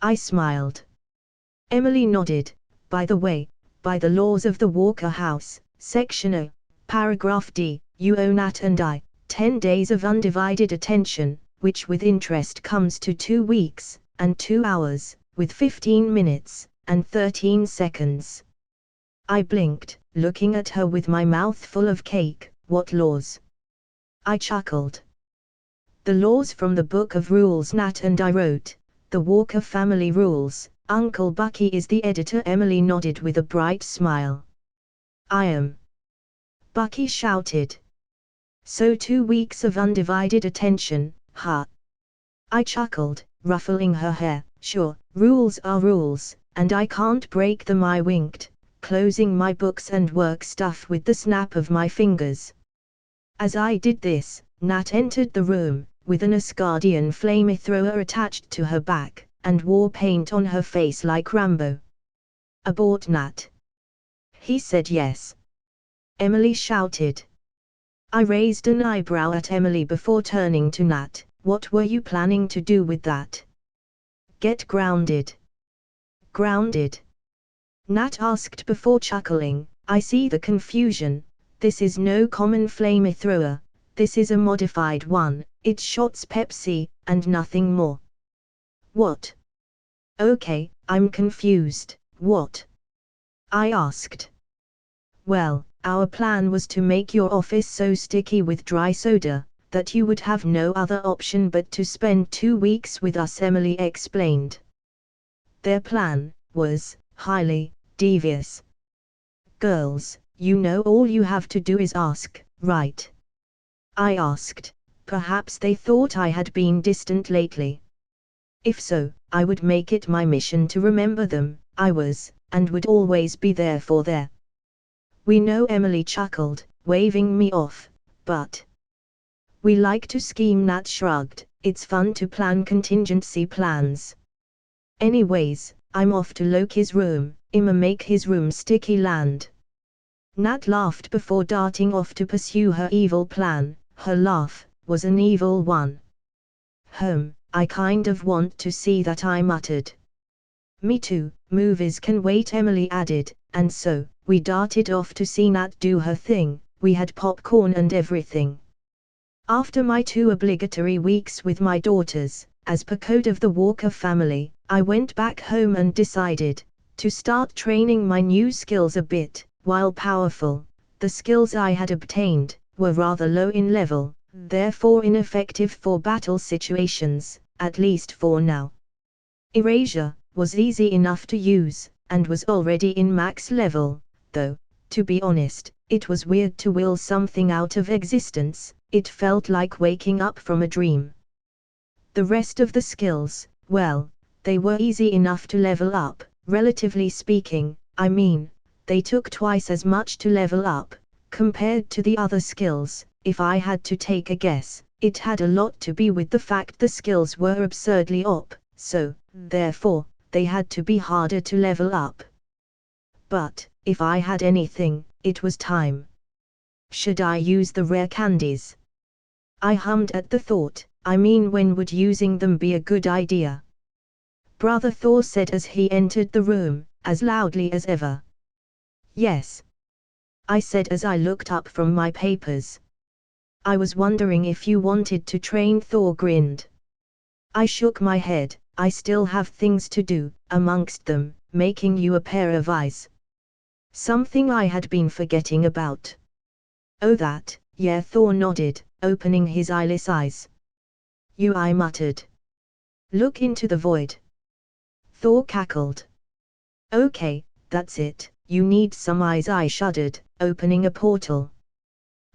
I smiled. Emily nodded. By the way, by the laws of the Walker House, Section O, Paragraph D, you owe Nat and I 10 days of undivided attention, which with interest comes to 2 weeks, and 2 hours, with 15 minutes, and 13 seconds. I blinked, looking at her with my mouth full of cake. What laws? I chuckled. The laws from the Book of Rules Nat and I wrote, the Walker family rules. Uncle Bucky is the editor. Emily nodded with a bright smile. I am. Bucky shouted. So 2 weeks of undivided attention, huh? I chuckled, ruffling her hair. Sure, rules are rules, and I can't break them. I winked, closing my books and work stuff with the snap of my fingers. As I did this, Nat entered the room, with an Asgardian flamethrower attached to her back, and war paint on her face like Rambo. Abort, Nat. He said yes. Emily shouted. I raised an eyebrow at Emily before turning to Nat. What were you planning to do with that? Get grounded. Grounded? Nat asked before chuckling. I see the confusion. This is no common flamethrower. This is a modified one. It shots Pepsi, and nothing more. What? Okay, I'm confused. What? I asked. Well, our plan was to make your office so sticky with dry soda, that you would have no other option but to spend 2 weeks with us, Emily explained. Their plan was highly devious. Girls, you know all you have to do is ask, right? I asked. Perhaps they thought I had been distant lately. If so, I would make it my mission to remember them. I was, and would always be there for their. We know, Emily chuckled, waving me off, but we like to scheme. Nat shrugged. It's fun to plan contingency plans. Anyways, I'm off to Loki's room. I'ma make his room sticky land. Nat laughed before darting off to pursue her evil plan. Her laugh was an evil one. I kind of want to see that, I muttered. Me too, movies can wait, Emily added, and so, we darted off to see Nat do her thing. We had popcorn and everything. After my 2 obligatory weeks with my daughters, as per code of the Walker family, I went back home and decided to start training my new skills a bit. While powerful, the skills I had obtained were rather low in level, therefore ineffective for battle situations, at least for now. Erasure was easy enough to use, and was already in max level, though, to be honest, it was weird to will something out of existence. It felt like waking up from a dream. The rest of the skills, well, they were easy enough to level up, relatively speaking. I mean, they took twice as much to level up, compared to the other skills. If I had to take a guess, it had a lot to be with the fact the skills were absurdly OP, so, therefore, they had to be harder to level up. But, if I had anything, it was time. Should I use the rare candies? I hummed at the thought. I mean, when would using them be a good idea? Brother Thor said as he entered the room, as loudly as ever. Yes, I said as I looked up from my papers. I was wondering if you wanted to train. Thor grinned. I shook my head. I still have things to do, amongst them, making you a pair of eyes. Something I had been forgetting about. Oh, that, yeah, Thor nodded, opening his eyeless eyes. You, I muttered. Look into the void. Thor cackled. Okay, that's it, you need some eyes. I shuddered, opening a portal.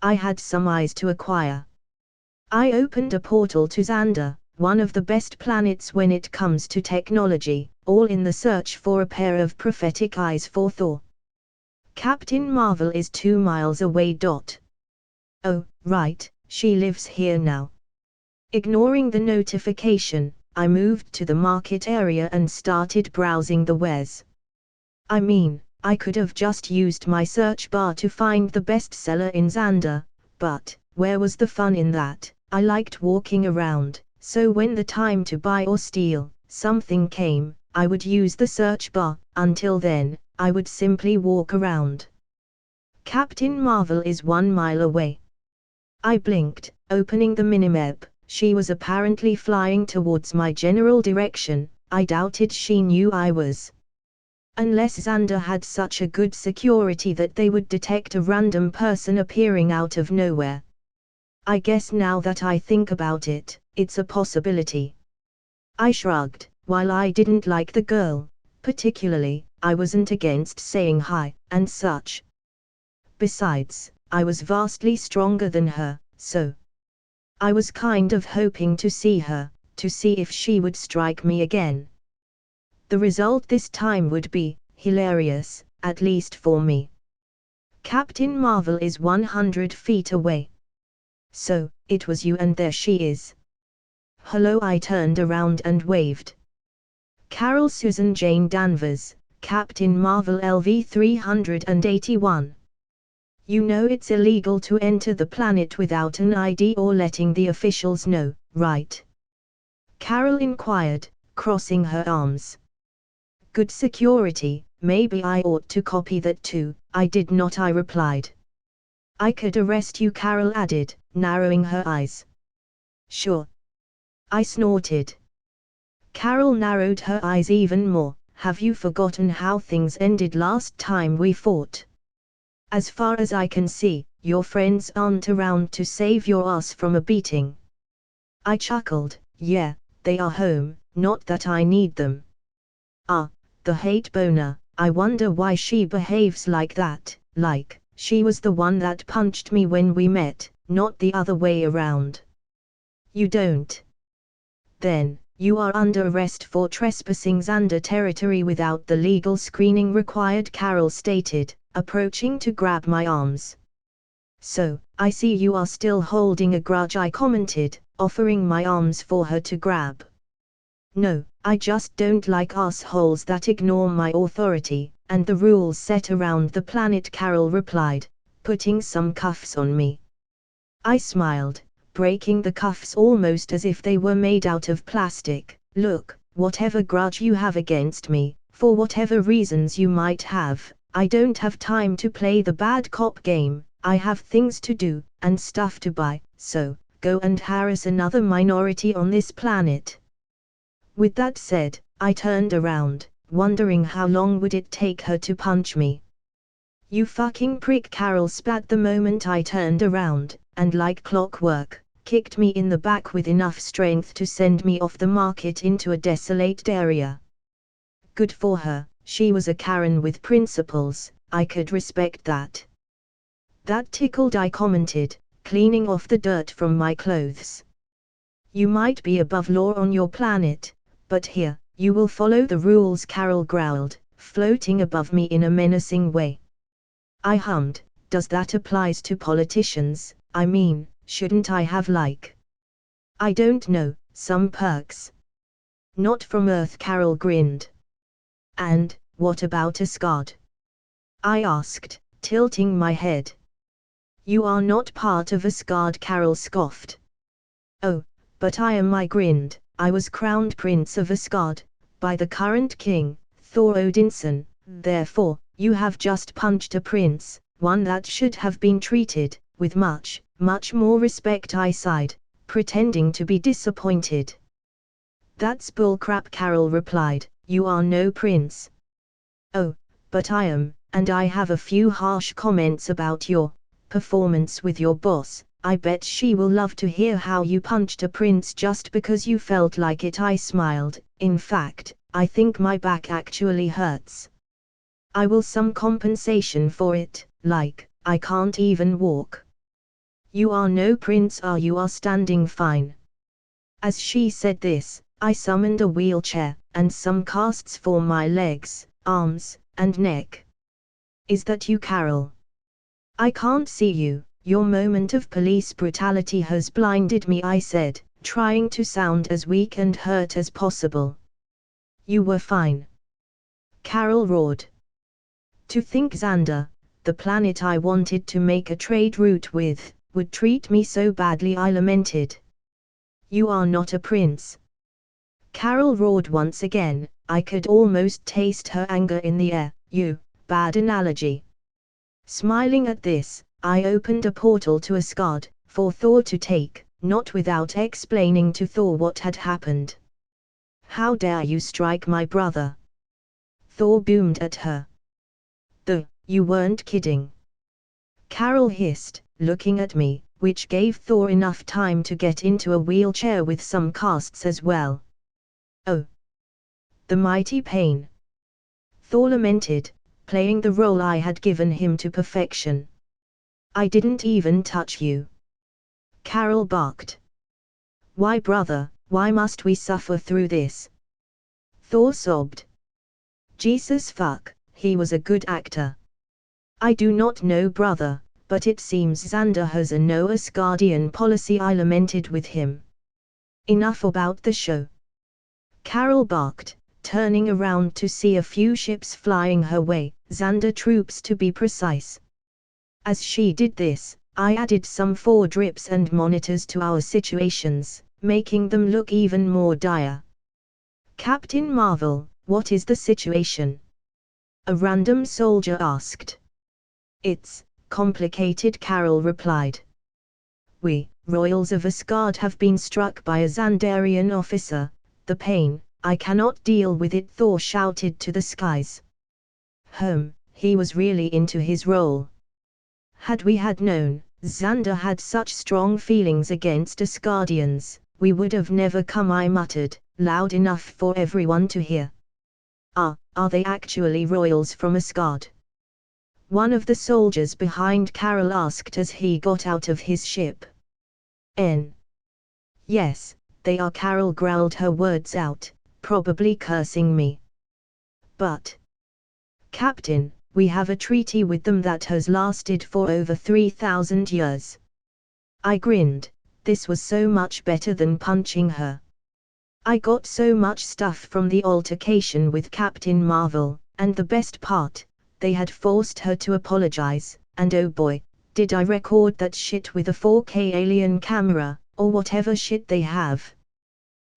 I had some eyes to acquire. I opened a portal to Xander, one of the best planets when it comes to technology, all in the search for a pair of prophetic eyes for Thor. Captain Marvel is 2 miles away. Oh, right, she lives here now. Ignoring the notification, I moved to the market area and started browsing the wares. I mean, I could have just used my search bar to find the bestseller in Xander, but where was the fun in that? I liked walking around, so when the time to buy or steal something came, I would use the search bar. Until then, I would simply walk around. Captain Marvel is 1 mile away. I blinked, opening the minimap. She was apparently flying towards my general direction. I doubted she knew I was. Unless Xander had such a good security that they would detect a random person appearing out of nowhere. I guess now that I think about it, it's a possibility. I shrugged. While I didn't like the girl, particularly, I wasn't against saying hi, and such. Besides, I was vastly stronger than her, so I was kind of hoping to see her, to see if she would strike me again. The result this time would be hilarious, at least for me. Captain Marvel is 100 feet away. So, it was you, and there she is. Hello. I turned around and waved. Carol Susan Jane Danvers, Captain Marvel LV 381. You know it's illegal to enter the planet without an ID or letting the officials know, right? Carol inquired, crossing her arms. Good security, maybe I ought to copy that too. I did not, I replied. I could arrest you, Carol added, narrowing her eyes. Sure. I snorted. Carol narrowed her eyes even more. Have you forgotten how things ended last time we fought? As far as I can see, your friends aren't around to save your ass from a beating. I chuckled. Yeah, they are home, not that I need them. Ah, the hate boner. I wonder why she behaves like that, like she was the one that punched me when we met, not the other way around. You don't? Then, you are under arrest for trespassing Xander territory without the legal screening required, Carol stated, approaching to grab my arms. So, I see you are still holding a grudge, I commented, offering my arms for her to grab. No, I just don't like assholes that ignore my authority, and the rules set around the planet, Carol replied, putting some cuffs on me. I smiled, breaking the cuffs almost as if they were made out of plastic. Look, whatever grudge you have against me, for whatever reasons you might have, I don't have time to play the bad cop game. I have things to do, and stuff to buy, so, go and harass another minority on this planet. With that said, I turned around, wondering how long would it take her to punch me. You fucking prick, Carol spat the moment I turned around, and like clockwork, kicked me in the back with enough strength to send me off the market into a desolate area. Good for her, she was a Karen with principles. I could respect that. That tickled, I commented, cleaning off the dirt from my clothes. You might be above law on your planet, but here, you will follow the rules, Carol growled, floating above me in a menacing way. I hummed, does that applies to politicians? I mean, shouldn't I have I don't know, some perks? Not from Earth, Carol grinned. And, what about Asgard? I asked, tilting my head. You are not part of Asgard, Carol scoffed. Oh, but I grinned. I was crowned Prince of Asgard, by the current king, Thor Odinson. Therefore, you have just punched a prince, one that should have been treated with much, much more respect, I sighed, pretending to be disappointed. That's bullcrap, Carol replied, you are no prince. Oh, but I am, and I have a few harsh comments about your performance with your boss. I bet she will love to hear how you punched a prince just because you felt like it. I smiled. In fact, I think my back actually hurts. I will some compensation for it, I can't even walk. You are no prince, you are standing fine. As she said this, I summoned a wheelchair, and some casts for my legs, arms, and neck. Is that you, Carol? I can't see you. Your moment of police brutality has blinded me, I said, trying to sound as weak and hurt as possible. You were fine. Carol roared. To think Xander, the planet I wanted to make a trade route with, would treat me so badly, I lamented. You are not a prince. Carol roared once again. I could almost taste her anger in the air. You, bad analogy. Smiling at this, I opened a portal to Asgard, for Thor to take, not without explaining to Thor what had happened. How dare you strike my brother? Thor boomed at her. You weren't kidding. Carol hissed, looking at me, which gave Thor enough time to get into a wheelchair with some casts as well. Oh! The mighty pain! Thor lamented, playing the role I had given him to perfection. I didn't even touch you. Carol barked. Why, brother, why must we suffer through this? Thor sobbed. Jesus fuck, he was a good actor. I do not know, brother, but it seems Xander has a no Asgardian policy, I lamented with him. Enough about the show. Carol barked, turning around to see a few ships flying her way, Xander troops to be precise. As she did this, I added some drips and monitors to our situations, making them look even more dire. Captain Marvel, what is the situation? A random soldier asked. It's complicated, Carol replied. We, royals of Asgard, have been struck by a Xandarian officer. The pain, I cannot deal with it, Thor shouted to the skies. He was really into his role. Had we had known, Xander had such strong feelings against Asgardians, we would have never come, I muttered, loud enough for everyone to hear. Are they actually royals from Asgard? One of the soldiers behind Carol asked as he got out of his ship. Yes, they are, Carol growled her words out, probably cursing me. But, Captain, we have a treaty with them that has lasted for over 3,000 years. I grinned. This was so much better than punching her. I got so much stuff from the altercation with Captain Marvel, and the best part, they had forced her to apologize, and oh boy, did I record that shit with a 4K alien camera, or whatever shit they have.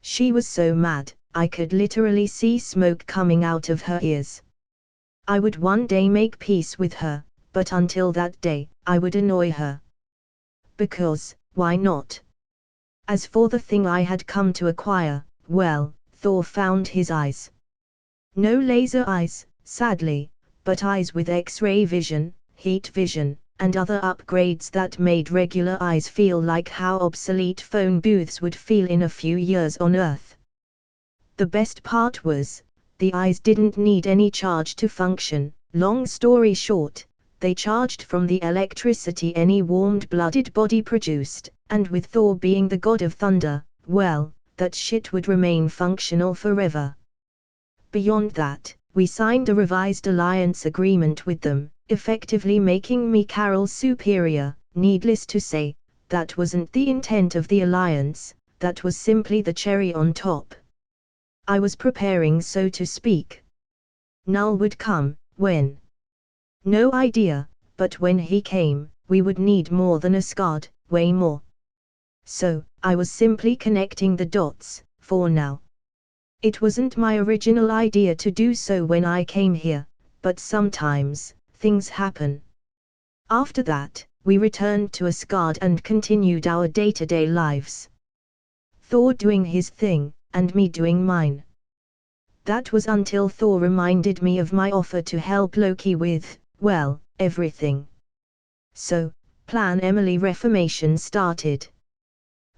She was so mad, I could literally see smoke coming out of her ears. I would one day make peace with her, but until that day, I would annoy her. Because, why not? As for the thing I had come to acquire, well, Thor found his eyes. No laser eyes, sadly, but eyes with X-ray vision, heat vision, and other upgrades that made regular eyes feel like how obsolete phone booths would feel in a few years on Earth. The best part was, the eyes didn't need any charge to function. Long story short, they charged from the electricity any warmed-blooded body produced, and with Thor being the god of thunder, well, that shit would remain functional forever. Beyond that, we signed a revised alliance agreement with them, effectively making me Carol's superior. Needless to say, that wasn't the intent of the alliance, that was simply the cherry on top. I was preparing, so to speak. Null would come, when? No idea, but when he came, we would need more than a Scud, way more. So, I was simply connecting the dots, for now. It wasn't my original idea to do so when I came here, but sometimes, things happen. After that, we returned to Asgard and continued our day-to-day lives. Thor doing his thing, and me doing mine. That was until Thor reminded me of my offer to help Loki with, well, everything. So, Plan Emily reformation started.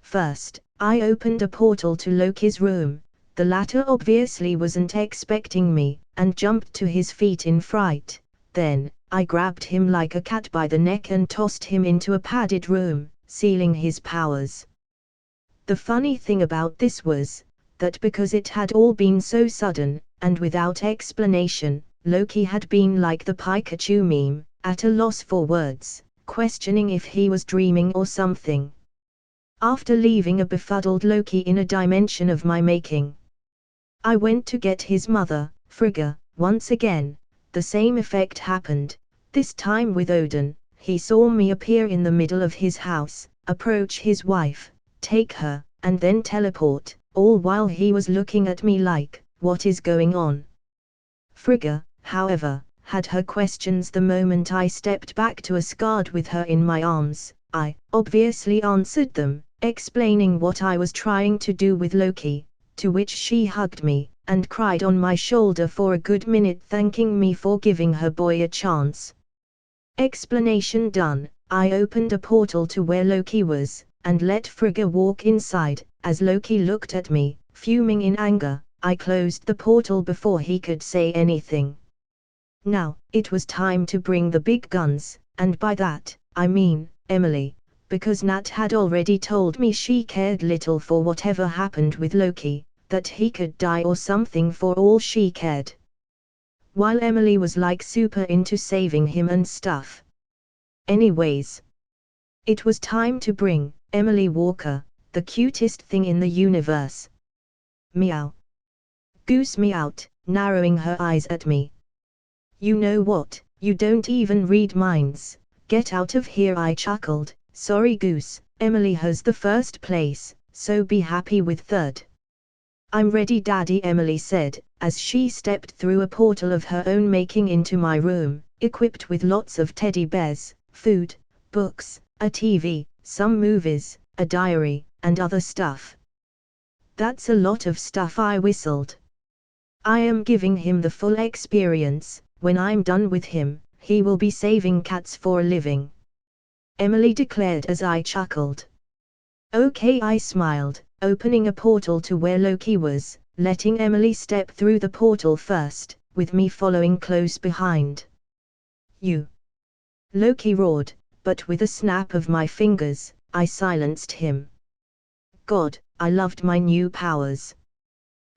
First, I opened a portal to Loki's room. The latter obviously wasn't expecting me, and jumped to his feet in fright. Then, I grabbed him like a cat by the neck and tossed him into a padded room, sealing his powers. The funny thing about this was, that because it had all been so sudden, and without explanation, Loki had been like the Pikachu meme, at a loss for words, questioning if he was dreaming or something. After leaving a befuddled Loki in a dimension of my making, I went to get his mother, Frigga. Once again, the same effect happened, this time with Odin. He saw me appear in the middle of his house, approach his wife, take her, and then teleport, all while he was looking at me like, what is going on? Frigga, however, had her questions the moment I stepped back to Asgard with her in my arms. I obviously answered them, explaining what I was trying to do with Loki, to which she hugged me, and cried on my shoulder for a good minute, thanking me for giving her boy a chance. Explanation done, I opened a portal to where Loki was, and let Frigga walk inside. As Loki looked at me, fuming in anger, I closed the portal before he could say anything. Now, it was time to bring the big guns, and by that, I mean, Emily, because Nat had already told me she cared little for whatever happened with Loki, that he could die or something for all she cared. While Emily was like super into saving him and stuff. Anyways, it was time to bring Emily Walker, the cutest thing in the universe. Meow. Goose meowed, narrowing her eyes at me. You know what, you don't even read minds. Get out of here, I chuckled. Sorry Goose, Emily has the first place, so be happy with third. I'm ready Daddy, Emily said, as she stepped through a portal of her own making into my room, equipped with lots of teddy bears, food, books, a TV, some movies, a diary, and other stuff. That's a lot of stuff, I whistled. I am giving him the full experience. When I'm done with him, he will be saving cats for a living, Emily declared as I chuckled. Okay, I smiled, opening a portal to where Loki was, letting Emily step through the portal first, with me following close behind. You! Loki roared, but with a snap of my fingers, I silenced him. God, I loved my new powers.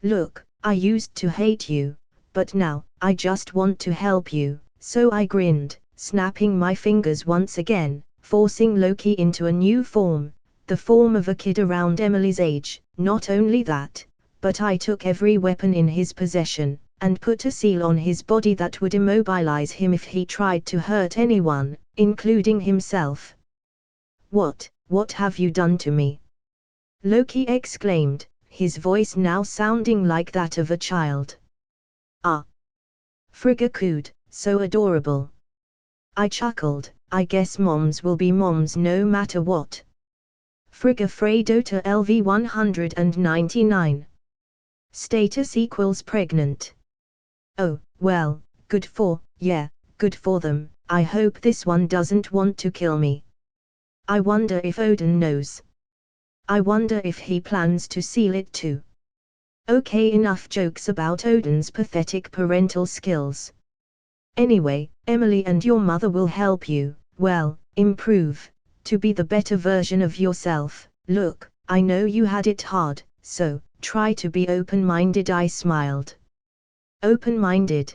Look, I used to hate you, but now, I just want to help you, so I grinned, snapping my fingers once again, forcing Loki into a new form, the form of a kid around Emily's age. Not only that, but I took every weapon in his possession, and put a seal on his body that would immobilize him if he tried to hurt anyone, including himself. What have you done to me? Loki exclaimed, his voice now sounding like that of a child. Ah! Frigga cooed, so adorable. I chuckled, I guess moms will be moms no matter what. Frigga Freydota LV 199. Status equals pregnant. Oh, well, good for them. I hope this one doesn't want to kill me. I wonder if Odin knows. I wonder if he plans to seal it too. Okay, enough jokes about Odin's pathetic parental skills. Anyway, Emily and your mother will help you, well, improve, to be the better version of yourself. Look, I know you had it hard, so, try to be open-minded. I smiled. Open-minded?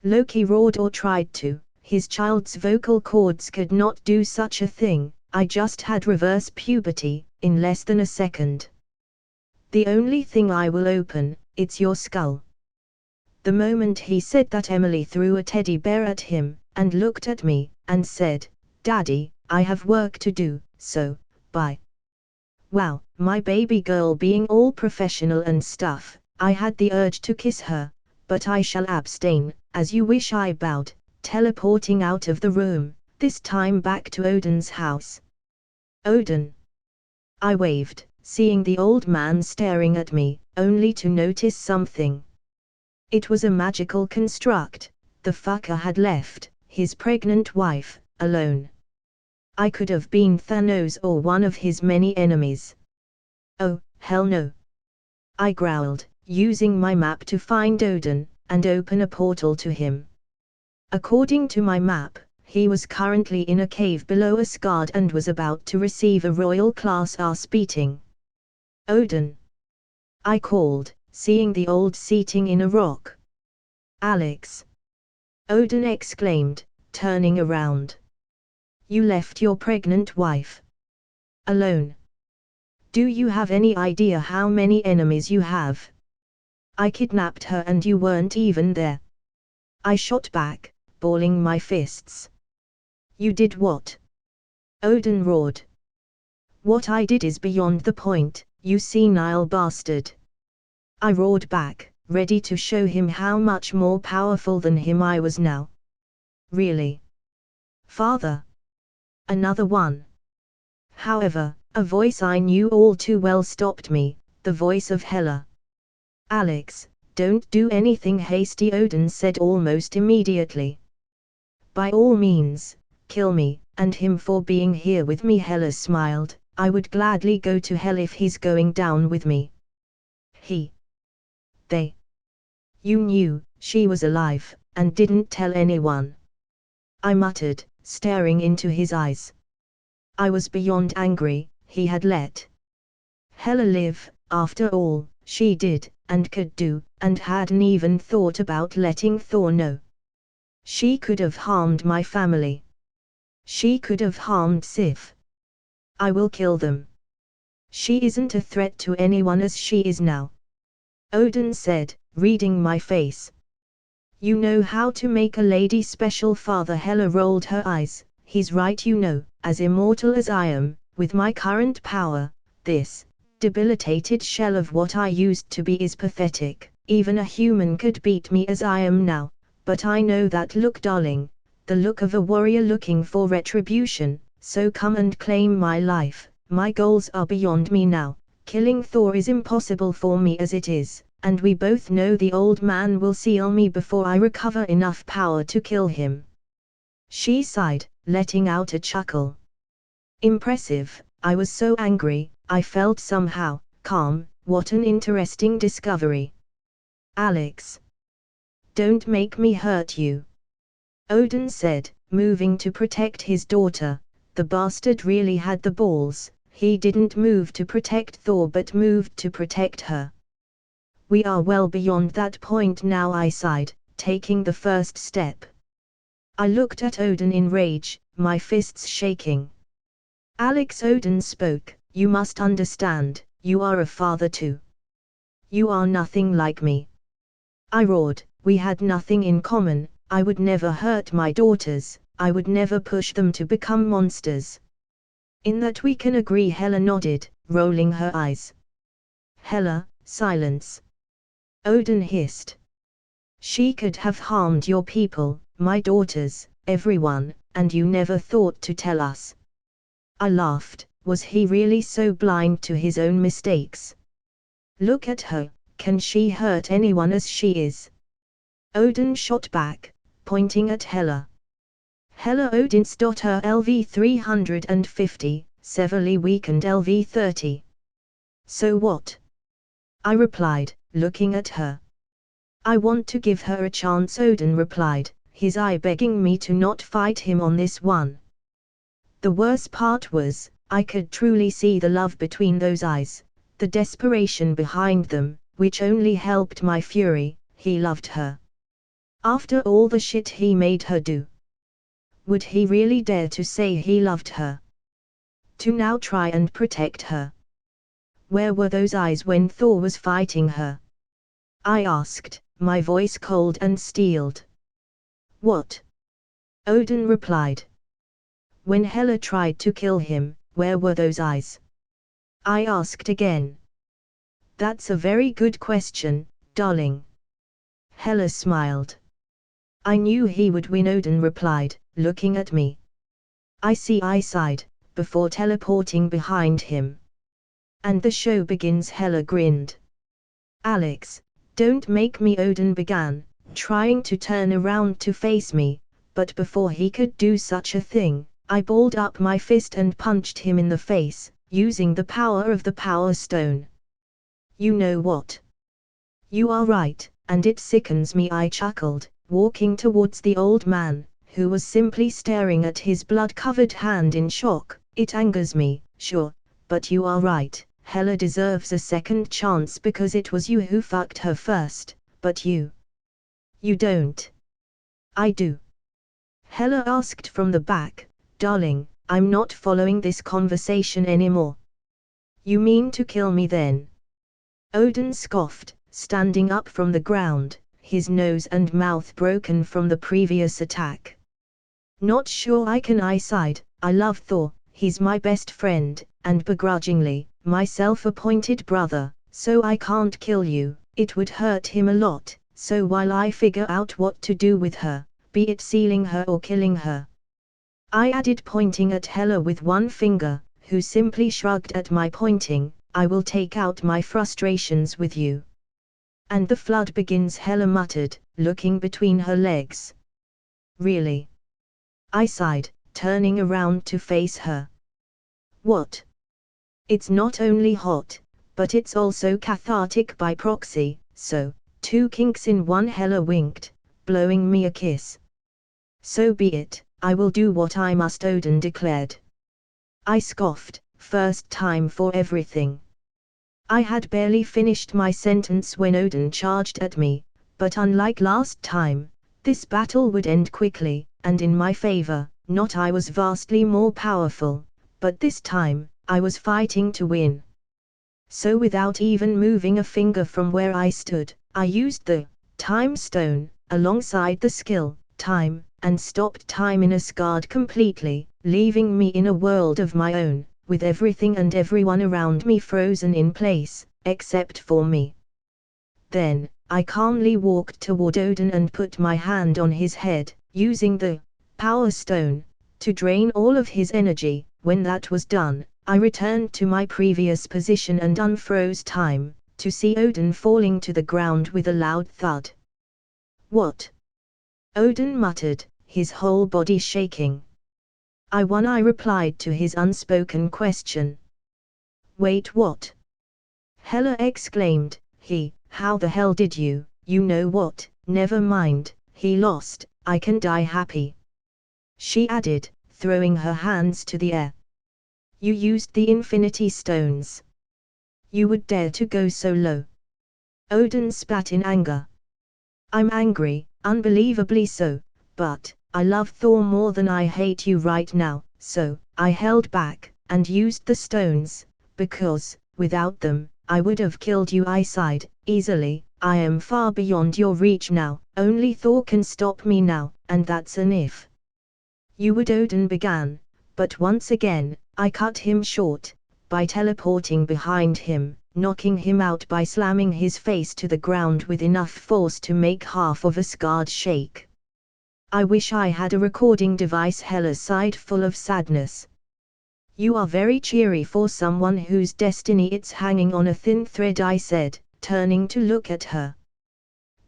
Loki roared, or tried to. His child's vocal cords could not do such a thing. I just had reverse puberty, in less than a second. The only thing I will open, it's your skull. The moment he said that, Emily threw a teddy bear at him, and looked at me, and said, "Daddy, I have work to do, so, bye." Wow, my baby girl being all professional and stuff, I had the urge to kiss her, but I shall abstain. As you wish. I bowed, teleporting out of the room, this time back to Odin's house. Odin. I waved, seeing the old man staring at me, only to notice something. It was a magical construct. The fucker had left his pregnant wife alone. I could have been Thanos or one of his many enemies. Oh, hell no. I growled, using my map to find Odin, and open a portal to him. According to my map, he was currently in a cave below Asgard and was about to receive a royal class ass beating. Odin. I called, seeing the old seating in a rock. Alex. Odin exclaimed, turning around. You left your pregnant wife alone. Do you have any idea how many enemies you have? I kidnapped her and you weren't even there. I shot back, balling my fists. You did what? Odin roared. What I did is beyond the point, you senile bastard. I roared back, ready to show him how much more powerful than him I was now. Really? Father? Another one. However, a voice I knew all too well stopped me, the voice of Hela. Alex, don't do anything hasty, Odin said almost immediately. By all means, kill me, and him for being here with me. Hela smiled. I would gladly go to hell if he's going down with me. They. You knew she was alive, and didn't tell anyone. I muttered, staring into his eyes. I was beyond angry. He had let Hela live. After all, she did, and could do, and hadn't even thought about letting Thor know. She could have harmed my family. She could have harmed Sif. I will kill them. She isn't a threat to anyone as she is now. Odin said, reading my face. You know how to make a lady special, father. Hela rolled her eyes. He's right, you know, as immortal as I am, with my current power, this debilitated shell of what I used to be is pathetic. Even a human could beat me as I am now, but I know that look, darling, the look of a warrior looking for retribution, so come and claim my life. My goals are beyond me now. Killing Thor is impossible for me as it is, and we both know the old man will seal me before I recover enough power to kill him. She sighed, letting out a chuckle. Impressive. I was so angry, I felt somehow calm. What an interesting discovery. Alex. Don't make me hurt you. Odin said, moving to protect his daughter. The bastard really had the balls. He didn't move to protect Thor but moved to protect her. We are well beyond that point now, I sighed, taking the first step. I looked at Odin in rage, my fists shaking. Alex, Odin spoke, you must understand, you are a father too. You are nothing like me. I roared, we had nothing in common. I would never hurt my daughters, I would never push them to become monsters. In that we can agree. Hela nodded, rolling her eyes. Hela, silence. Odin hissed. She could have harmed your people, my daughters, everyone, and you never thought to tell us. I laughed. Was he really so blind to his own mistakes? Look at her, can she hurt anyone as she is? Odin shot back, pointing at Hela. Hela, Odin's daughter, LV 350, severely weakened LV 30. So what? I replied, looking at her. I want to give her a chance, Odin replied, his eye begging me to not fight him on this one. The worst part was, I could truly see the love between those eyes, the desperation behind them, which only helped my fury. He loved her. After all the shit he made her do. Would he really dare to say he loved her? To now try and protect her? Where were those eyes when Thor was fighting her? I asked, my voice cold and steeled. What? Odin replied. When Hela tried to kill him, where were those eyes? I asked again. That's a very good question, darling. Hela smiled. I knew he would win, Odin replied, looking at me. I see, I sighed, before teleporting behind him. And the show begins, Hela grinned. Alex, don't make me, Odin began, trying to turn around to face me, but before he could do such a thing, I balled up my fist and punched him in the face, using the power of the Power Stone. You know what? You are right, and it sickens me, I chuckled, walking towards the old man, who was simply staring at his blood-covered hand in shock. It angers me, sure, but you are right, Hela deserves a second chance because it was you who fucked her first, but you don't. I do. Hela asked from the back, darling, I'm not following this conversation anymore. You mean to kill me then? Odin scoffed, standing up from the ground, his nose and mouth broken from the previous attack. Not sure I can, I sighed. I love Thor, he's my best friend, and begrudgingly, my self-appointed brother, so I can't kill you, it would hurt him a lot, so while I figure out what to do with her, be it sealing her or killing her. I added, pointing at Hela with one finger, who simply shrugged at my pointing, I will take out my frustrations with you. And the flood begins, Hela muttered, looking between her legs. Really? I sighed, turning around to face her. What? It's not only hot, but it's also cathartic by proxy, so, two kinks in one, Hela winked, blowing me a kiss. So be it, I will do what I must, Odin declared. I scoffed, first time for everything. I had barely finished my sentence when Odin charged at me, but unlike last time, this battle would end quickly, and in my favor. Not I was vastly more powerful, but this time, I was fighting to win. So without even moving a finger from where I stood, I used the Time Stone, alongside the skill, Time, and stopped time in Asgard completely, leaving me in a world of my own, with everything and everyone around me frozen in place, except for me. Then, I calmly walked toward Odin and put my hand on his head, using the Power Stone, to drain all of his energy. When that was done, I returned to my previous position and unfroze time, to see Odin falling to the ground with a loud thud. What? Odin muttered, his whole body shaking. I won, I replied to his unspoken question. Wait, what? Hela exclaimed, how the hell did you know what, never mind, he lost, I can die happy. She added, throwing her hands to the air. You used the Infinity Stones. You would dare to go so low. Odin spat in anger. I'm angry, unbelievably so, but I love Thor more than I hate you right now, so I held back and used the stones, because, without them, I would have killed you, I sighed, easily. I am far beyond your reach now, only Thor can stop me now, and that's an if. You would, Odin began, but once again, I cut him short, by teleporting behind him, knocking him out by slamming his face to the ground with enough force to make half of Asgard shake. I wish I had a recording device, Hela sighed, full of sadness. You are very cheery for someone whose destiny it's hanging on a thin thread, I said, turning to look at her.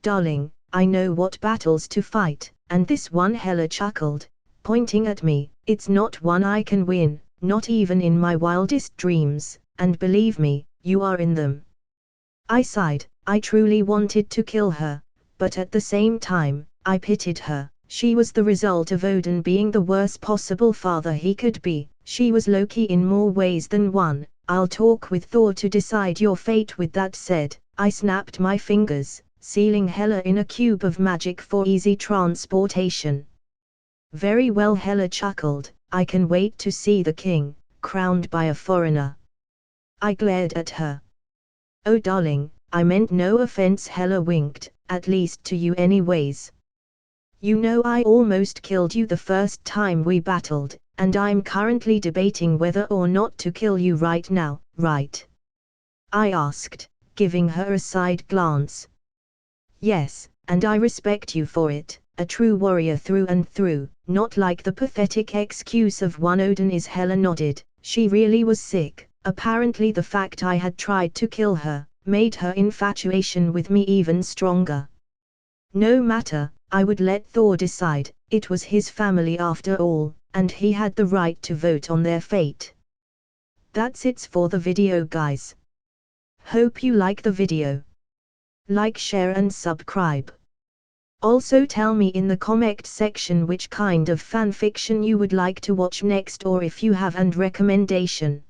Darling, I know what battles to fight, and this one, Hela chuckled, pointing at me, it's not one I can win, not even in my wildest dreams, and believe me, you are in them. I sighed, I truly wanted to kill her, but at the same time, I pitied her. She was the result of Odin being the worst possible father he could be, She was Loki in more ways than one. I'll talk with Thor to decide your fate. With that said, I snapped my fingers, sealing Hela in a cube of magic for easy transportation. Very well, Hela chuckled, I can wait to see the king, crowned by a foreigner. I glared at her. Oh darling, I meant no offense. Hela winked, at least to you anyways. You know I almost killed you the first time we battled, and I'm currently debating whether or not to kill you right now, right? I asked, giving her a side glance. Yes, and I respect you for it, a true warrior through and through, not like the pathetic excuse of one. Odin is. Hela nodded, she really was sick. Apparently the fact I had tried to kill her, made her infatuation with me even stronger. No matter, I would let Thor decide, it was his family after all, and he had the right to vote on their fate. That's it for the video, guys. Hope you like the video. Like, share and subscribe. Also tell me in the comment section which kind of fanfiction you would like to watch next, or if you have any recommendation.